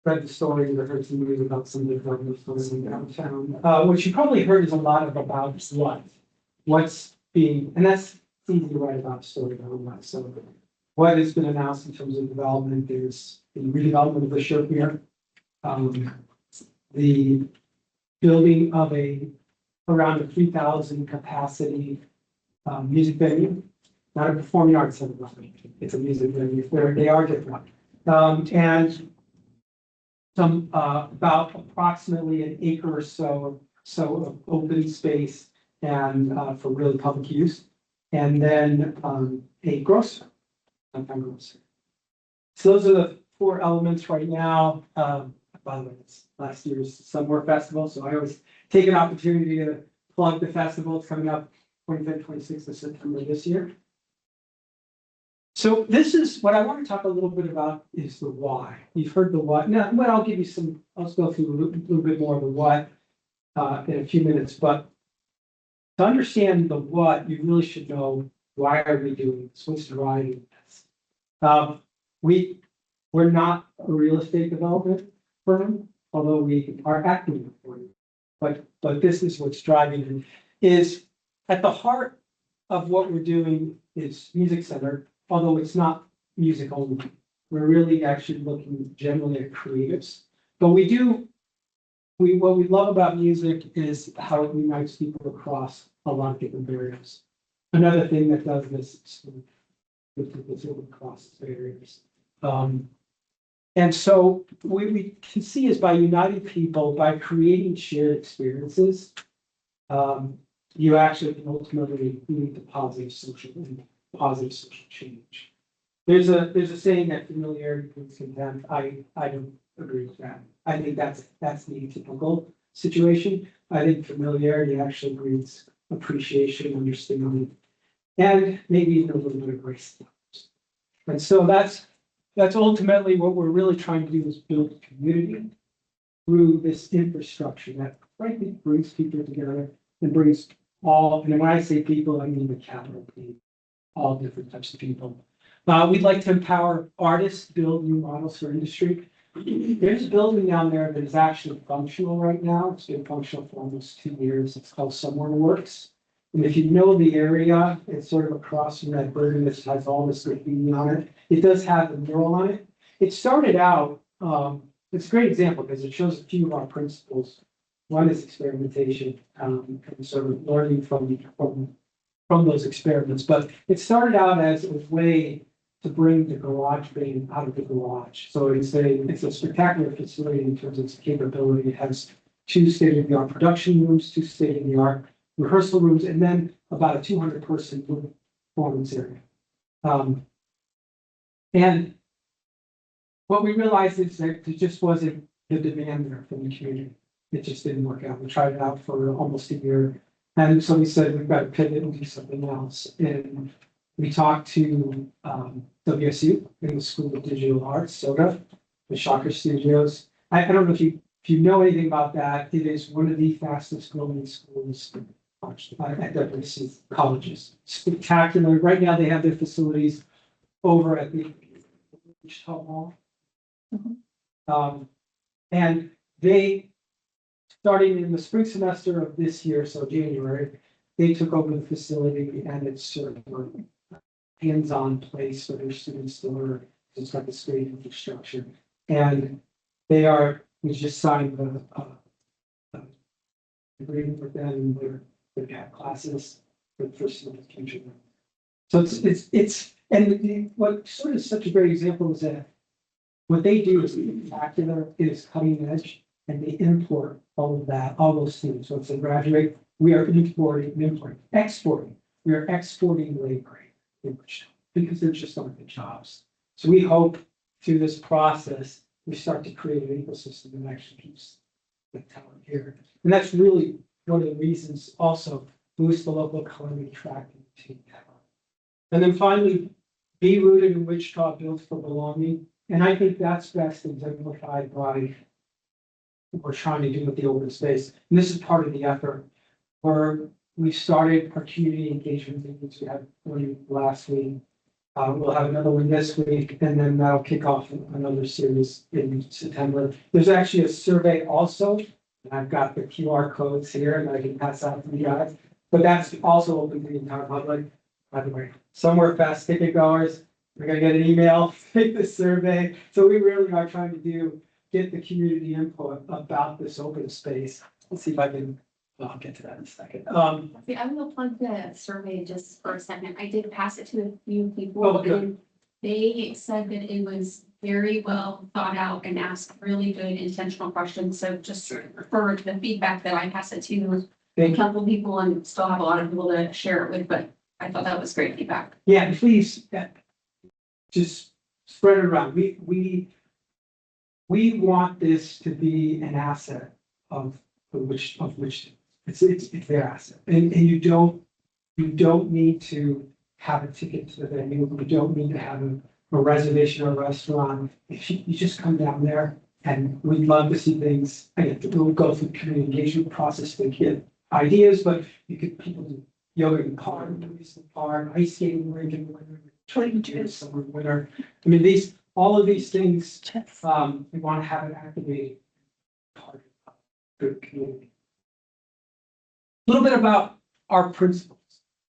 read the stories or heard some news about some of the government stories in downtown. What you probably heard is a lot of about what's being, and that's easy to write about a story about what. So what has been announced in terms of development, there's the redevelopment of the Shirtmere, the building of around a 3,000 capacity music venue, not a performing arts center, it's a music venue, they are different. And some about approximately an acre or so of open space and for really public use. And then a grocery, downtown grocery. So those are the 4 elements right now. By the way, it's last year's Summer Festival, so I always take an opportunity to plug the festival. It's coming up 25th, 26th of September this year. So this is what I want to talk a little bit about is the why. You've heard the what. Now, but I'll give you some, I'll go through a little bit more of the what in a few minutes. But to understand the what, you really should know why are we doing this? What's driving this? We're not a real estate development firm, although we are acting for it. But this is what's driving it. Is at the heart of what we're doing is music center, although it's not music only. We're really actually looking generally at creatives. But what we love about music is how it unites people across a lot of different barriers. Another thing that does this is with people across barriers. And so what we can see is by uniting people, by creating shared experiences, you actually can ultimately lead to positive social change. There's a saying that familiarity breeds contempt. I don't agree with that. I think that's the atypical situation. I think familiarity actually breeds appreciation, understanding, and maybe even a little bit of grace. And so that's ultimately what we're really trying to do is build a community through this infrastructure that frankly brings people together and brings all, and when I say people, I mean the capital P, all different types of people. We'd like to empower artists, build new models for industry. There's a building down there that is actually functional right now. It's been functional for almost 2 years. It's called Somewhere Works. And if you know the area, it's sort of across from that building that has all this graffiti on it. It does have a mural on it. It started out, it's a great example because it shows a few of our principles. One is experimentation, and sort of learning from those experiments. But it started out as a way to bring the garage band out of the garage. So it's a spectacular facility in terms of its capability. It has 2 state-of-the-art production rooms, 2 state-of-the-art rehearsal rooms, and then about a 200-person performance area. And what we realized is that there just wasn't the demand there from the community. It just didn't work out. We tried it out for almost a year. And so we said, we've got to pivot and do something else. And we talked to WSU in the School of Digital Arts, SOTA, the Shocker Studios. I don't know if you know anything about that. It is one of the fastest growing schools at WSU colleges. Spectacular. Right now they have their facilities over at the Wichita Mall. And they, starting in the spring semester of this year, so January, they took over the facility and it's sort of a hands-on place for their students to learn. It's got this great infrastructure. And we just signed the agreement with them. They've got classes for the first of the future. So and what sort of such a great example is that what they do is spectacular, it is cutting edge, and they import all of that, all those things. So if they graduate, we are exporting labor in Wichita. because there's just aren't the jobs. So we hope through this process, we start to create an ecosystem that actually keeps the talent here. And that's really one of the reasons also boost the local economy, attracting to talent. And then finally, be rooted in Wichita, built for belonging. And I think that's best exemplified by what we're trying to do with the open space. And this is part of the effort where we started our community engagement meetings. We had one last week. We'll have another one this week, and then that'll kick off another series in September. There's actually a survey also. And I've got the QR codes here and I can pass out to you guys. But that's also open to the entire public. By the way, somewhere fast ticket goers, we're gonna get an email, take the survey. So we really are trying to get the community input about this open space. Let's see if I can, I'll get to that in a second. See, I will plug the survey just for a second. I did pass it to a few people. Oh, good. And they said that it was very well thought out and asked really good intentional questions. So just for the feedback that I passed it to a couple people and still have a lot of people to share it with, but I thought that was great feedback. Yeah, please, just spread it around. We want this to be an asset of which it's their asset. And you don't need to have a ticket to the venue. You don't need to have a reservation or a restaurant. If you just come down there, and we'd love to see things. Again, we'll go through the community engagement process to get ideas, but people do yoga in the park, movies in the park, ice skating rink in the winter, training gym summer in winter. I mean, all of these things, we want to have it activated part of the community. A little bit about our principles,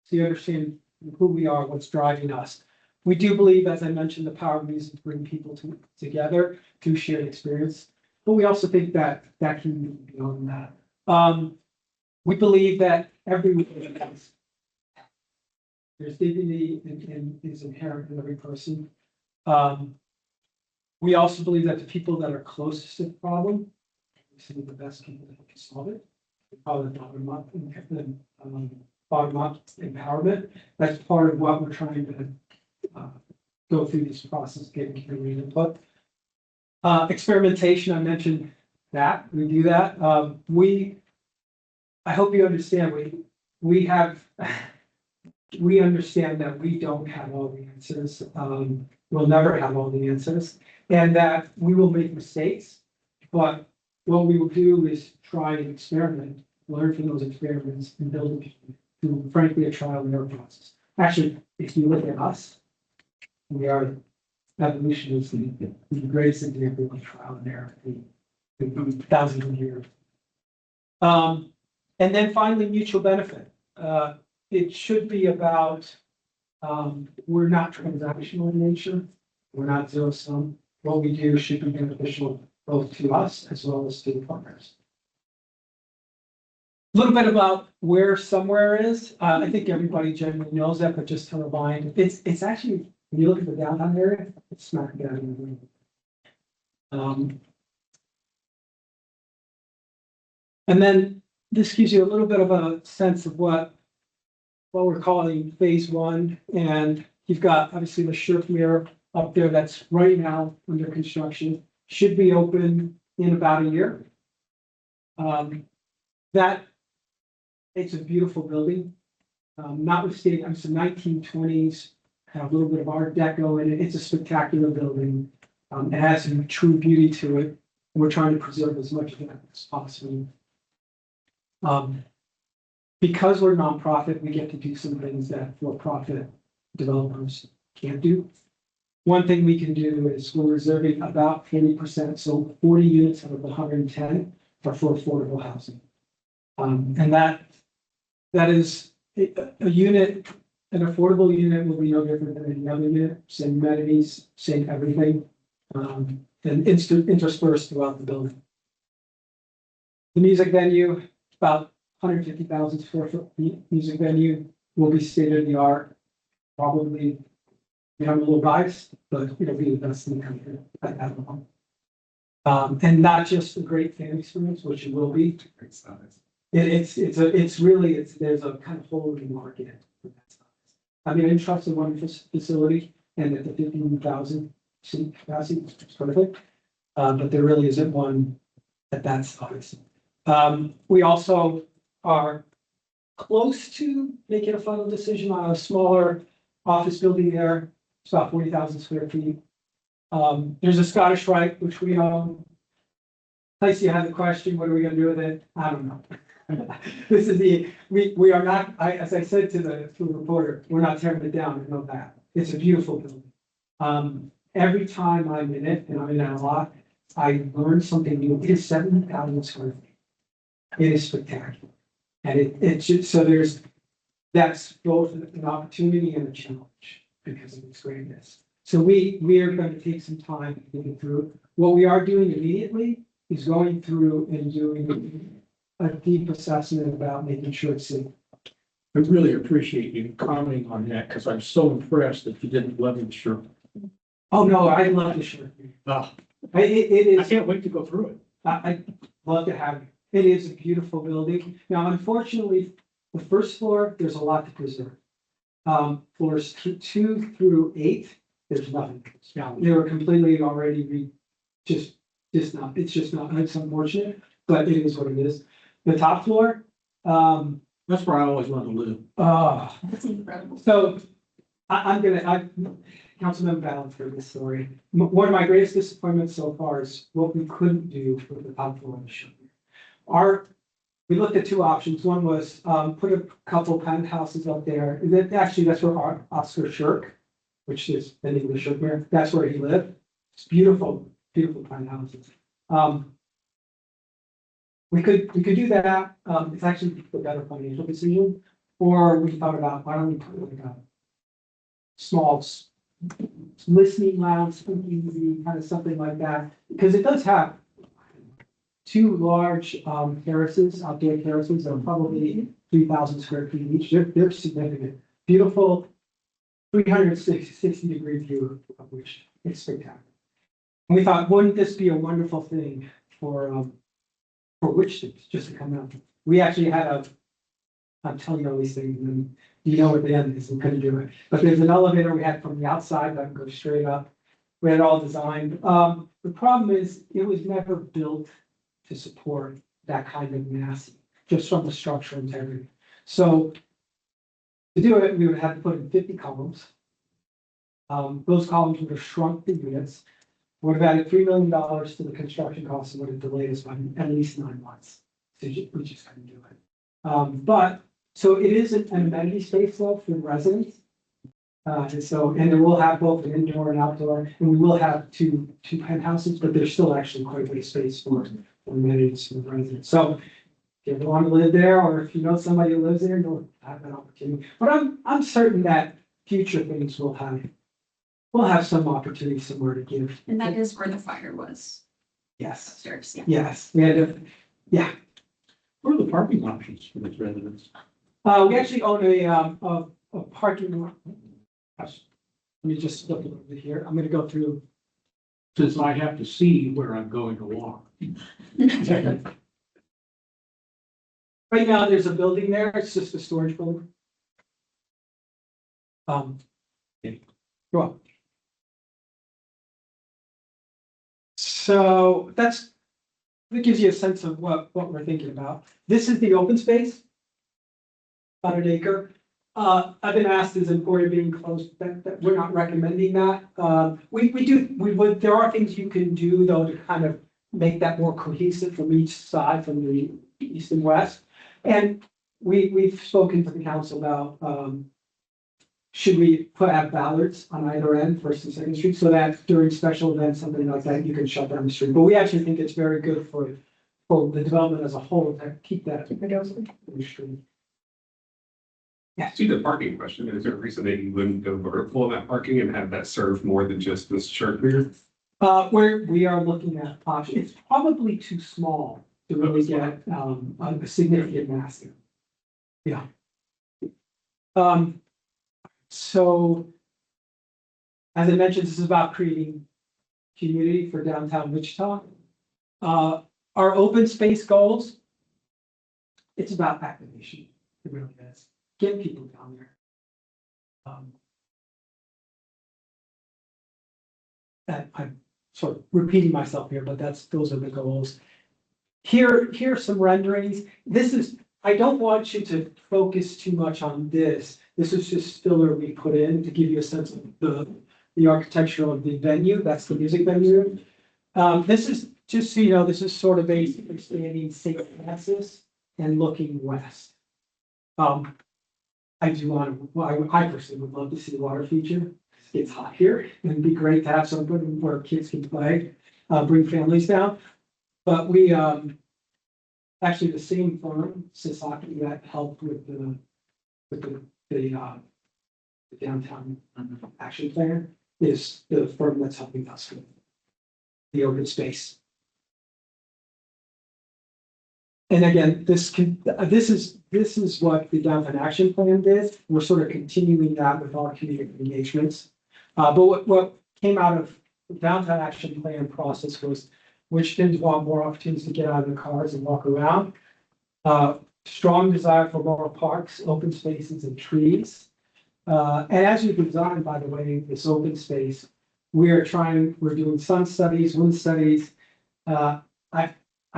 so you understand who we are, what's driving us. We do believe, as I mentioned, the power of music to bring people together through shared experience, but we also think that can be beyond that. We believe that everyone has, there's dignity and is inherent in every person. We also believe that the people that are closest to the problem, some of the best people that can solve it. We call it bottom-up empowerment. That's part of what we're trying to go through this process, getting community input. Experimentation, I mentioned that, we do that. I hope you understand, we understand that we don't have all the answers. We'll never have all the answers, and that we will make mistakes, but what we will do is try and experiment, learn from those experiments, and build through, frankly, a trial and error process. Actually, if you look at us, we are, evolution is the greatest example of trial and error in thousands of years. And then finally, mutual benefit. It should be about, we're not transactional in nature. We're not zero sum. What we do should be beneficial both to us as well as to the partners. A little bit about where somewhere is. I think everybody generally knows that, but just to remind, it's actually, when you look at the downtown area, it's smack dab in the middle. And then this gives you a little bit of a sense of what we're calling phase one. And you've got obviously the Scherfmere up there that's right now under construction, should be open in about a year. It's a beautiful building. Notwithstanding, it's the 1920s, have a little bit of Art Deco in it. It's a spectacular building. It has some true beauty to it. And we're trying to preserve as much of that as possible. Because we're nonprofit, we get to do some things that for-profit developers can't do. One thing we can do is we're reserving about 40%, so 40 units out of the 110 are for affordable housing. And that is a unit, an affordable unit will be no different than any other unit, same amenities, same everything, and interspersed throughout the building. The music venue, about 150,000 square foot music venue, will be state of the art. Probably, I'm a little biased, but it'll be the best in the country at that level. And not just a great fan experience, which it will be. It's really, there's a kind of whole new market for that size. I mean, I trust in one facility and that the 15,000 seat capacity is perfect. But there really isn't one at that size. We also are close to making a final decision on a smaller office building there. It's about 40,000 square feet. There's a Scottish Rite, which we own. Lacey had the question, what are we gonna do with it? I don't know. This is we are not, as I said to the reporter, we're not tearing it down, I know that. It's a beautiful building. Every time I'm in it, and I'm in it a lot, I learn something new. It is 70,000 square feet. It is spectacular. And it's just, so that's both an opportunity and a challenge because of its greatness. So we are going to take some time getting through. What we are doing immediately is going through and doing a deep assessment about making sure it's safe. I really appreciate you commenting on that because I'm so impressed that you didn't live in Sherman. Oh, no, I love the shirt. Oh, It is. I can't wait to go through it. I'd love to have you. It is a beautiful building. Now, unfortunately, the first floor, there's a lot to preserve. Floors 2 through 8, there's nothing. They were completely already just not, it's just not, it's unfortunate, but it is what it is. The top floor, that's where I always want to live. That's incredible. So Councilman Ballard for this story. One of my greatest disappointments so far is what we couldn't do with the top floor of the show. We looked at two options. One was put a couple penthouses up there. That's where Oscar Shirk, which is the name of the Shirk, that's where he lived. It's beautiful, beautiful penthouses. We could do that. It's actually a better financial decision. Or we thought about, why don't we put like a small listening lounge, speakeasy, kind of something like that, because it does have two large terraces, outdoor terraces that are probably 3,000 square feet each. They're significant, beautiful, 360-degree view of which is spectacular. And we thought, wouldn't this be a wonderful thing for witch things just to come out? We actually had I'm telling you all these things, and you know what the end is, we couldn't do it. But there's an elevator we had from the outside that would go straight up. We had it all designed. The problem is it was never built to support that kind of mass, just from the structural integrity. So to do it, we would have to put in 50 columns. Those columns would have shrunk the units, would have added $3 million to the construction costs, and would have delayed us by at least 9 months. So we just couldn't do it. So it is an amenity space though for the residents. And it will have both an indoor and outdoor, and we will have two penthouses, but there's still actually quite a bit of space for amenities for the residents. So if you want to live there, or if you know somebody who lives there, you'll have that opportunity. But I'm certain that future things will have some opportunity somewhere to give. And that is where the fire was Yes, upstairs, yeah. yes, we had to, yeah. What are the parking options for these residents? We actually own a parking lot. Gosh, let me just look a little bit here. I'm gonna go through. Since I have to see where I'm going to walk. Right now, there's a building there. It's just a storage building. Go on. So that gives you a sense of what we're thinking about. This is the open space. About an acre. I've been asked, is Emporia being close? That we're not recommending that. There are things you can do though to kind of make that more cohesive from each side, from the east and west. And we've spoken to the council about, should we have ballards on either end, First and Second Street, so that during special events, something like that, you can shut down the street. But we actually think it's very good for the development as a whole to keep that in the street. Yeah. See the parking question, is there a reason that you wouldn't go vertical in that parking and have that serve more than just this shirt here? We are looking at options. It's probably too small to really get a significant mass. Yeah. So as I mentioned, this is about creating community for downtown Wichita. Our open space goals, it's about activation. It really is. Get people down there. that I'm sort of repeating myself here, but those are the goals. Here's some renderings. I don't want you to focus too much on this. This is just filler we put in to give you a sense of the architecture of the venue. That's the music venue. This is, just so you know, this is sort of basically standing St. Francis and looking west. I personally would love to see the water feature. It's hot here, and it'd be great to have something where kids can play, bring families down. But we, actually the same firm, Sasaki, that helped with the downtown action plan is the firm that's helping us with the open space. And again, this is what the downtown action plan did. We're sort of continuing that with our community engagements. But what came out of the downtown action plan process was Wichitans want more opportunities to get out of their cars and walk around. Strong desire for more parks, open spaces and trees. And as you design, by the way, this open space, we're doing sun studies, wind studies. I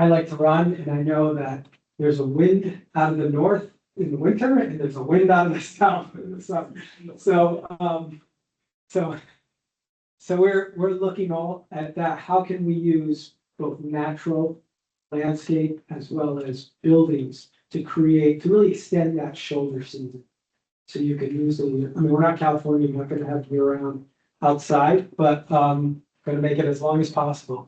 like to run, and I know that there's a wind out of the north in the winter, and there's a wind out of the south in the summer. So we're looking all at that. How can we use both natural landscape as well as buildings to really extend that shoulder season? So you can use we're not California, we're not gonna have year round outside, but gonna make it as long as possible.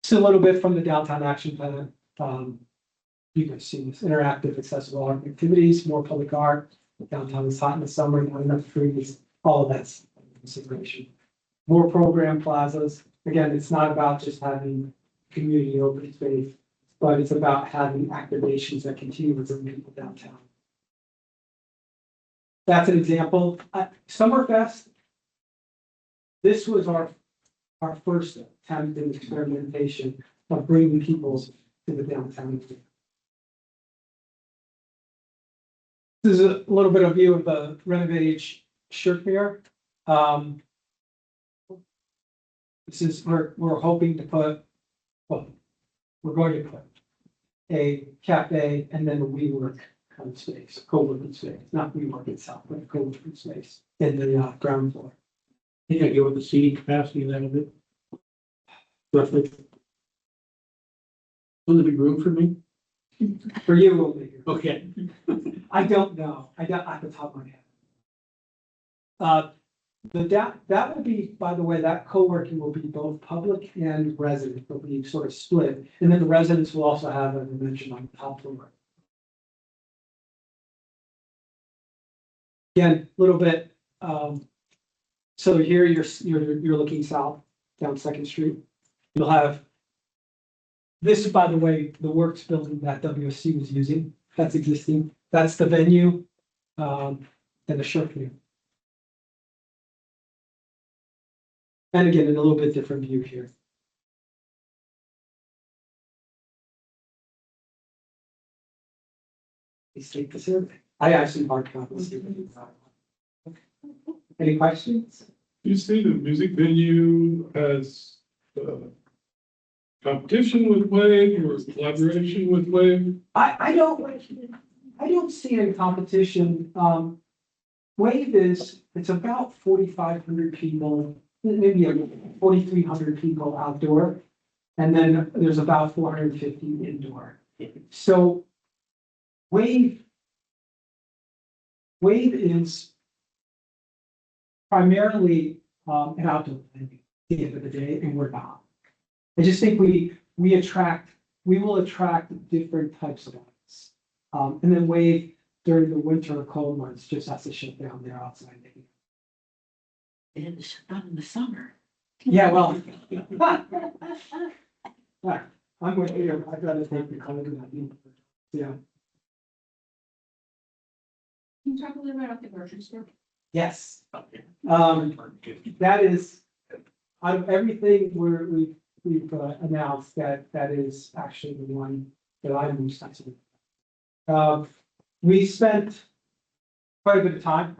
So a little bit from the downtown action plan. You can see this interactive, accessible art activities, more public art. Downtown is hot in the summer, not enough trees, all of that's consideration. More program plazas. Again, it's not about just having community open space, but it's about having activations that continue to bring people downtown. That's an example. Summerfest. This was our first attempt in experimentation of bringing people to the downtown. This is a little bit of view of the renovated shirt fair. This is we're hoping to put, well, we're going to put a cafe and then a WeWork kind of space, co-working space, not WeWork itself, but a co-working space in the ground floor. Yeah, you with the seating capacity of that a bit. Roughly. Will there be room for me? For you, will be. Okay. I don't know. I don't at the top of my head. That will be, by the way, that co-working will be both public and resident. They'll be sort of split. And then the residents will also have, as I mentioned, on the top floor. Again, a little bit. So here you're looking south down 2nd Street. You'll have this, by the way, the works building that WSC was using. That's existing. That's the venue and the shirt fair. And again, in a little bit different view here. Please take the survey. I actually marked copies. Any questions? You say the music venue has competition with Wave or collaboration with Wave? I don't see any competition. Wave it's about 4,500 people, maybe 4,300 people outdoor. And then there's about 450 indoor. So Wave is primarily an outdoor venue at the end of the day, and we're not. I just think we will attract different types of audience. And then Wave during the winter or cold months just has to shut down their outside. They had to shut down in the summer. Yeah, well. Right, I'm with you. I'd rather take the cold than that. Yeah. Can you talk a little bit about the grocery store? Yes. That is, out of everything we've announced, that is actually the one that I'm most excited. We spent quite a bit of time.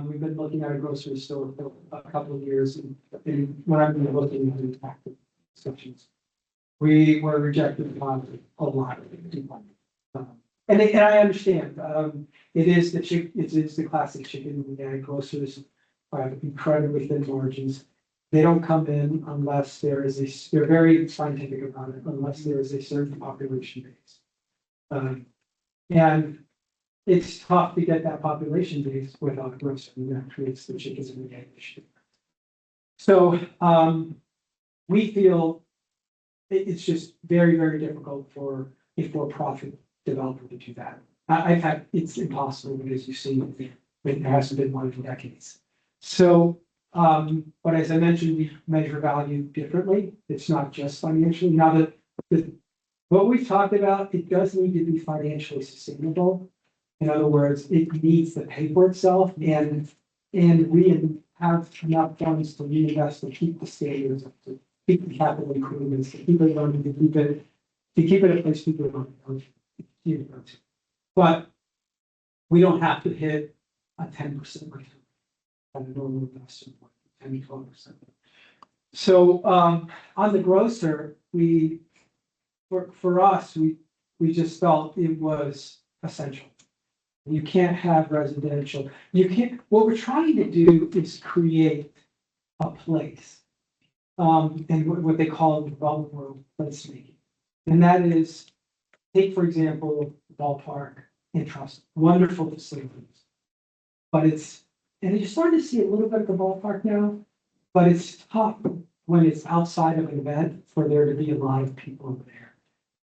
We've been looking at a grocery store for a couple of years and when I've been looking at the active discussions. We were rejected on a lot of it. And I understand, it is the classic chicken and egg. Grocers have incredibly thin margins. They don't come in unless they're very scientific about it, unless there is a certain population base. And it's tough to get that population base without a grocery, and that creates the chickens and the egg issue. So, we feel it's just very, very difficult for a for-profit developer to do that. I've had, it's impossible because you've seen it hasn't been one for decades. So, but as I mentioned, we measure value differently. It's not just financially. Now that what we've talked about, it does need to be financially sustainable. In other words, it needs to pay for itself and we have enough funds to reinvest to keep the standards, to keep the capital improvements, to keep it running, to keep it a place people want to go to. But we don't have to hit a 10% return on a normal investment, 10 to 12%. So on the grocer, for us, we just felt it was essential. You can't have residential. You can't, what we're trying to do is create a place. And what they call development world placemaking. And that is, take, for example, ballpark and trust, wonderful facilities. But and you're starting to see a little bit of the ballpark now, but it's tough when it's outside of an event for there to be a lot of people over there.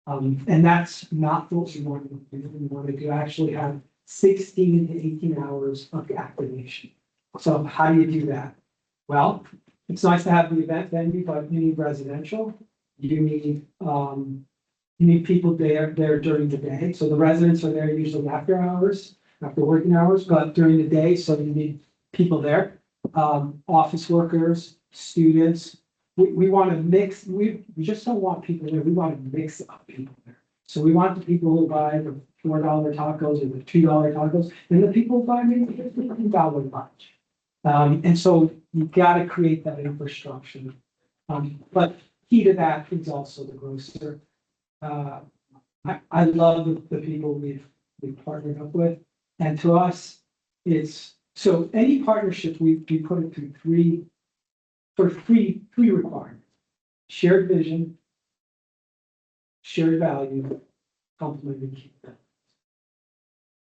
And that's not what we want to do. We want to actually have 16 to 18 hours of activation. So how do you do that? Well, it's nice to have the event venue, but you need residential. You need people there during the day. So the residents are there usually after working hours, but during the day, so you need people there. Office workers, students. We want to mix, we just don't want people there. We want to mix up people there. So we want the people who buy the $4 tacos or the $2 tacos, and the people who buy maybe the $15 lunch. And so you've got to create that infrastructure. But key to that is also the grocer. I love the people we've partnered up with. And to us, it's, so any partnership, we put it through three requirements: shared vision, shared value, complementary capabilities.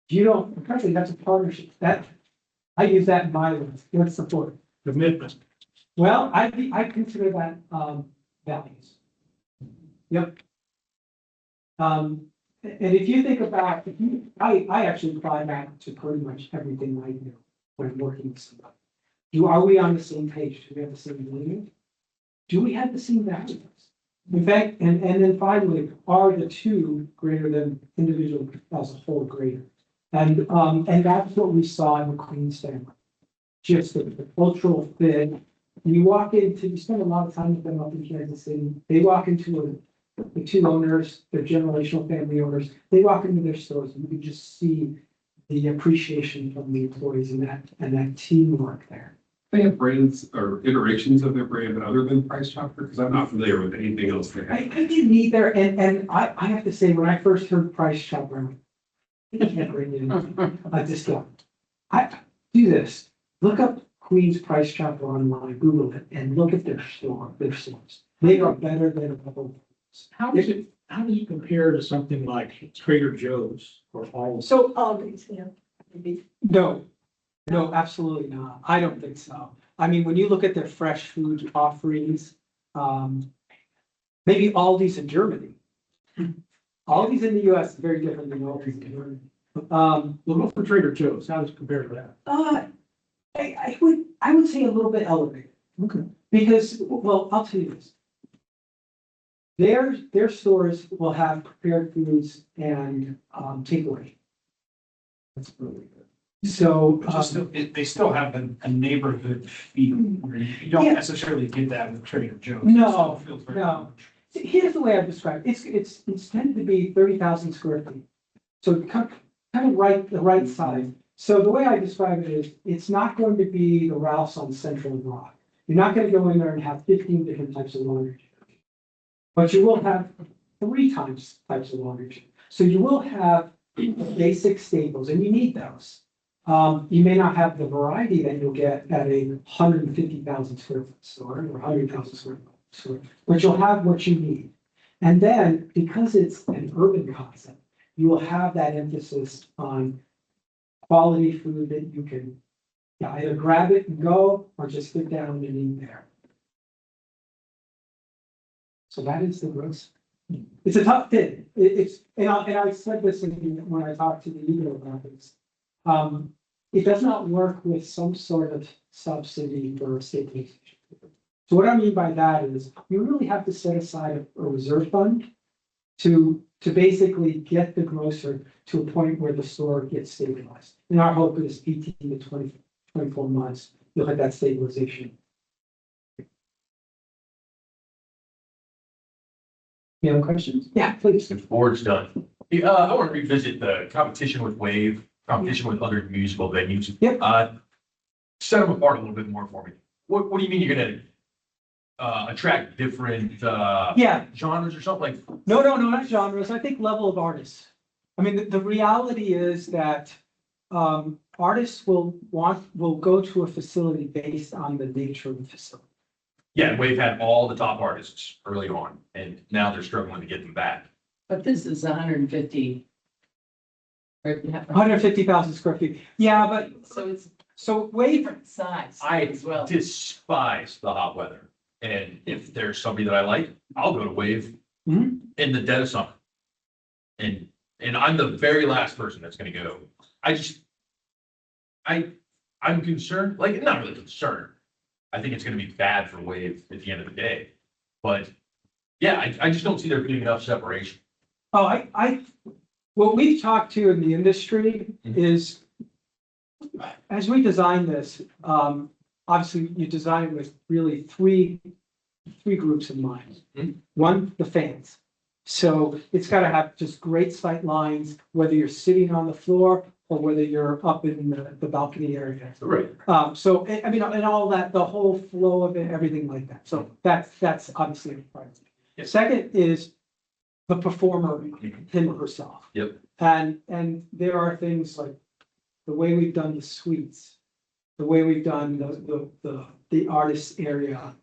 You don't, apparently that's a partnership. That I use that in my list. What's the fourth? Commitment. Well, I consider that values. Yep. And if you think about, I actually apply that to pretty much everything I do when I'm working with somebody. Are we on the same page? Do we have the same vision? Do we have the same values? In fact, and then finally, are the two greater than individual as a whole greater? And that's what we saw in the Queen's family. Just the cultural fit. You spend a lot of time with them up in Kansas City. They walk into the two owners, the generational family owners, they walk into their stores and you can just see the appreciation from the employees and that teamwork there. They have brands or iterations of their brand other than Price Chopper, because I'm not familiar with anything else they have. I didn't either, and I have to say, when I first heard Price Chopper, I can't bring in a discount. I do this, look up Queen's Price Chopper online, Google it, and look at their stores. They are better than a couple. How does it compare to something like Trader Joe's or all? So, no, absolutely not. I don't think so. I mean, when you look at their fresh food offerings, maybe Aldi's in Germany. Aldi's in the US is very different than Aldi's in Germany. We'll go for Trader Joe's. How does it compare to that? I would say a little bit elevated. Okay. Because, well, I'll tell you this. Their stores will have prepared foods and takeaway. That's really good. So They still have a neighborhood feel, where you don't necessarily get that with Trader Joe's. No. See, here's the way I describe it. It's tended to be 30,000 square feet. So kind of the right size. So the way I describe it is, it's not going to be the Ralph's on Central Rock. You're not gonna go in there and have 15 different types of laundry. But you will have 3 types of laundry. So you will have basic staples, and you need those. You may not have the variety that you'll get at a 150,000 square foot store or 100,000 square foot store, but you'll have what you need. And then, because it's an urban concept, you will have that emphasis on quality food that you can either grab it and go, or just sit down and eat there. So that is the gross. It's a tough thing. It's, and I said this when I talked to the Eagle about this. It does not work with some sort of subsidy for stabilization. So what I mean by that is, you really have to set aside a reserve fund to basically get the grocer to a point where the store gets stabilized. And our hope is 18 to 24 months, you'll have that stabilization. You have questions? Yeah, please. If board's done. I want to revisit the competition with Wave, competition with other musical venues. Yep. Set them apart a little bit more for me. What do you mean you're gonna attract different genres or something like? No, not genres. I think level of artists. I mean, the reality is that artists will go to a facility based on the nature of the facility. Yeah, Wave had all the top artists early on, and now they're struggling to get them back. But this is 150. 150,000 square feet. Yeah, but so Wave, Different size I as well. despise the hot weather, and if there's somebody that I like, I'll go to Wave Mhm. in the dead of summer. And I'm the very last person that's gonna go. I'm concerned, like, not really concerned. I think it's gonna be bad for Wave at the end of the day. But yeah, I just don't see there being enough separation. what we've talked to in the industry is, as we design this, obviously you design it with really three groups in mind. One, the fans. So it's gotta have just great sight lines, whether you're sitting on the floor or whether you're up in the balcony area. Right. So, I mean, and all that, the whole flow of it, everything like that. So that's obviously a priority. Yes. Second is the performer, him or herself. Yep. And there are things like the way we've done the suites, the way we've done the artist area.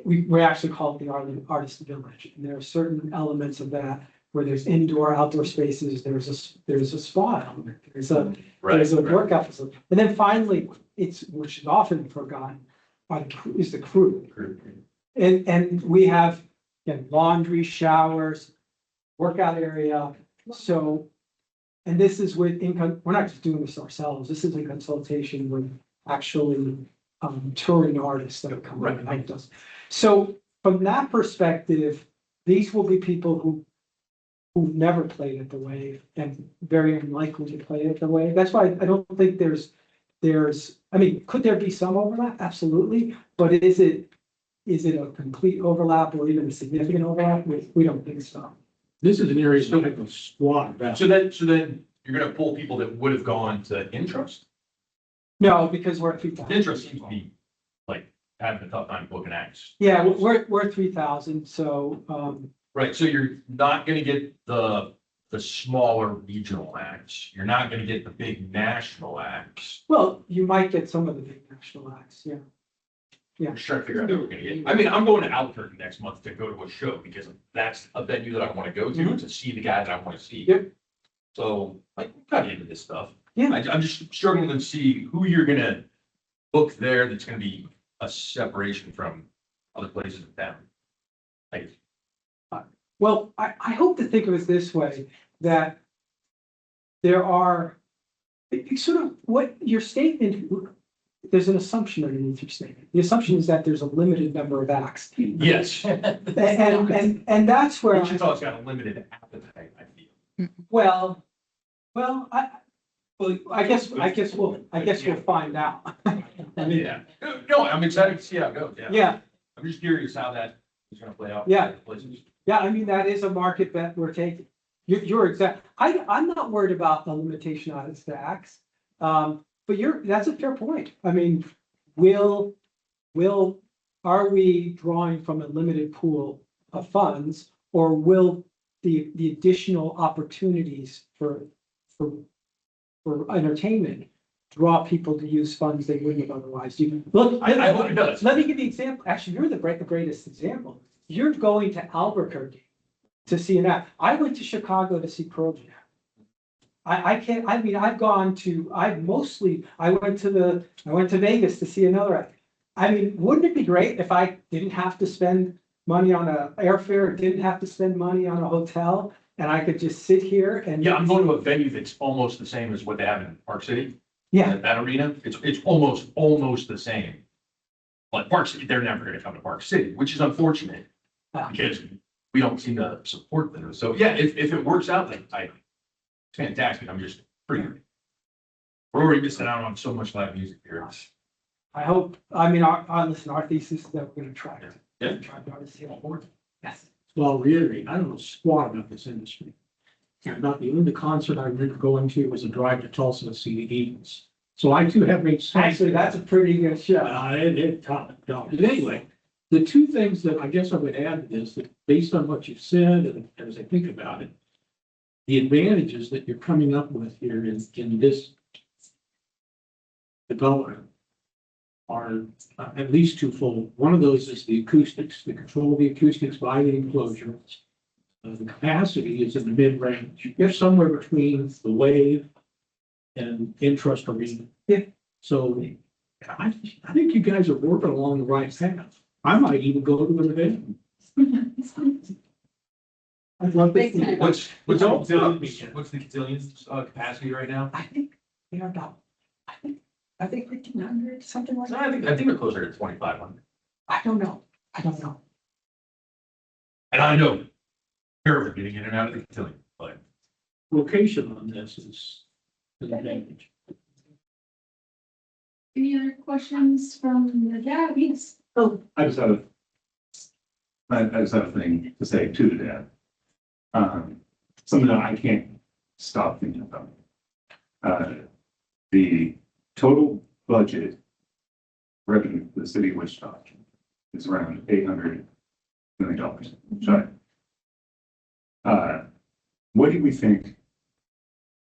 We actually call it the artist village. And there are certain elements of that where there's indoor, outdoor spaces, there's a spa element, there's a workout facility. And then finally, which is often forgotten, is the crew. And we have, again, laundry, showers, workout area. So, and this is with income, we're not just doing this ourselves, this is in consultation with actually touring artists that are coming and help us. So from that perspective, these will be people who've never played at the Wave and very unlikely to play at the Wave. That's why I don't think there's, I mean, could there be some overlap? Absolutely. But is it a complete overlap or even a significant overlap? We don't think so. This is an area type of squad. So then you're gonna pull people that would have gone to Intrust? No, because we're at 3,000. Intrust seems to be like having a tough time booking acts. Yeah, we're 3,000, so, Right, so you're not gonna get the smaller regional acts. You're not gonna get the big national acts. well, you might get some of the big national acts, yeah. I'm just trying to figure out how we're gonna get. I mean, I'm going to Albuquerque next month to go to a show because that's a venue that I wanna go to see the guy that I wanna see. Yep. So, like, I'm kind of into this stuff. Yeah. I'm just struggling to see who you're gonna book there that's gonna be a separation from other places in town. Like, Well, I hope to think of it this way, that there are, it's sort of what your statement, there's an assumption underneath your statement. The assumption is that there's a limited number of acts. yes. And that's where, Wichita's got a limited appetite, I feel. well, I guess we'll find out. I mean, Yeah. No, I'm excited to see how it goes, yeah. yeah, I'm just curious how that is gonna play out. Yeah. in places. yeah, I mean, that is a market bet we're taking. You're exact, I'm not worried about the limitation on its stacks. But that's a fair point. I mean, are we drawing from a limited pool of funds? Or will the additional opportunities for entertainment draw people to use funds they wouldn't have otherwise used? Look, I hope it does. let me give you an example. Actually, you're the greatest example. You're going to Albuquerque to see an act. I went to Chicago to see Pearl Jam. I went to Vegas to see another act. I mean, wouldn't it be great if I didn't have to spend money on a airfare, didn't have to spend money on a hotel, and I could just sit here and. Yeah, I'm going to a venue that's almost the same as what they have in Park City. Yeah. That arena, it's almost the same. But Park City, they're never gonna come to Park City, which is unfortunate. Because we don't seem to support them. So yeah, if it works out, like it's fantastic. I'm just pretty. We're already missing out on so much live music here. I hope, I mean, our thesis is that we're gonna try to. Yeah. Try to see how it works. Yes. Well, I'll reiterate, I don't know squat about this industry. About the only concert I remember going to was a drive to Tulsa to see the Eagles. So I too have made. Actually, that's a pretty good show. It top dog. But anyway, the two things that I guess I would add to this, that based on what you've said, and as I think about it, the advantages that you're coming up with here in this development are at least twofold. One of those is the acoustics, the control of the acoustics by the enclosure. The capacity is in the mid-range. You're somewhere between the Wave and Intrust Arena. Yeah. So I think you guys are working along the right path. I might even go to an event. I'd love to see it. What's the cotillions capacity right now? I think they're about, I think 1,500, something like No, that. I think they're closer to 2,500. I don't know. And I know terrible getting in and out of the cotillion, but Location on this is an advantage. Any other questions from the audience? I just have a thing to say to the dad. Something that I can't stop thinking about. The total budget revenue for the city of Wichita is around $800 million. What do we think?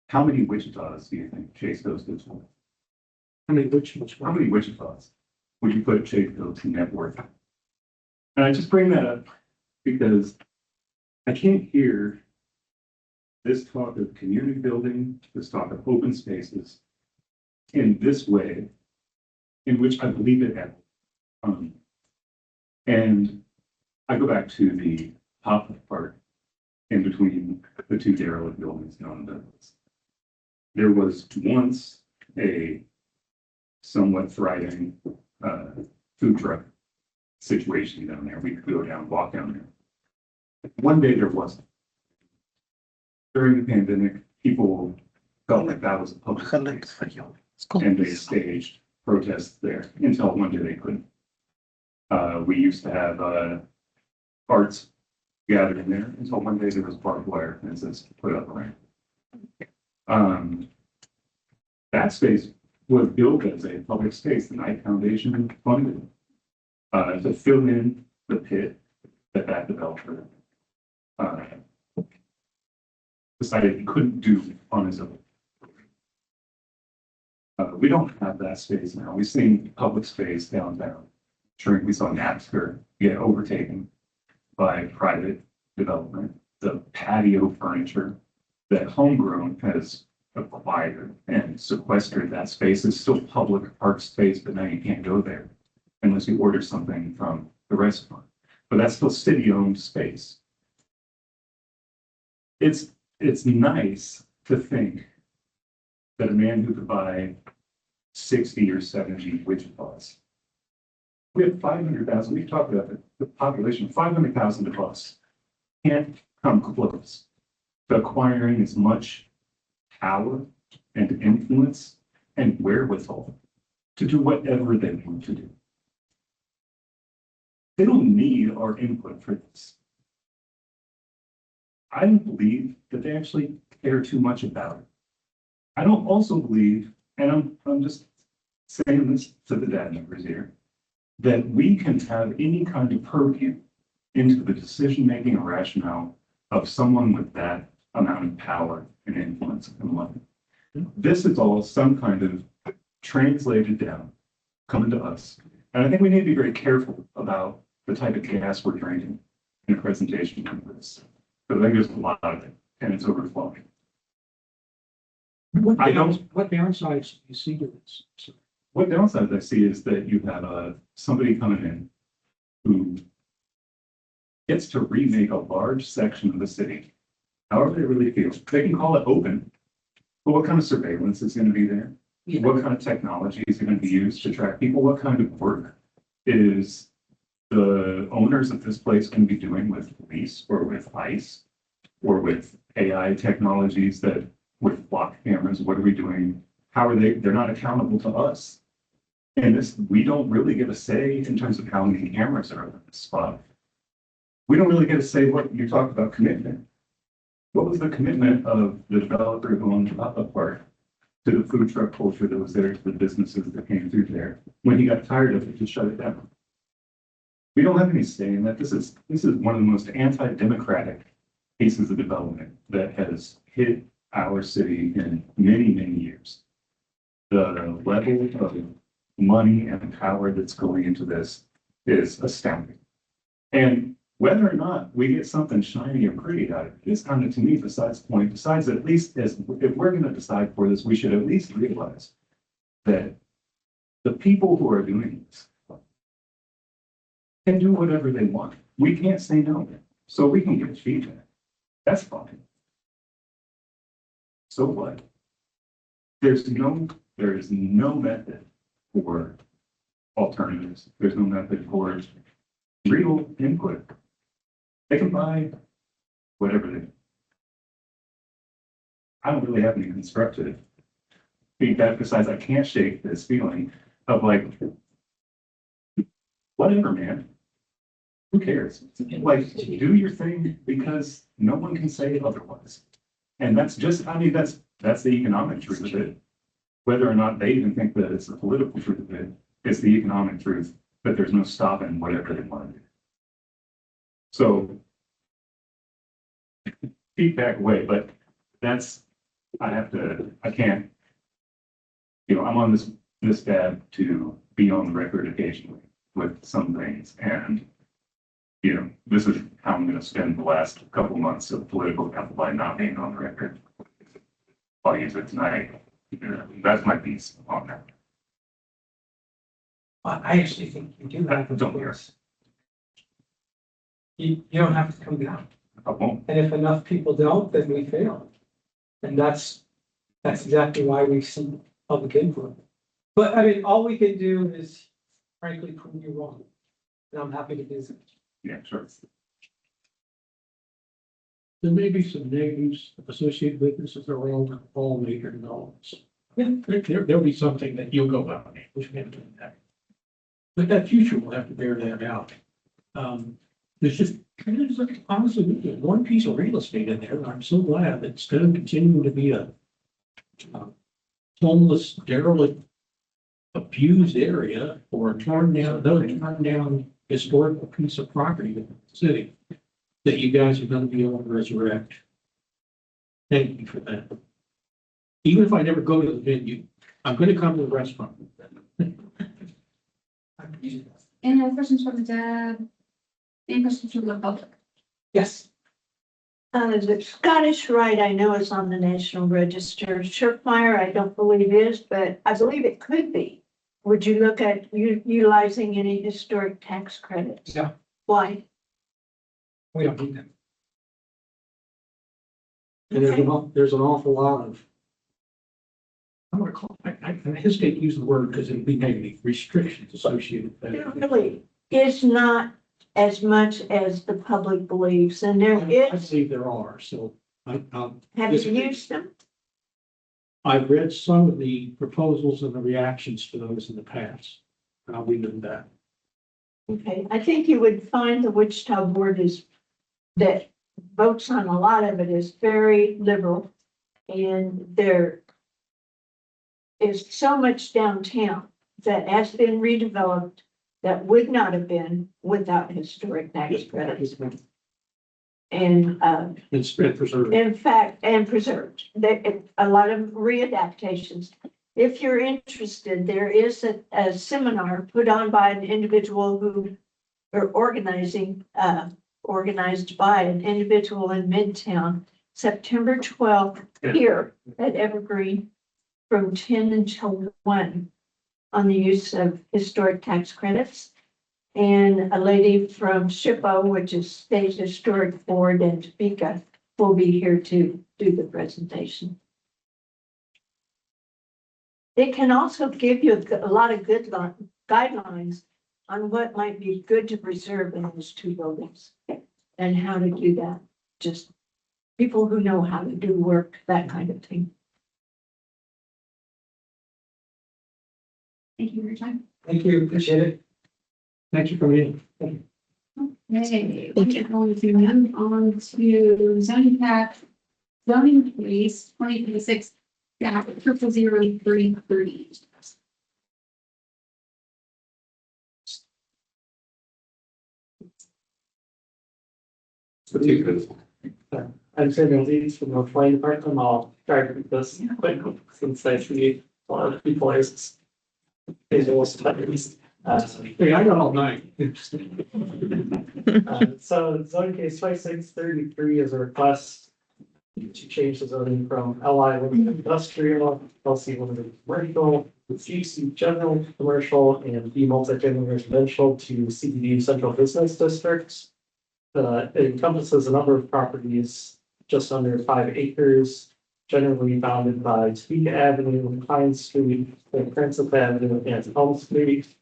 How many Wichitas do you think Chase goes to school? How many Wichitas would you put Chase goes in net worth? And I just bring that up because I can't hear this talk of community building, this talk of open spaces in this way, in which I believe it had. And I go back to the top part in between the two derelict buildings down in Douglas. There was once a somewhat thriving food truck situation down there. We could go down, walk down there. One day there wasn't. During the pandemic, people felt like that was a public space, and they staged protests there until one day they couldn't. We used to have arts gathered in there until one day there was barbed wire fences put up around. That space was built as a public space. The Knight Foundation funded to fill in the pit that developer decided he couldn't do on his own. We don't have that space now. We've seen public space downtown shrink. We saw Napster get overtaken by private development. The patio furniture that Homegrown has acquired and sequestered that space is still public park space, but now you can't go there unless you order something from the restaurant. But that's still city-owned space. It's nice to think that a man who could buy 60 or 70 Wichitas. We have 500,000. We've talked about the population of 500,000 of us can't come close to acquiring as much power and influence and wherewithal to do whatever they want to do. They don't need our input for this. I don't believe that they actually care too much about it. I don't also believe, and I'm just saying this to the dad members here, that we can have any kind of purview into the decision-making or rationale of someone with that amount of power and influence in life. This is all some kind of translated down, coming to us. And I think we need to be very careful about the type of gas we're drinking in a presentation like this. Because I think there's a lot of it, and it's overflowing. What I don't- downsides do you see to this? What downsides I see is that you have somebody coming in who gets to remake a large section of the city, however they really feel. They can call it open, but what kind of surveillance is going to be there? What kind of technology is going to be used to track people? What kind of work is the owners of this place going to be doing with police or with ICE or with AI technologies that with block cameras? What are we doing? How are they? They're not accountable to us. And this, we don't really get a say in terms of how many cameras are in this spot. We don't really get a say what you talked about commitment. What was the commitment of the developer who owned the pop-up park to the food truck culture that was there, to the businesses that came through there, when he got tired of it to shut it down? We don't have any say in that. This is one of the most anti-democratic pieces of development that has hit our city in many, many years. The level of money and power that's going into this is astounding. And whether or not we get something shiny and pretty out of it is kind of, to me, besides the point. Besides, at least as if we're going to decide for this, we should at least realize that the people who are doing this can do whatever they want. We can't say no, so we can get feedback. That's fine. So what? There is no method for alternatives. There's no method for real input. They can buy whatever they. I don't really have any constructive feedback besides I can't shake this feeling of like, whatever, man. Who cares? Like, do your thing because no one can say otherwise. And that's just, I mean, that's the economic truth of it. Whether or not they even think that it's the political truth of it, it's the economic truth that there's no stopping whatever they want to do. So feedback away, but that's, I can't, I'm on this tab to be on the record occasionally with some things. And, this is how I'm going to spend the last couple months of political capital by not being on the record. I'll use it tonight. That's my piece on that. I actually think you do have. Don't hear. You don't have to come down. I won't. And if enough people don't, then we fail. And that's exactly why we see public input. But I mean, all we can do is frankly prove you wrong. And I'm happy to do that. Yeah, sure. There may be some negatives associated with this as they're all major developments. Yeah, there'll be something that you'll go out and we can't do that. But that future will have to bear that out. There's honestly one piece of real estate in there, and I'm so glad that instead of continuing to be a homeless, derelict, abused area or a torn down historical piece of property in the city, that you guys are going to be able to resurrect. Thank you for that. Even if I never go to the venue, I'm going to come to the restaurant. Any other questions from the dad? Any questions from the public? Yes. The Scottish Rite I know is on the National Register. Shirkmeyer, I don't believe is, but I believe it could be. Would you look at utilizing any historic tax credits? Yeah. Why? We don't need them. And there's an awful lot of, I'm going to call it, I hesitate to use the word because it'd be negative, restrictions associated with It that. really is not as much as the public believes, and there I is. believe there are, so Have you used them? I've read some of the proposals and the reactions to those in the past. And I'll leave it at that. Okay, I think you would find the Wichita board is that votes on a lot of it is very liberal. And there is so much downtown that has been redeveloped that would not have been without historic tax credits. And, It's been preserved. in fact, and preserved, a lot of readaptations. If you're interested, there is a seminar put on by an individual who, or organized by an individual in Midtown, September 12th, here at Evergreen, from 10 until 1, on the use of historic tax credits. And a lady from SHPO, which is State Historic Board, and Topeka, will be here to do the presentation. It can also give you a lot of good guidelines on what might be good to preserve in those two buildings and how to do that. Just people who know how to do work, that kind of thing. Thank you for your time. Thank you, appreciate it. Thanks for coming in. Okay, we're going to move on to zoning tax, zoning case 2026, 00033. I'm Samuel Leeds from the Flying Department. I'll try to keep this quick since I see a lot of people. Hey, I got all night. So zoning case 2633 is a request to change the zoning from LI limited industrial, LC limited commercial, GC general commercial, and B multifamily residential to CBD central business districts. It encompasses a number of properties just under 5 acres, generally bounded by Topeka Avenue, Pine Street, Francis Avenue, and Elm Street.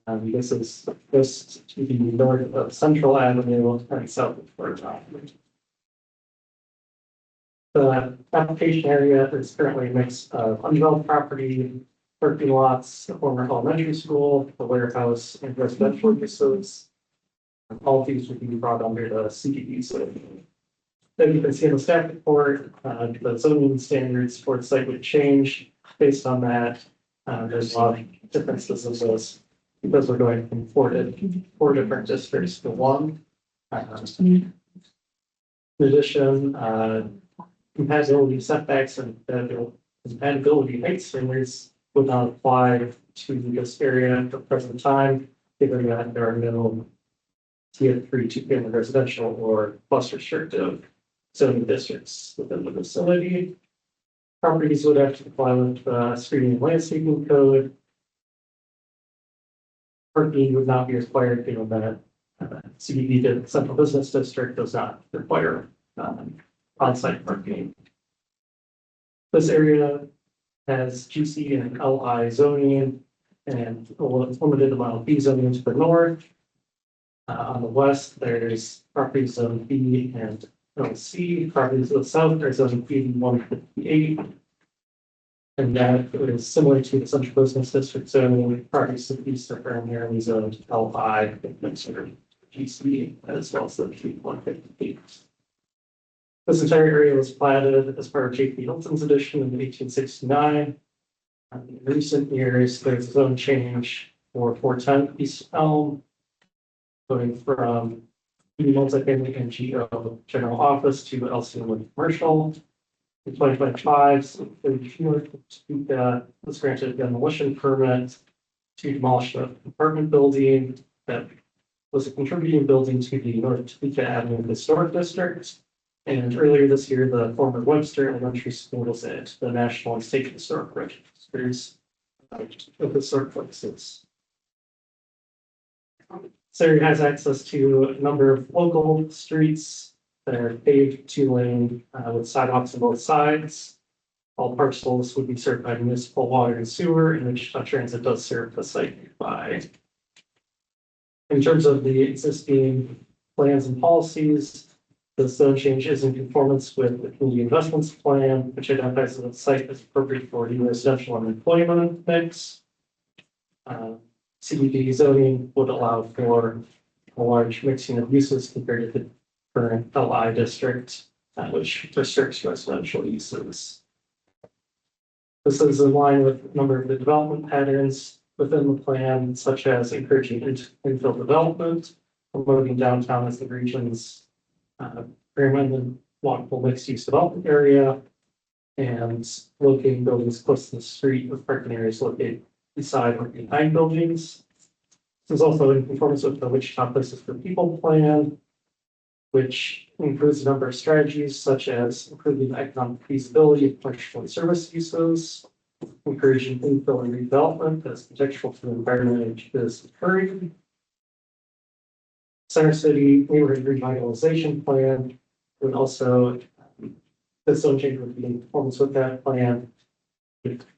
This is just to the north of Central Avenue and south of First Avenue. The application area is currently a mix of undeveloped property, parking lots, a former elementary school, a warehouse, and residential uses. All of these would be brought under the CDD zone. Then you can see in the staff report, the zoning standards for the site would change based on that. There's a lot of differences in those because we're going from four different districts to one. In addition, compatibility setbacks and compatibility height standards would not apply to this area at the present time, given that there are no Tier 3 two-family residential or plus restrictive zoning districts within the facility. Properties would have to comply with the screening and landscaping code. Parking would not be required, given that CBD, the central business district, does not require on-site parking. This area has GC and LI zoning and a limited amount of B zoning to the north. On the west, there's properties zone B and LC. Properties to the south are zone B 158. And that is similar to the central business district zoning. Properties to the east are primarily zoned LI and considered GC as well as the B 158. This entire area was platted as part of J.P. Hilton's edition in 1869. In recent years, there's a zone change for 410 East Elm, going from multifamily and GO general office to LC with commercial. In 2025, Topeka was granted a demolition permit to demolish the apartment building that was a contributing building to the North Topeka Avenue Historic District. And earlier this year, the former Webster Elementary School was at the National and State Historic Registers of Historic Places. This area has access to a number of local streets that are paved 2-lane with sidewalks on both sides. All parcels would be served by municipal water and sewer, and Wichita Transit does serve the site nearby. In terms of the existing plans and policies, the zone change is in conformance with the community investments plan, which identifies the site as appropriate for new residential and employment mix. CBD zoning would allow for a large mixing of uses compared to current LI district, which restricts residential uses. This is in line with a number of the development patterns within the plan, such as encouraging infill development, promoting downtown as the region's premium and walkable mixed-use development area, and locating buildings close to the street with parking areas located beside or behind buildings. This is also in conformance with the Wichita Places for People plan, which includes a number of strategies such as improving the economic feasibility of commercial and service uses, encouraging infill and redevelopment that's contextual to the environment in which it is occurring. Center City neighborhood revitalization plan would also, the zone change would be in conformance with that plan.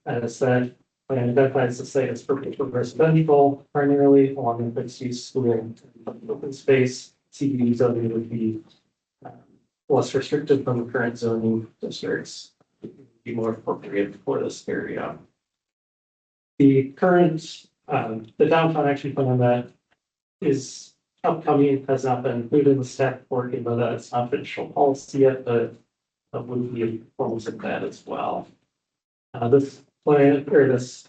As that plan identifies the site as perfect for residential primarily along with mixed use school and open space. CBD zoning would be less restrictive than the current zoning districts. Be more appropriate for this area. The current, the downtown action plan that is upcoming has not been included in the staff report, even though that's not official policy yet, but that would be a form of that as well. This plan or this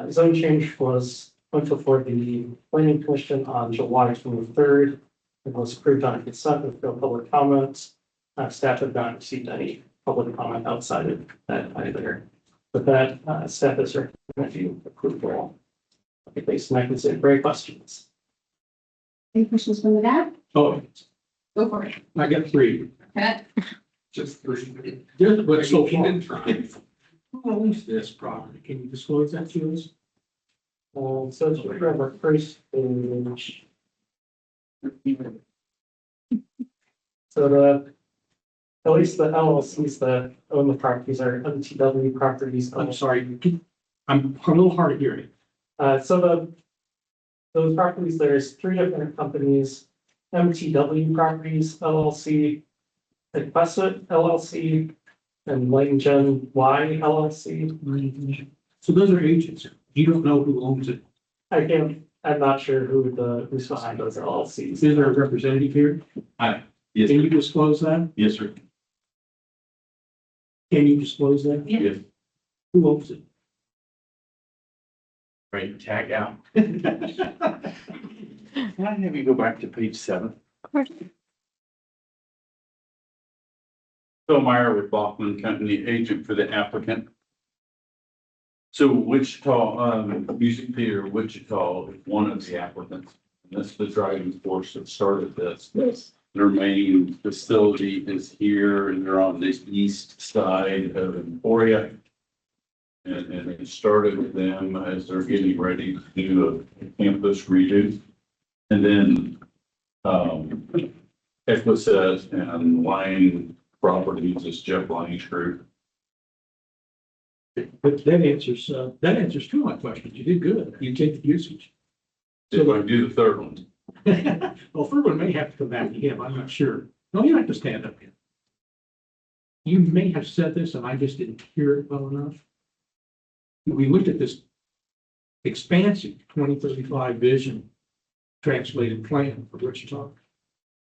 zone change went before the planning commission on July 23rd. It was approved on consent with no public comments. Staff have not received any public comment outside of that either. With that, staff is recommending approval. Okay, based on that, consider great questions. Any questions from the back? Oh, Go for it. I got three. Okay. Just three. Just, but so far. Who owns this property? Can you disclose that to us? So it's our first page. So at least the LLCs that own the properties are MTW properties. I'm sorry, I'm a little hard of hearing. So those properties, there's three different companies, MTW Properties LLC, Equesset LLC, and Lane Gen Y LLC. So those are agents. You don't know who owns it. I'm not sure who's behind those LLCs. Is there a representative here? Hi. Yes, Can you disclose that? yes, sir. Can you disclose that? Yes. Who owns it? Right, tag out. Can I have you go back to page 7? Phil Meyer with Bachman Company, agent for the applicant. So Wichita, Music Theater Wichita is one of the applicants. And that's the driving force that started this. Yes. Their main facility is here and they're on the east side of Emporia. And it started with them as they're getting ready to do a campus redo. And then, Equisette and Line Properties is Jeff Lane's group. But that answers two of my questions. You did good. You take the usage. If I do the third one. Well, third one may have to come back to him. I'm not sure. No, you don't have to stand up here. You may have said this and I just didn't hear it well enough. We looked at this expansive 2035 vision translated plan for Wichita.